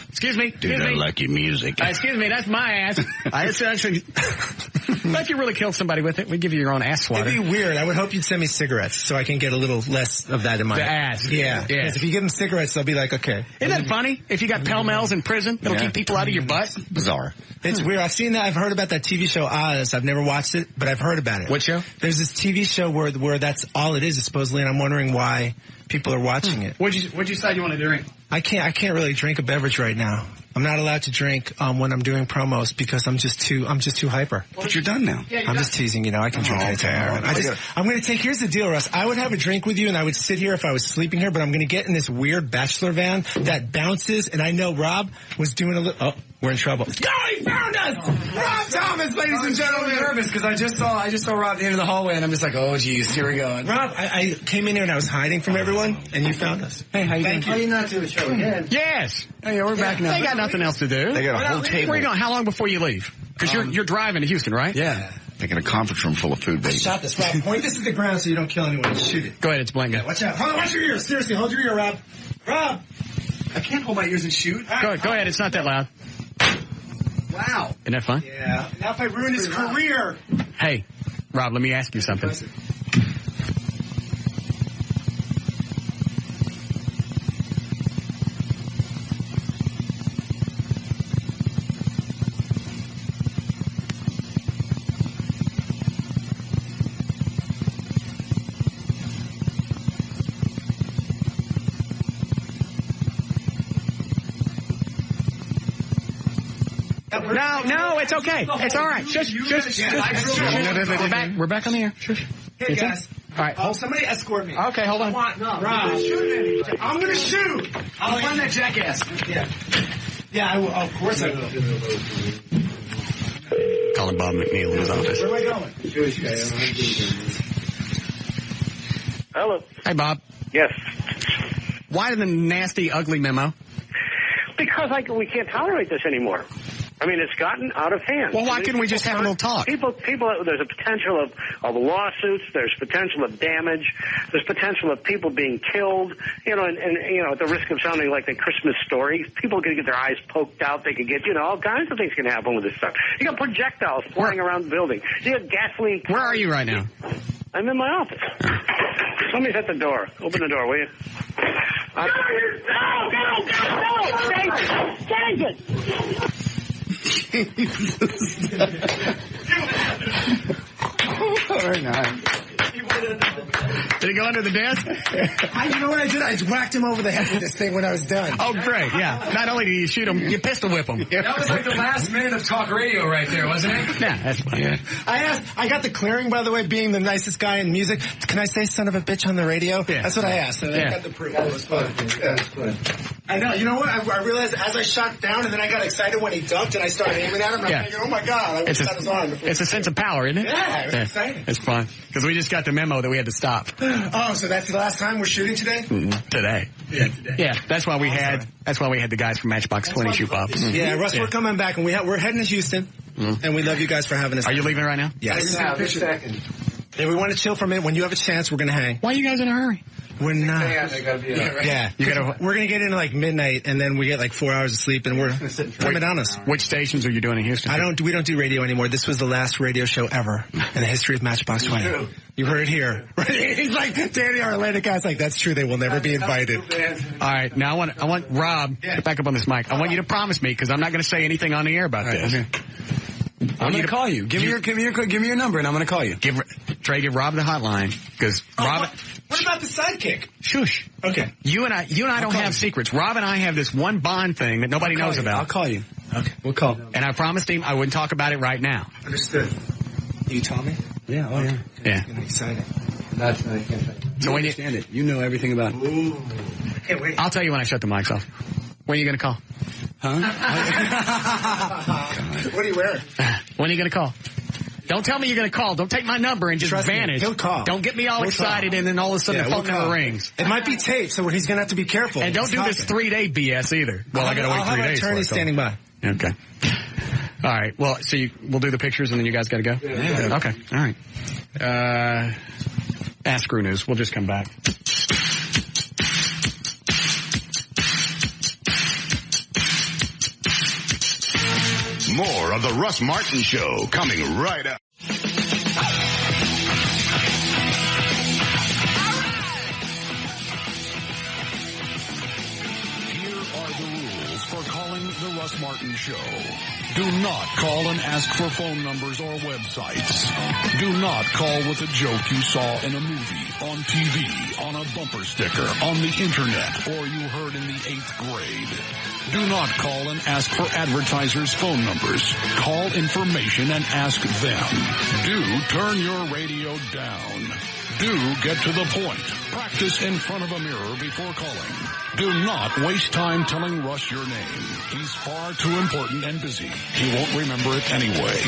Excuse me. Dude, I like your music. Excuse me, that's my ass. It's actually, if you really killed somebody with it, we'd give you your own ass swatter. It'd be weird. I would hope you'd send me cigarettes so I can get a little less of that in my ass. Yeah. Because if you give them cigarettes, they'll be like, okay. Isn't that funny? If you got Pell-Mells in prison, it'll keep people out of your butt. Bizarre. It's weird. I've seen that. I've heard about that TV show Oz. I've never watched it, but I've heard about it. What show? There's this TV show where that's all it is supposedly, and I'm wondering why people are watching it. What'd you decide you want to drink? I can't really drink a beverage right now. I'm not allowed to drink when I'm doing promos because I'm just too hyper. But you're done now. Yeah, I'm just teasing, I can drink anytime. I'm going to take, here's the deal, Russ. I would have a drink with you and I would sit here if I was sleeping here, but I'm going to get in this weird bachelor van that bounces, and I know Rob was doing a little, we're in trouble. Go, he found us! Rob Thomas, ladies and gentlemen. I'm nervous because I just saw Rob at the end of the hallway, and I'm just like, oh, geez, here we go. Rob, I came in here and I was hiding from everyone, and you found us. Hey, how you doing? How you not do a show again? Yes. Hey, we're back now. They got nothing else to do. They got a whole table. Where are you going? How long before you leave? Because you're driving to Houston, right? Yeah. They got a conference room full of food, baby. Shot this, Rob. Point this at the ground so you don't kill anyone. Shoot it. Go ahead, it's blank. Yeah, watch out. Hold on, watch your ears. Seriously, hold your ear, Rob. Rob! I can't hold my ears and shoot. Go ahead, it's not that loud. Wow. Isn't that fun? Yeah. Now if I ruin his career. Hey, Rob, let me ask you something. No, it's okay. It's all right. Shush. We're back on the air. Shush. Hey, guys. All right. Oh, somebody escort me. Okay, hold on. Rob, I'm going to shoot. I'll find that jackass. Yeah. Yeah, I will. Of course I will. Calling Bob McNeil in his office. Where am I going? Hello. Hey, Bob. Yes. Why the nasty, ugly memo? Because we can't tolerate this anymore. I mean, it's gotten out of hand. Well, why couldn't we just have a little talk? People. There's a potential of lawsuits. There's potential of damage. There's potential of people being killed. And at the risk of sounding like the Christmas Story, people could get their eyes poked out. They could get, all kinds of things can happen with this stuff. You got projectiles flying around the building. You got gasoline. Where are you right now? I'm in my office. Somebody's at the door. Open the door, will you? Go! Change it! Very nice. Did it go under the desk? You know what I did? I whacked him over the head with this thing when I was done. Oh, great, yeah. Not only did you shoot him, you pistol whip him. That was like the last minute of talk radio right there, wasn't it? Yeah, that's fine. Yeah. I got the clearing, by the way, being the nicest guy in music. Can I say son of a bitch on the radio? Yeah. That's what I asked. And I got the proof. That was fun. I know. You know what? I realized as I shot down and then I got excited when he dunked and I started aiming at him. And I'm thinking, oh my God, I wish that was on. It's a sense of power, isn't it? Yeah, it was exciting. It's fun. Because we just got the memo that we had to stop. Oh, so that's the last time we're shooting today? Today. Yeah, today. Yeah, that's why we had the guys from Matchbox 20 shoot up. Yeah, Russ, we're coming back and we're heading to Houston. And we love you guys for having us. Are you leaving right now? Yes. Just a second. Yeah, we want to chill for a minute. When you have a chance, we're going to hang. Why are you guys in a hurry? We're not. Yeah. We're going to get in like midnight, and then we get like 4 hours of sleep, and we're coming on us. Which stations are you doing in Houston? We don't do radio anymore. This was the last radio show ever in the history of Matchbox 20. You heard it here. He's like, Danny, our Atlantic guy's like, that's true. They will never be invited. All right. Now I want Rob, get back up on this mic. I want you to promise me, because I'm not going to say anything on the air about this. Okay. I'm going to call you. Give me your number, and I'm going to call you. Give Rob the hotline, because Rob. What about the sidekick? Shush. Okay. You and I don't have secrets. Rob and I have this one bond thing that nobody knows about. I'll call you. Okay. We'll call. And I promised him I wouldn't talk about it right now. Understood. You tell me? Yeah, oh yeah. Yeah. I'm excited. So when you understand it, you know everything about it. Ooh. I can't wait. I'll tell you when I shut the mics off. When are you going to call? Huh? What are you wearing? When are you going to call? Don't tell me you're going to call. Don't take my number and just Trust me, vanish. he'll call. Don't get me all excited and then all of a sudden the phone number rings. It might be taped, so he's going to have to be careful. And don't do this 3-day BS either. Well, I got to wait 3 days. I'll have an attorney standing by. Okay. All right. Well, so we'll do the pictures and then you guys got to go? Yeah. Okay. All right. Ask Screw News. We'll just come back. More of the Russ Martin Show coming right up. Here are the rules for calling the Russ Martin Show. Do not call and ask for phone numbers or websites. Do not call with a joke you saw in a movie, on TV, on a bumper sticker, on the internet, or you heard in the 8th grade. Do not call and ask for advertisers' phone numbers. Call information and ask them. Do turn your radio down. Do get to the point. Practice in front of a mirror before calling. Do not waste time telling Russ your name. He's far too important and busy. He won't remember it anyway.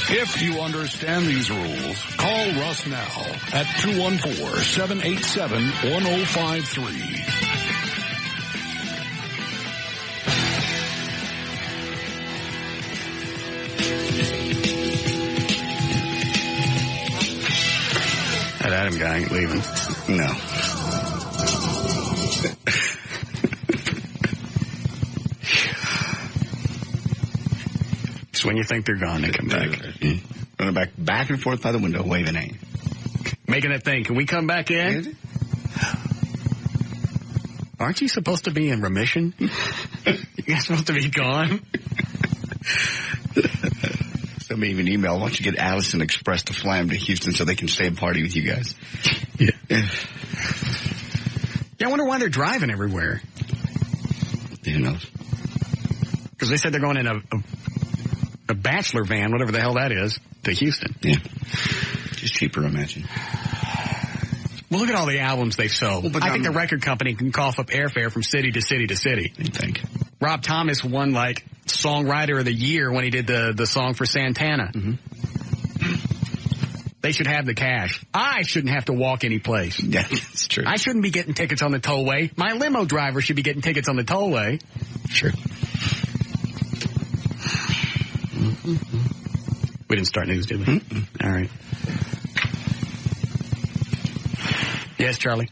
If you understand these rules, call Russ now at 214-787-1053. That Adam guy ain't leaving. No. It's when you think they're gone, they come back. Running back and forth by the window, waving at you. Making it think, can we come back in? Aren't you supposed to be in remission? You guys supposed to be gone? Somebody even emailed, why don't you get Allison Express to fly him to Houston so they can stay and party with you guys? Yeah. Yeah, I wonder why they're driving everywhere. Who knows? Because they said they're going in a bachelor van, whatever the hell that is, to Houston. Yeah. Just cheaper, I imagine. Well, look at all the albums they've sold. Well, I think the record company can cough up airfare from city to city to city. You think? Rob Thomas won, like, Songwriter of the Year when he did the song for Santana. Mm-hmm. They should have the cash. I shouldn't have to walk any place. Yeah, that's true. I shouldn't be getting tickets on the tollway. My limo driver should be getting tickets on the tollway. Sure. We didn't start news, did we? Mm-mm. All right. Yes, Charlie?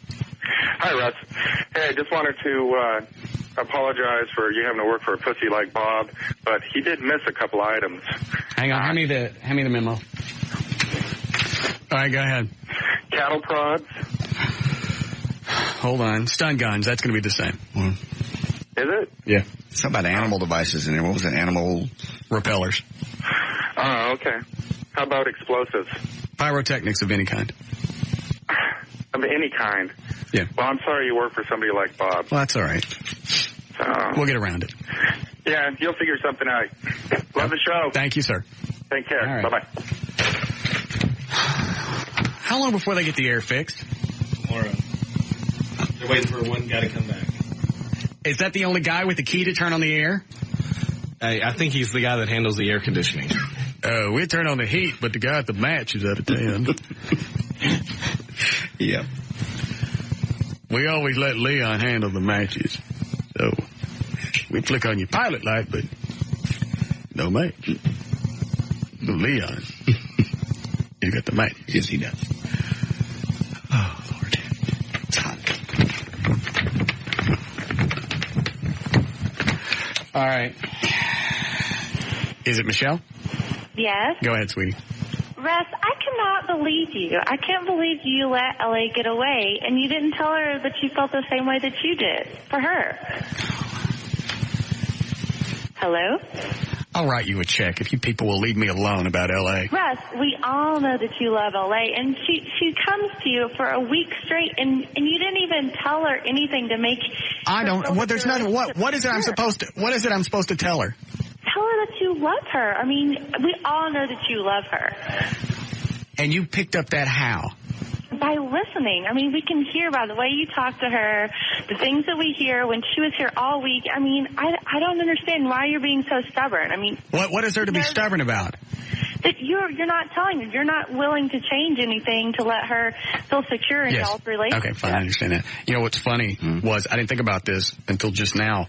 Hi, Russ. Hey, I just wanted to apologize for you having to work for a pussy like Bob, but he did miss a couple items. Hang on, hand me the memo. All right, go ahead. Cattle prods. Hold on. Stun guns, that's going to be the same. Is it? Yeah. Something about animal devices in there. What was it? Animal repellers. Oh, okay. How about explosives? Pyrotechnics of any kind. Of any kind? Yeah. Well, I'm sorry you work for somebody like Bob. Well, that's all right. We'll get around it. Yeah, you'll figure something out. Love the show. Thank you, sir. Take care. All right. Bye-bye. How long before they get the air fixed? Tomorrow. They're waiting for one guy to come back. Is that the only guy with the key to turn on the air? I think he's the guy that handles the air conditioning. We turn on the heat, but the guy at the match is out of town. Yeah. We always let Leon handle the matches. So, we flick on your pilot light, but no match. No Leon. You got the match. Yes, he does. Oh, Lord. It's hot. All right. Is it Michelle? Yes. Go ahead, sweetie. Russ, I cannot believe you. I can't believe you let LA get away, and you didn't tell her that you felt the same way that you did for her. Hello? I'll write you a check if you people will leave me alone about L.A. Russ, we all know that you love LA, and she comes to you for a week straight, and you didn't even tell her anything to make. I don't. What? There's nothing. What is it? I'm supposed to. What is it? I'm supposed to tell her. Tell her that you love her. I mean, we all know that you love her. And you picked up that how? By listening. I mean, we can hear by the way you talk to her, the things that we hear when she was here all week. I mean, I don't understand why you're being so stubborn. I mean, what is there to be stubborn about? That you're not telling her. You're not willing to change anything to let her feel secure in y'all's relationship. Okay, fine, I understand that. You know what's funny was I didn't think about this until just now.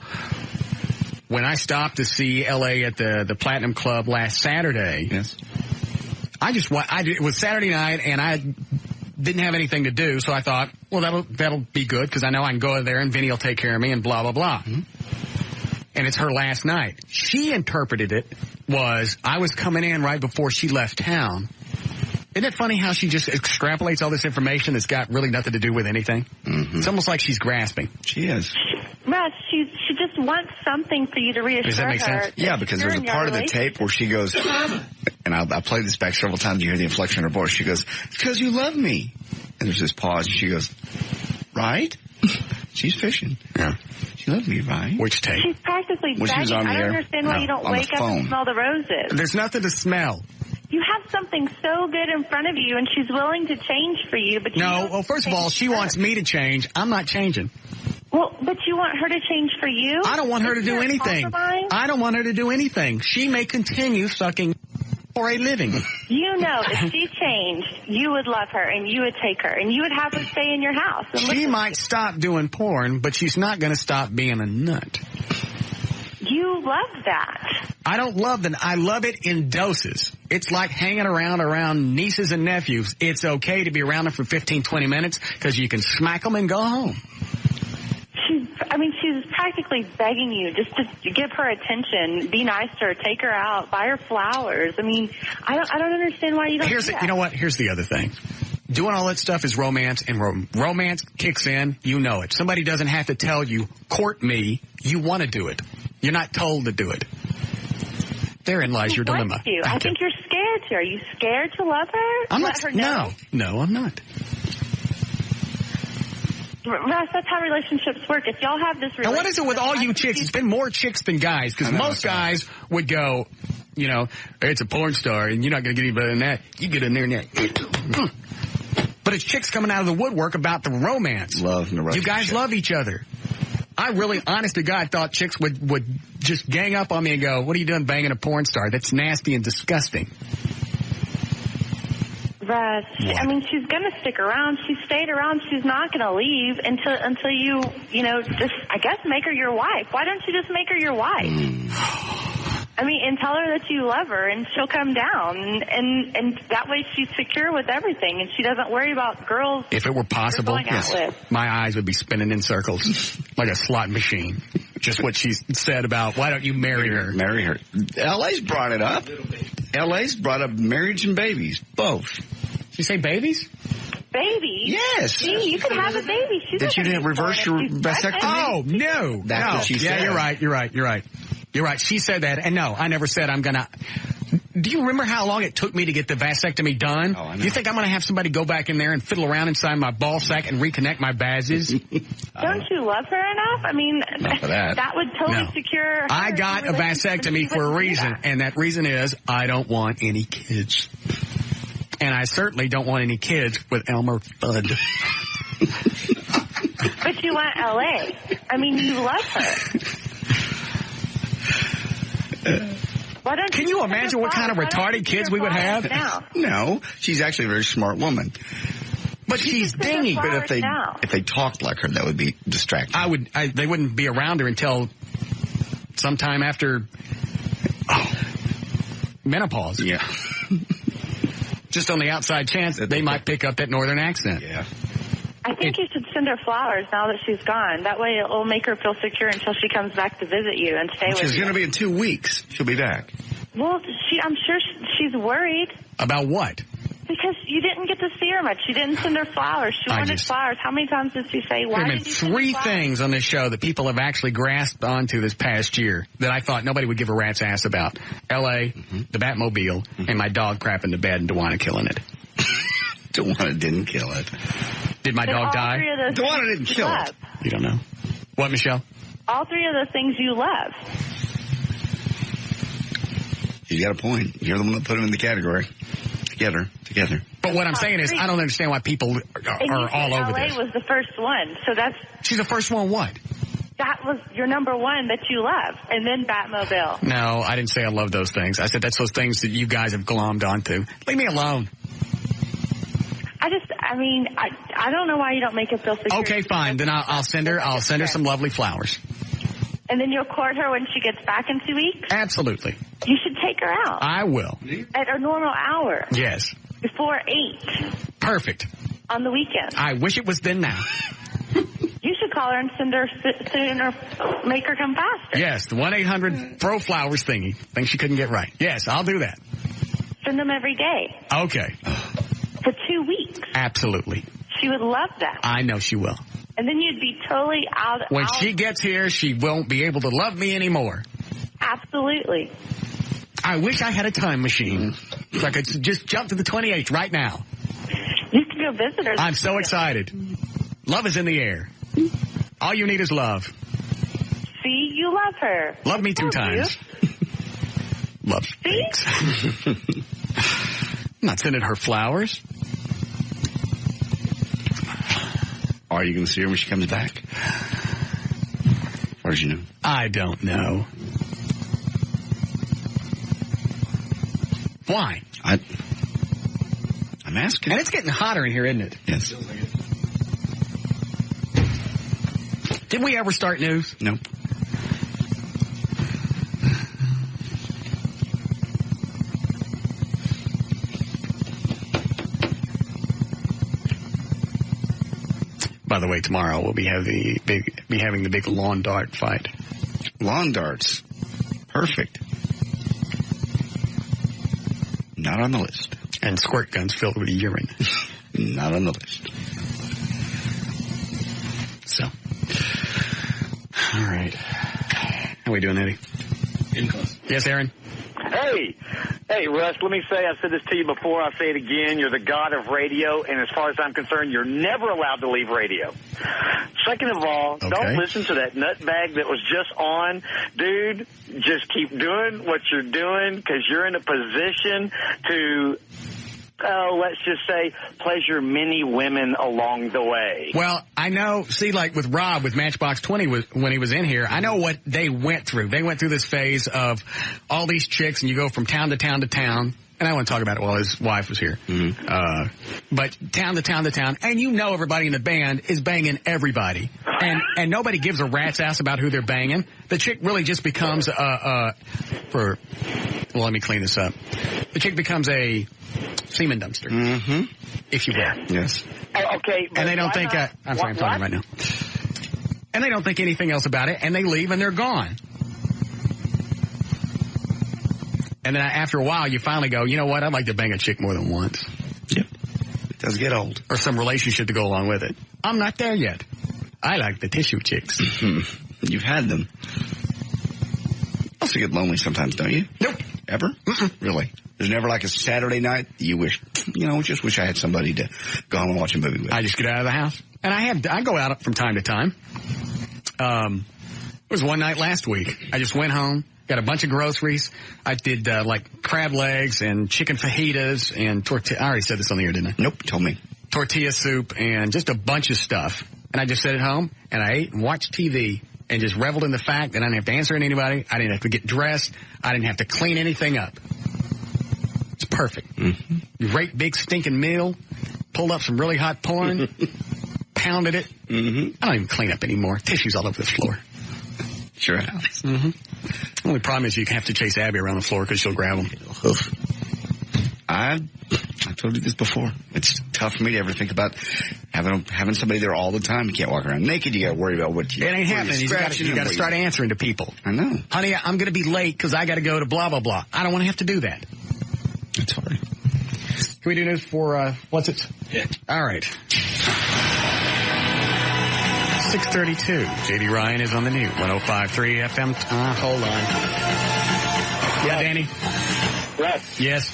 When I stopped to see LA at the Platinum Club last Saturday, it was Saturday night and I didn't have anything to do, so I thought, well, that'll be good because I know I can go there and Vinny will take care of me and blah, blah, blah. And it's her last night. She interpreted it was I was coming in right before she left town. Isn't it funny how she just extrapolates all this information that's got really nothing to do with anything? It's almost like she's grasping. She is. Russ, she just wants something for you to reassure her. Does that make sense? Yeah, because there's a part of the tape where she goes, and I played this back several times. You hear the inflection in her voice. She goes, "It's because you love me." And there's this pause. And she goes, "Right?" She's fishing. Yeah. She loves me, right? Which tape? She's practically When she was begging. on the I don't air? understand why No, you don't on the wake up phone. and smell the roses. There's nothing to smell. You have something so good in front of you, and she's willing to change for you. But Well, first of all, she wants me to change. I'm not changing. Well, but you want her to change for you? I don't want her to do anything. I don't want her to do anything. She may continue sucking for a living. You know, if she changed, you would love her, and you would take her, and you would have her stay in your house. And She might stop doing porn, but she's not going to stop being a nut. You love that. I don't love that. I love it in doses. It's like hanging around nieces and nephews. It's okay to be around them for 15, 20 minutes because you can smack them and go home. She's practically begging you just to give her attention, be nice to her, take her out, buy her flowers. I mean, I don't understand why you don't do that. You know what? Here's the other thing. Doing all that stuff is romance, and romance kicks in, you know it. Somebody doesn't have to tell you, court me, you want to do it. You're not told to do it. Therein lies your dilemma. I think you're scared to. Are you scared to love her? I'm Let her know? No, I'm not. Russ, that's how relationships work. If y'all have this relationship... Now, what is it with all you chicks? It's been more chicks than guys, because most guys would go, you know, it's a porn star, and you're not going to get any better than that. You get in there and that. But it's chicks coming out of the woodwork about the romance. Love and the You guys love each other. I really, honest to God, thought chicks would just gang up on me and go, what are you doing banging a porn star? That's nasty and disgusting. Russ, I mean, she's going to stick around. She stayed around. She's not going to leave until you just, I guess, make her your wife. Why don't you just make her your wife? I mean, and tell her that you love her, and she'll come down, and that way she's secure with everything, and she doesn't worry about girls. If it were possible, yes, my eyes would be spinning in circles like a slot machine. Just what she said about, why don't you marry her? Marry her. LA's brought it up. LA's brought up marriage and babies, both. Did you say babies? Baby? Yes. See, you could have a baby. That you didn't reverse your vasectomy? Oh, no. That's what she said. Yeah, you're right. You're right. She said that. And no, I never said I'm going to. Do you remember how long it took me to get the vasectomy done? Oh, I know. You think I'm going to have somebody go back in there and fiddle around inside my ball sack and reconnect my bases? Don't you love her enough? I mean, that would totally secure her. I got a vasectomy for a reason, and that reason is I don't want any kids. And I certainly don't want any kids with Elmer Fudd. But you want L.A. I mean, you love her. Can you imagine what kind of retarded kids we would have? No, she's actually a very smart woman. But she's dingy. But if they talked like her, that would be distracting. They wouldn't be around her until sometime after menopause. Yeah. Just on the outside chance that they might pick up that northern accent. Yeah. I think you should send her flowers now that she's gone. That way it'll make her feel secure until she comes back to visit you and stay with you. She's going to be in 2 weeks. She'll be back. Well, I'm sure she's worried. About what? Because you didn't get to see her much. You didn't send her flowers. She wanted flowers. How many times did she say, why did you send her flowers? 3 things on this show that people have actually grasped onto this past year that I thought nobody would give a rat's ass about. L.A., the Batmobile, and my dog crapping the bed and Dewana killing it. Dewana didn't kill it. Did my dog die? Dewana didn't kill it. You don't know. What, Michelle? All 3 of those things you love. You got a point. You're the one that put him in the category. together. But what I'm saying is, I don't understand why people are all over LA this. was the first one, so that's... She's the first one what? That was your number one that you loved, and then Batmobile. No, I didn't say I love those things. I said that's those things that you guys have glommed onto. Leave me alone. I don't know why you don't make her feel secure. Okay, fine. Then I'll send her some lovely flowers. And then you'll court her when she gets back in 2 weeks? Absolutely. You should take her out. I will. At a normal hour. Yes. Before 8. Perfect. On the weekend. I wish it was then now. You should call her and make her come faster. Yes, the 1-800-THROW-FLOWERS thingy. Thing she couldn't get right. Yes, I'll do that. Send them every day. Okay. For 2 weeks. Absolutely. She would love that. I know she will. And then you'd be totally out. When she gets here, she won't be able to love me anymore. Absolutely. I wish I had a time machine so I could just jump to the 28th right now. You can go visit her. I'm so excited. Love is in the air. All you need is love. See, you love her. Love me 2 times. Love. See? I'm not sending her flowers. Are you going to see her when she comes back? Or did you know? I don't know. Why? I'm asking. And it's getting hotter in here, isn't it? Yes. Did we ever start news? Nope. By the way, tomorrow we'll be having the big lawn dart fight. Lawn darts. Perfect. Not on the list. And squirt guns filled with urine. Not on the list. So. All right. How we doing, Eddie? In close. Yes, Aaron? Hey, Russ, let me say, I've said this to you before, I'll say it again, you're the god of radio, and as far as I'm concerned, you're never allowed to leave radio. Second of all, Don't listen to that nutbag that was just on. Dude, just keep doing what you're doing, because you're in a position to... let's just say, pleasure many women along the way. Well, I know, see, like with Rob, with Matchbox 20, when he was in here, I know what they went through. They went through this phase of all these chicks, and you go from town to town to town. And I want to talk about it while his wife was here. Mm-hmm. But town to town to town. And you know everybody in the band is banging everybody. And nobody gives a rat's ass about who they're banging. The chick really just becomes well, let me clean this up. The chick becomes a semen dumpster. Mm-hmm. If you will. Yes. Okay. And they don't think, I'm sorry, I'm talking right now. And they don't think anything else about it, and they leave and they're gone. And then after a while, you finally go, you know what, I'd like to bang a chick more than once. Yep. It does get old. Or some relationship to go along with it. I'm not there yet. I like the tissue chicks. You've had them. Also get lonely sometimes, don't you? Nope. Ever? Really? There's never like a Saturday night you wish, just wish I had somebody to go home and watch a movie with. I just get out of the house. And I go out from time to time. It was one night last week. I just went home, got a bunch of groceries. I did like crab legs and chicken fajitas and tortilla. I already said this on the air, didn't I? Nope, told me. Tortilla soup and just a bunch of stuff. And I just sat at home and I ate and watched TV and just reveled in the fact that I didn't have to answer to anybody. I didn't have to get dressed. I didn't have to clean anything up. It's perfect. Mm-hmm. Great big stinking meal. Pulled up some really hot porn. Pounded it. Mm-hmm. I don't even clean up anymore. Tissues all over the floor. Sure has. Mm-hmm. Only problem is you have to chase Abby around the floor because she'll grab them. I told you this before. It's tough for me to ever think about having somebody there all the time. You can't walk around naked. You got to worry about what you. It ain't happening. You got to start answering to people. I know, honey. I'm going to be late because I got to go to blah blah blah. I don't want to have to do that. That's hard. Can we do news for what's it? Yeah. All right. 6:32. JD Ryan is on the new 105.3 FM. Hold on. Yeah, Danny. Russ. Yes.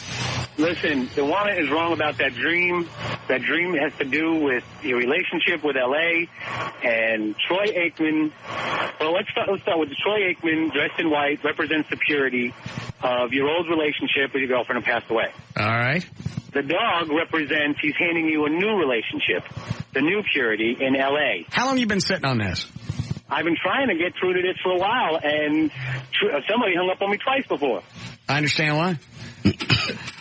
Listen, Dewana is wrong about that dream. That dream has to do with your relationship with L.A. and Troy Aikman. Well, let's start with Troy Aikman, dressed in white, represents the purity of your old relationship with your girlfriend who passed away. All right. The dog represents he's handing you a new relationship, the new purity in L.A. How long you been sitting on this? I've been trying to get through to this for a while, and somebody hung up on me twice before. I understand why.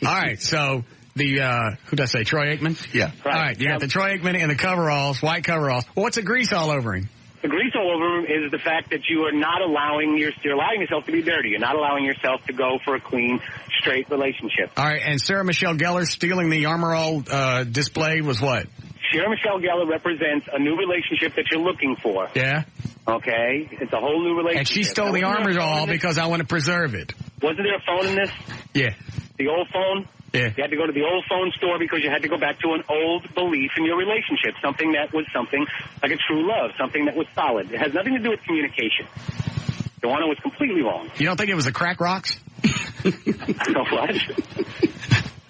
All right, so the, who did I say, Troy Aikman? Yeah. All right, you got the Troy Aikman in the coveralls, white coveralls. Well, what's the grease all over him? The grease all over him is the fact that you are not allowing you're allowing yourself to be dirty. You're not allowing yourself to go for a clean, straight relationship. All right, and Sarah Michelle Gellar stealing the Armor All display was what? Sarah Michelle Gellar represents a new relationship that you're looking for. Yeah. Okay? It's a whole new relationship. And she stole the Armor All because I want to preserve it. Wasn't there a phone in this? Yeah. The old phone? Yeah. You had to go to the old phone store because you had to go back to an old belief in your relationship, something that was something like a true love, something that was solid. It has nothing to do with communication. Joanna was completely wrong. You don't think it was the crack rocks? What?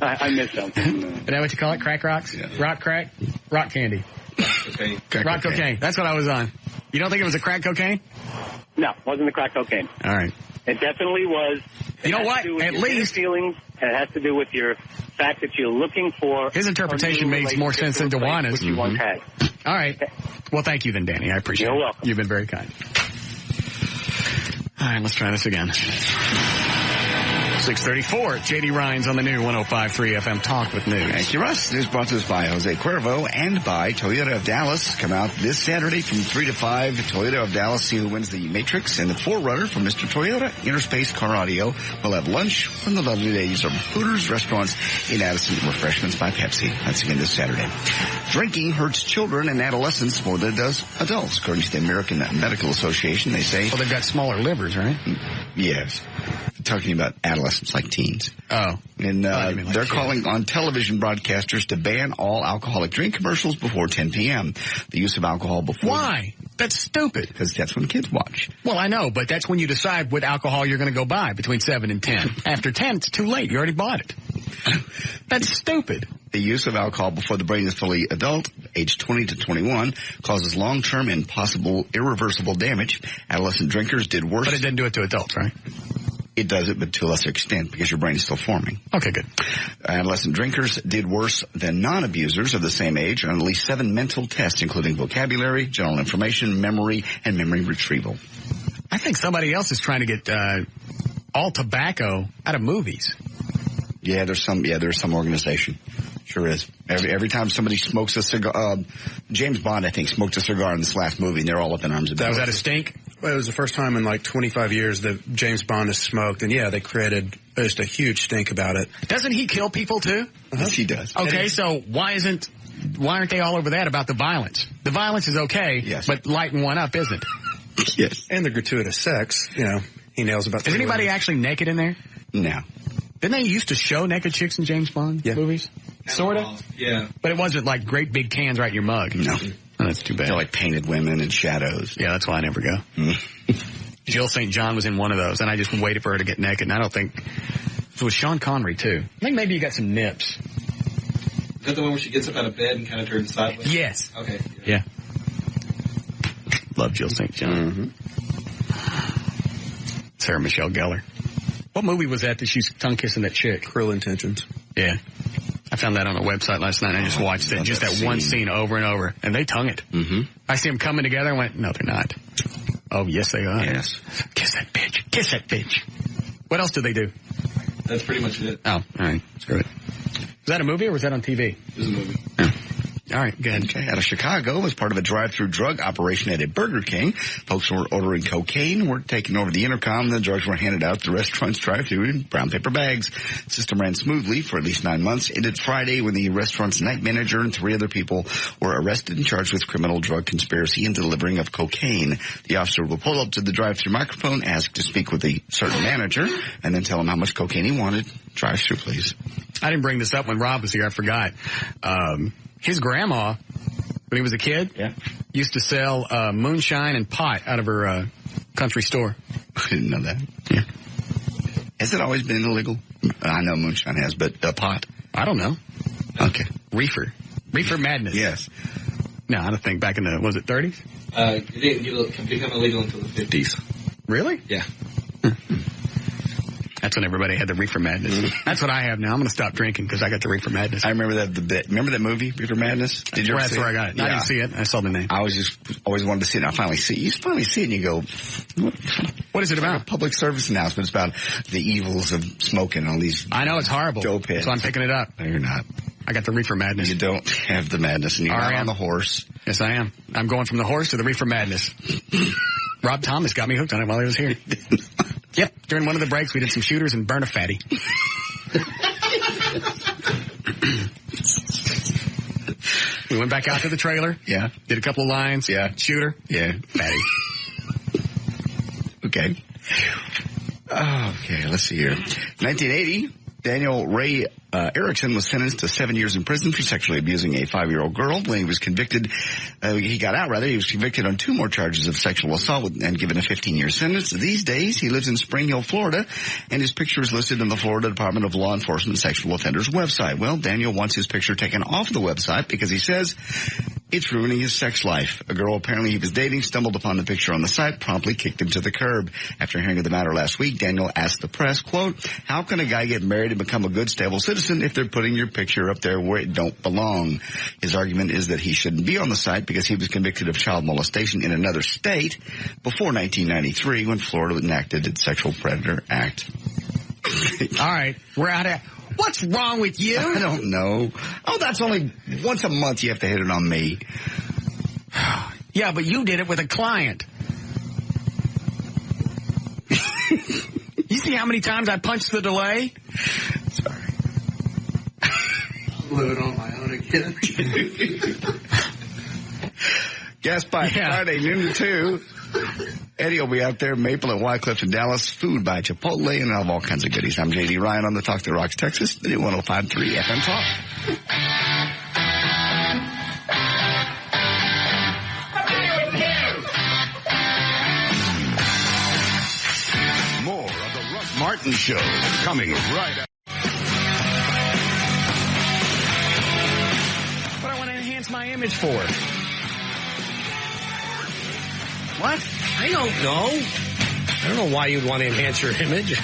I missed something. Is that what you call it? Crack rocks? Yeah. Rock crack? Rock candy. Okay. Rock cocaine. That's what I was on. You don't think it was a crack cocaine? No, it wasn't the crack cocaine. All right. It definitely was. You know what? At least feelings. It has to do with your fact that you're looking for. His interpretation makes more sense than Dewana's. Which you once had. All right. Well, thank you then, Danny. I appreciate it. You're welcome. You've been very kind. All right, let's try this again. 6:34. J.D. Rhines on the new 105.3 FM Talk with News. Thank you, Russ. News brought to us by Jose Cuervo and by Toyota of Dallas. Come out this Saturday from 3 to 5. Toyota of Dallas, see who wins the Matrix and the Forerunner from Mr. Toyota. Interspace Car Audio will have lunch from the lovely ladies of Hooters Restaurants in Addison. Refreshments by Pepsi. That's again this Saturday. Drinking hurts children and adolescents more than it does adults, according to the American Medical Association. They say... Well, they've got smaller livers, right? Yes. Talking about adolescents like teens. Oh. And they're calling on television broadcasters to ban all alcoholic drink commercials before 10 p.m. The use of alcohol before... Why? That's stupid. Because that's when kids watch. Well, I know, but that's when you decide what alcohol you're going to go buy between 7 and 10. After 10, it's too late. You already bought it. That's stupid. The use of alcohol before the brain is fully adult, age 20 to 21, causes long-term and possible irreversible damage. Adolescent drinkers did worse. But it didn't do it to adults, right? It does it, but to a lesser extent, because your brain is still forming. Okay, good. Adolescent drinkers did worse than non-abusers of the same age on at least 7 mental tests, including vocabulary, general information, memory, and memory retrieval. I think somebody else is trying to get all tobacco out of movies. Yeah, there's some organization. Sure is. Every time somebody smokes a cigar, James Bond, I think, smoked a cigar in this last movie, and they're all up in arms about it. Was that a stink? Well, it was the first time in like 25 years that James Bond has smoked, and yeah, they created just a huge stink about it. Doesn't he kill people too? Yes, he does. Okay, so why aren't they all over that about the violence? The violence is okay, yes, but lighting one up isn't. Yes. And the gratuitous sex, he nails about. Is anybody actually naked in there? No. Didn't they used to show naked chicks in James Bond movies? Sort of? Yeah. But it wasn't like great big cans right in your mug. No. Oh, that's too bad. They're like painted women and shadows. Yeah, that's why I never go. Jill St. John was in one of those, and I just waited for her to get naked, and I don't think... It was Sean Connery, too. I think maybe you got some nips. Is that the one where she gets up out of bed and kind of turns sideways? Yes. Okay. Yeah. Love Jill St. John. Sarah Michelle Gellar. What movie was that she's tongue-kissing that chick? Cruel Intentions. Yeah. I found that on a website last night, and I just watched it. Just that one scene over and over. And they tongue it. Mm-hmm. I see them coming together and went, no, they're not. Oh, yes, they are. Yes. Kiss that bitch. Kiss that bitch. What else do they do? That's pretty much it. Oh, all right. Screw it. Was that a movie or was that on TV? It was a movie. Yeah. All right, good. Okay, out of Chicago, as part of a drive-through drug operation at a Burger King, folks were ordering cocaine, were taking over the intercom, the drugs were handed out to the restaurant's drive-through in brown paper bags. The system ran smoothly for at least 9 months. Ended Friday when the restaurant's night manager and 3 other people were arrested and charged with criminal drug conspiracy and delivering of cocaine. The officer will pull up to the drive-through microphone, ask to speak with a certain manager, and then tell him how much cocaine he wanted. Drive-through, please. I didn't bring this up when Rob was here. I forgot. His grandma, when he was a kid, used to sell moonshine and pot out of her country store. I didn't know that. Yeah. Has it always been illegal? I know moonshine has, but pot? I don't know. Okay. Reefer madness. Yes. No, I don't think back in the, was it 30s? It didn't become illegal until the 50s. Really? Yeah. That's when everybody had the Reefer Madness. That's what I have now. I'm going to stop drinking because I got the Reefer Madness. I remember that. Remember that movie, Reefer Madness? Did you ever That's see where it? I got it. Yeah. I didn't see it. I saw the name. I was just always wanted to see it. And I finally see it. You finally see it and you go, what is it about? Like a public service announcement. It's about the evils of smoking on these. I know it's horrible. Dope heads. So I'm picking it up. No, you're not. I got the Reefer Madness. You don't have the madness, and you're not on the horse. Yes, I am. I'm going from the horse to the Reefer Madness. Rob Thomas got me hooked on it while he was here. Yep. During one of the breaks, we did some shooters and burn a fatty. We went back out to the trailer. Yeah. Did a couple of lines. Yeah. Shooter. Yeah. Fatty. Okay. Okay, let's see here. 1980, Daniel Ray Erickson was sentenced to 7 years in prison for sexually abusing a 5-year-old girl. When he was convicted, he got out, rather. He was convicted on 2 more charges of sexual assault and given a 15-year sentence. These days, he lives in Spring Hill, Florida, and his picture is listed on the Florida Department of Law Enforcement Sexual Offenders website. Well, Daniel wants his picture taken off the website because he says it's ruining his sex life. A girl apparently he was dating stumbled upon the picture on the site, promptly kicked him to the curb. After hearing of the matter last week, Daniel asked the press, quote, how can a guy get married and become a good, stable citizen if they're putting your picture up there where it don't belong? His argument is that he shouldn't be on the site because he was convicted of child molestation in another state before 1993 when Florida enacted its Sexual Predator Act. All right, we're out of... What's wrong with you? I don't know. Oh, that's only once a month you have to hit it on me. Yeah, but you did it with a client. You see how many times I punched the delay? Sorry. Blew it on my own again. Gas Pipe Friday, noon to 2. Eddie will be out there, Maple and Wycliffe and Dallas, food by Chipotle, and I'll have all kinds of goodies. I'm J.D. Ryan on the Talk That Rocks Texas, the new 105.3 FM Talk. More of the Russ Martin Show coming right up. What do I want to enhance my image for? What? I don't know. I don't know why you'd want to enhance your image.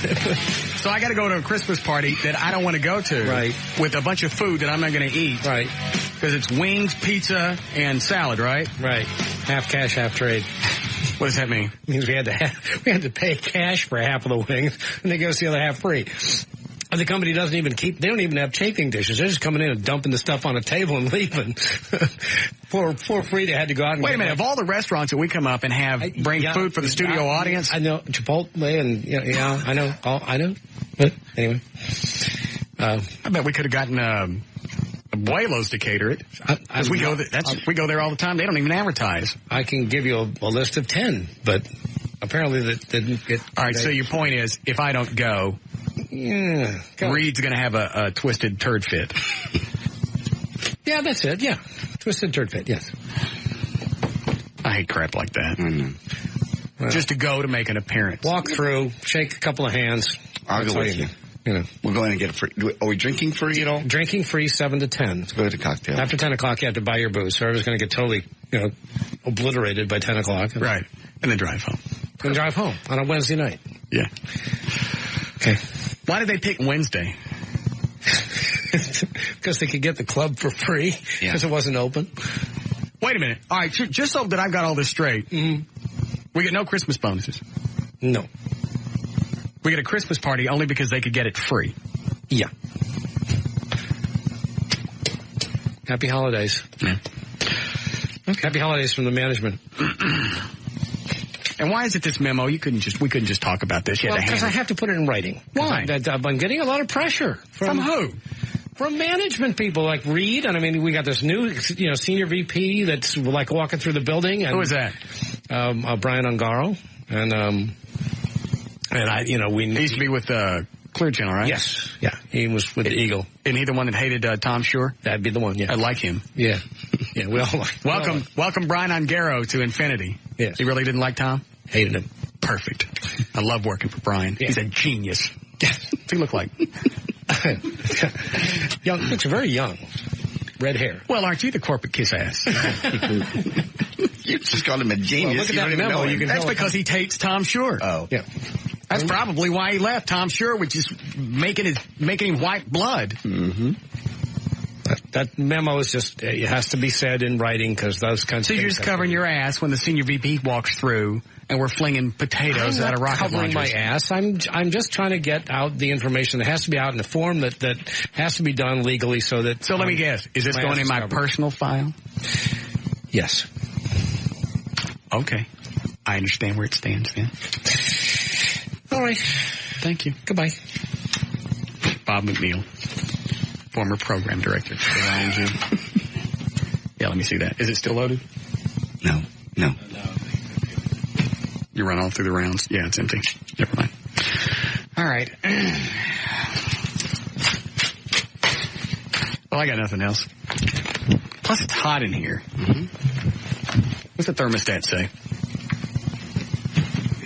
So I got to go to a Christmas party that I don't want to go to. Right. With a bunch of food that I'm not going to eat. Right. Because it's wings, pizza, and salad, right? Right. Half cash, half trade. What does that mean? It means we had to pay cash for half of the wings, and they give us the other half free. And the company they don't even have chafing dishes. They're just coming in and dumping the stuff on a table and leaving. For free, they had to go out and wait a minute. Of all the restaurants that we come up and bring food for the studio audience. I know Chipotle and, I know. I know. But anyway. I bet we could have gotten, Abuelos to cater it. Because we go there all the time. They don't even advertise. I can give you a list of 10, but apparently that didn't get. All right. So your point is, if I don't go, Reed's going to have a twisted turd fit. Yeah, that's it. Yeah. Twisted turd fit. Yes. I hate crap like that. Mm-hmm. Well, just to go to make an appearance. Walk through, shake a couple of hands. I'll go with you. We'll go in and get it free. Are we drinking free at all? Drinking free 7 to 10. Let's go to cocktail. After 10 o'clock, you have to buy your booze. So everyone's going to get totally, obliterated by 10 o'clock. Right. And then drive home. And drive home on a Wednesday night. Yeah. Okay. Why did they pick Wednesday? Because they could get the club for free. Because it wasn't open. Wait a minute. All right. Just so that I've got all this straight. Mm-hmm. We get no Christmas bonuses. No. We get a Christmas party only because they could get it free. Yeah. Happy holidays. Yeah. Okay. Happy holidays from the management. And why is it this memo? We couldn't just talk about this. Because I have to put it in writing. Why? I'm getting a lot of pressure. From who? From management people like Reed. And I mean, we got this new, senior VP that's like walking through the building. And, who is that? Brian Ungaro. And we he used to be with Clear Channel, right? Yes. Yeah. He was with the Eagle. Isn't he the one that hated Tom Shore? That'd be the one, yeah. I like him. Yeah. Yeah, we all like him. Welcome Brian Ungaro to infinity. Yes. He really didn't like Tom? Hated him. Perfect. I love working for Brian. Yeah. He's a genius. What's he look like? Young. Looks very young. Red hair. Well, aren't you the corporate kiss ass? You just called him a genius. Well, look at that memo. That's because he hates Tom Shore. Oh. Yeah. That's probably why he left. Tom Sherwood just making him white blood. Mm-hmm. That memo is just, it has to be said in writing because those kinds of things. So you're just covering your ass when the senior VP walks through and we're flinging potatoes out of rocket launchers. I'm not covering my ass. I'm just trying to get out the information that has to be out in a form that has to be done legally so that... So let me guess. Is this going in my personal file? Yes. Okay. I understand where it stands then. All right. Thank you. Goodbye. Bob McNeil, former program director at ING. Yeah, let me see that. Is it still loaded? No. You run all through the rounds? Yeah, it's empty. Never mind. All right. Well, I got nothing else. Plus, it's hot in here. Mm-hmm. What's the thermostat say?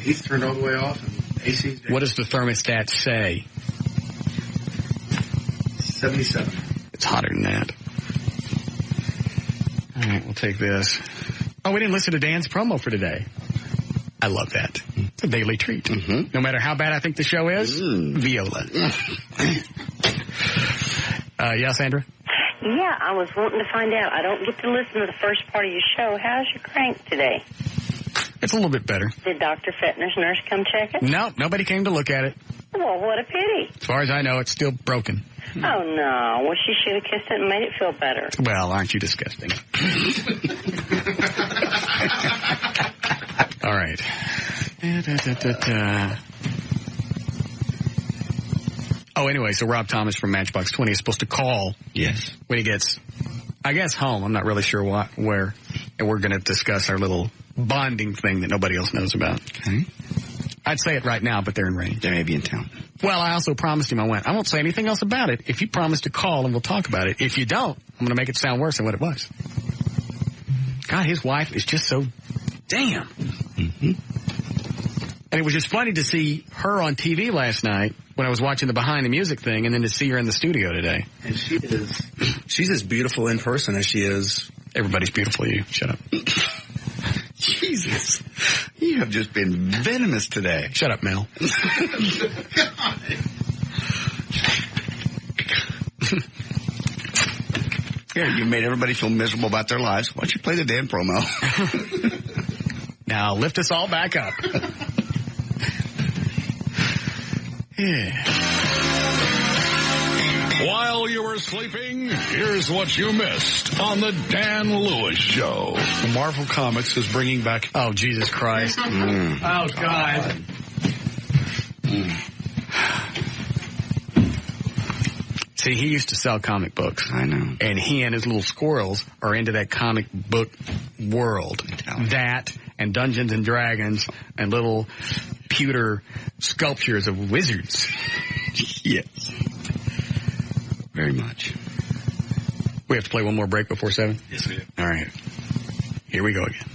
He's turned all the way off and AC's down. What does the thermostat say? 77. It's hotter than that. All right, we'll take this. Oh, we didn't listen to Dan's promo for today. I love that. It's a daily treat. Mm-hmm. No matter how bad I think the show is, Viola. Yeah, Sandra? Yeah, I was wanting to find out. I don't get to listen to the first part of your show. How's your crank today? It's a little bit better. Did Dr. Fettner's nurse come check it? No, nobody came to look at it. Well, what a pity. As far as I know, it's still broken. Oh, no. Well, she should have kissed it and made it feel better. Well, aren't you disgusting? All right. Oh, anyway, so Rob Thomas from Matchbox 20 is supposed to call. Yes. When he gets, I guess, home. I'm not really sure where. And we're going to discuss our little bonding thing that nobody else knows about. Okay. I'd say it right now, but they're in range. They may be in town. Well, I also promised him I won't say anything else about it if you promise to call and we'll talk about it. If you don't, I'm going to make it sound worse than what it was. God, his wife is just so damn. Mm-hmm. And it was just funny to see her on TV last night when I was watching the Behind the Music thing and then to see her in the studio today. And she's as beautiful in person as she is. Everybody's beautiful, you. Shut up. Jesus. You have just been venomous today. Shut up, Mel. Here, you made everybody feel miserable about their lives. Why don't you play the damn promo? Now, lift us all back up. Yeah. While you were sleeping, here's what you missed on the Dan Lewis Show. Marvel Comics is bringing back... Oh, Jesus Christ. Oh, God. See, he used to sell comic books. I know. And he and his little squirrels are into that comic book world. That and Dungeons and Dragons and little pewter sculptures of wizards. Yes. Very much. We have to play one more break before 7? Yes, we do. All right. Here we go again.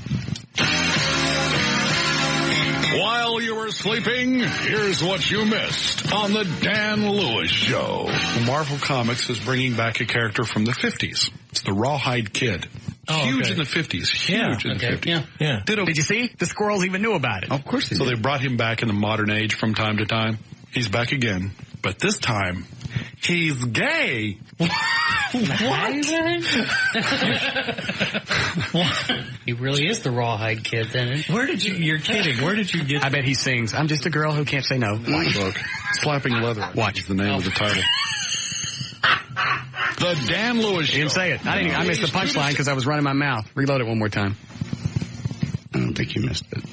While you were sleeping, here's what you missed on the Dan Lewis Show. Marvel Comics is bringing back a character from the 50s. It's the Rawhide Kid. Huge in the 50s. Huge in the 50s. Yeah. Did you see? The squirrels even knew about it. Of course they did. So they brought him back in the modern age from time to time. He's back again. But this time, he's gay. What? He really is the Rawhide Kid, then. You're kidding. Where did you get... I bet he sings, I'm just a girl who can't say no. Watch. Look. Slapping Leather. Watch. Is the name of the title. The Dan Lewis Show. You didn't say it. I missed the punchline because I was running my mouth. Reload it one more time. I don't think you missed it.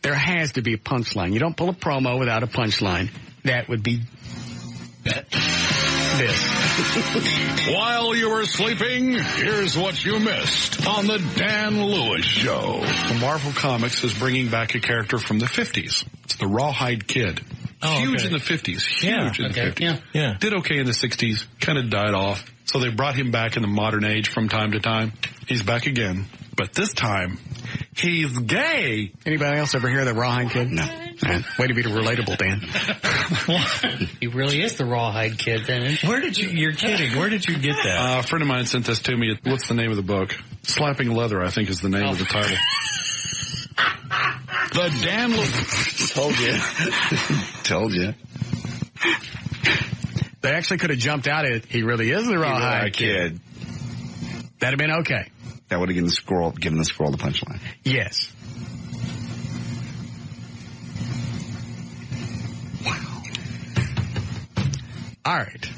There has to be a punchline. You don't pull a promo without a punchline. That would be this. While you were sleeping, here's what you missed on the Dan Lewis Show. Marvel Comics is bringing back a character from the 50s. It's the Rawhide Kid. Huge in the 50s. Huge in the 50s. Yeah. Did okay in the 60s. Kind of died off. So they brought him back in the modern age from time to time. He's back again. But this time, he's gay. Anybody else ever hear of the Rawhide Kid? No. Way to be relatable, Dan. He really is the Rawhide Kid, then. You're kidding. Where did you get that? A friend of mine sent this to me. What's the name of the book? Slapping Leather, I think, is the name of the title. The Dan Told you. Told you. They actually could have jumped out at, he really is the rawhide kid. That'd have been okay. That would have given the squirrel the punchline. Yes. Wow. All right.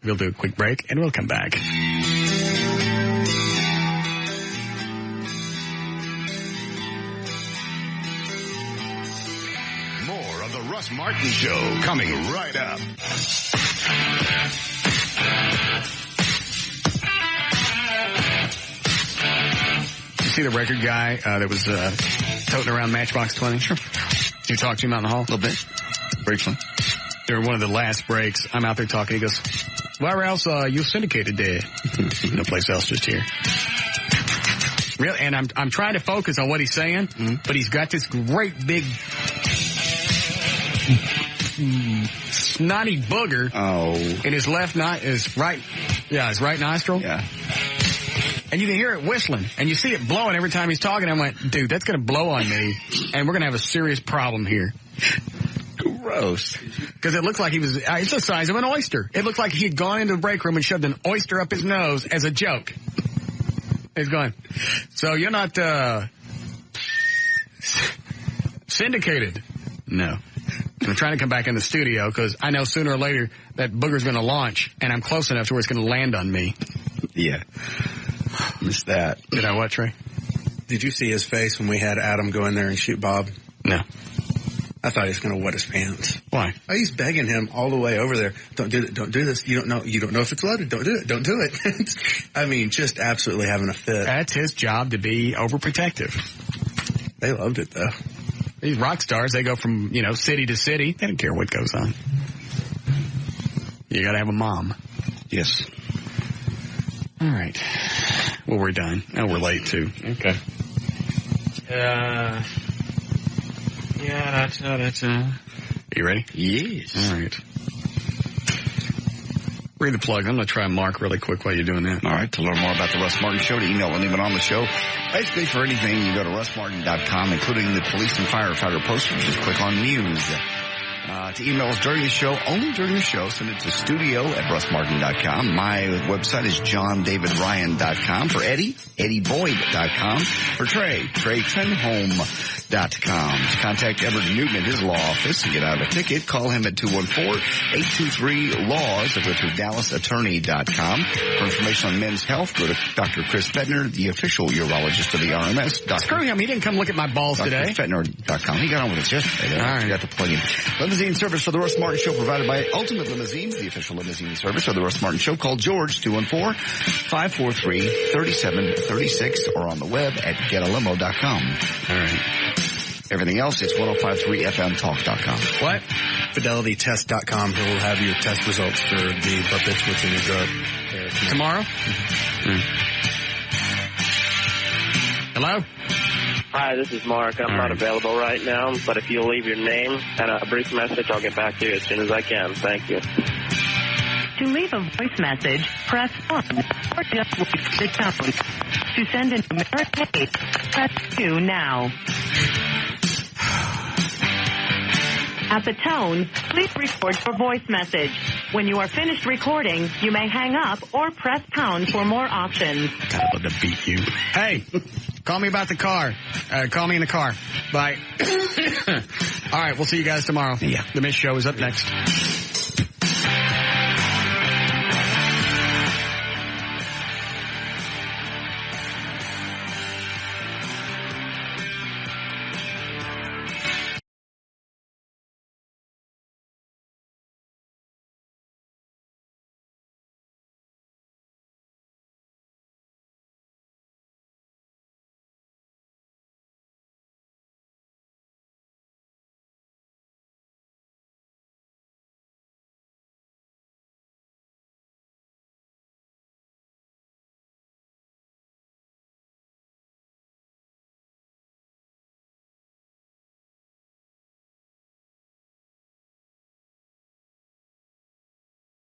We'll do a quick break, and we'll come back. More of the Russ Martin Show coming right up. You see the record guy that was toting around Matchbox 20? Sure. Did you talk to him out in the hall? A little bit. Briefly. During one of the last breaks, I'm out there talking. He goes, where else you syndicated there? No place else, just here. Really? And I'm trying to focus on what he's saying, but he's got this great big snotty booger in his his right nostril. Yeah. And you can hear it whistling, and you see it blowing every time he's talking. I went, dude, that's going to blow on me, and we're going to have a serious problem here. Gross. Because it looks like it's the size of an oyster. It looked like he had gone into the break room and shoved an oyster up his nose as a joke. He's going, so you're not, syndicated? No. And I'm trying to come back in the studio because I know sooner or later that booger's going to launch, and I'm close enough to where it's going to land on me. Yeah. Missed that. Did I what, Trey? Did you see his face when we had Adam go in there and shoot Bob? No. I thought he was going to wet his pants. Why? Oh, he's begging him all the way over there. Don't do it. Don't do this. You don't know if it's loaded. Don't do it. Don't do it. I mean, just absolutely having a fit. That's his job, to be overprotective. They loved it though. These rock stars, they go from, city to city. They don't care what goes on. You got to have a mom. Yes. All right. Well, we're done. Oh, we're late too. Okay. Yeah, that's. You ready? Yes. All right. Read the plug. I'm going to try and mark really quick while you're doing that. All right. To learn more about the Russ Martin Show, to email anyone on the show, basically for anything, you go to russmartin.com, including the police and firefighter posters. Just click on news. To email us during the show, only during the show, send it to studio@russmartin.com. My website is johndavidryan.com. For Eddie, eddieboyd.com. For Trey, treytrenholm.com. To contact Everett Newton at his law office and get out of a ticket, call him at 214-823-LAWS or go to dallasattorney.com. For information on men's health, go to Dr. Chris Fettner, the official urologist of the RMS. Screw him. He didn't come look at my balls today. DrFettner.com. He got on with us yesterday. All right. Got to plug in. Limousine service for the Russ Martin Show provided by Ultimate Limousines, the official limousine service of the Russ Martin Show. Call George, 214-543-3736 or on the web at getalimo.com. All right. Everything else, it's 1053fmtalk.com. What? FidelityTest.com. He'll have your test results for the barbiturates in your drug. Tomorrow? Mm. Hello? Hi, this is Mark. I'm not available right now, but if you'll leave your name and a brief message, I'll get back to you as soon as I can. Thank you. To leave a voice message, press 1 or just wait for the tone. To send a numeric message, press 2 now. At the tone, please record your voice message. When you are finished recording, you may hang up or press pound for more options. God, I'd love to beat you. Hey, call me about the car. Call me in the car. Bye. All right, we'll see you guys tomorrow. Yeah. The Miss Show is up next.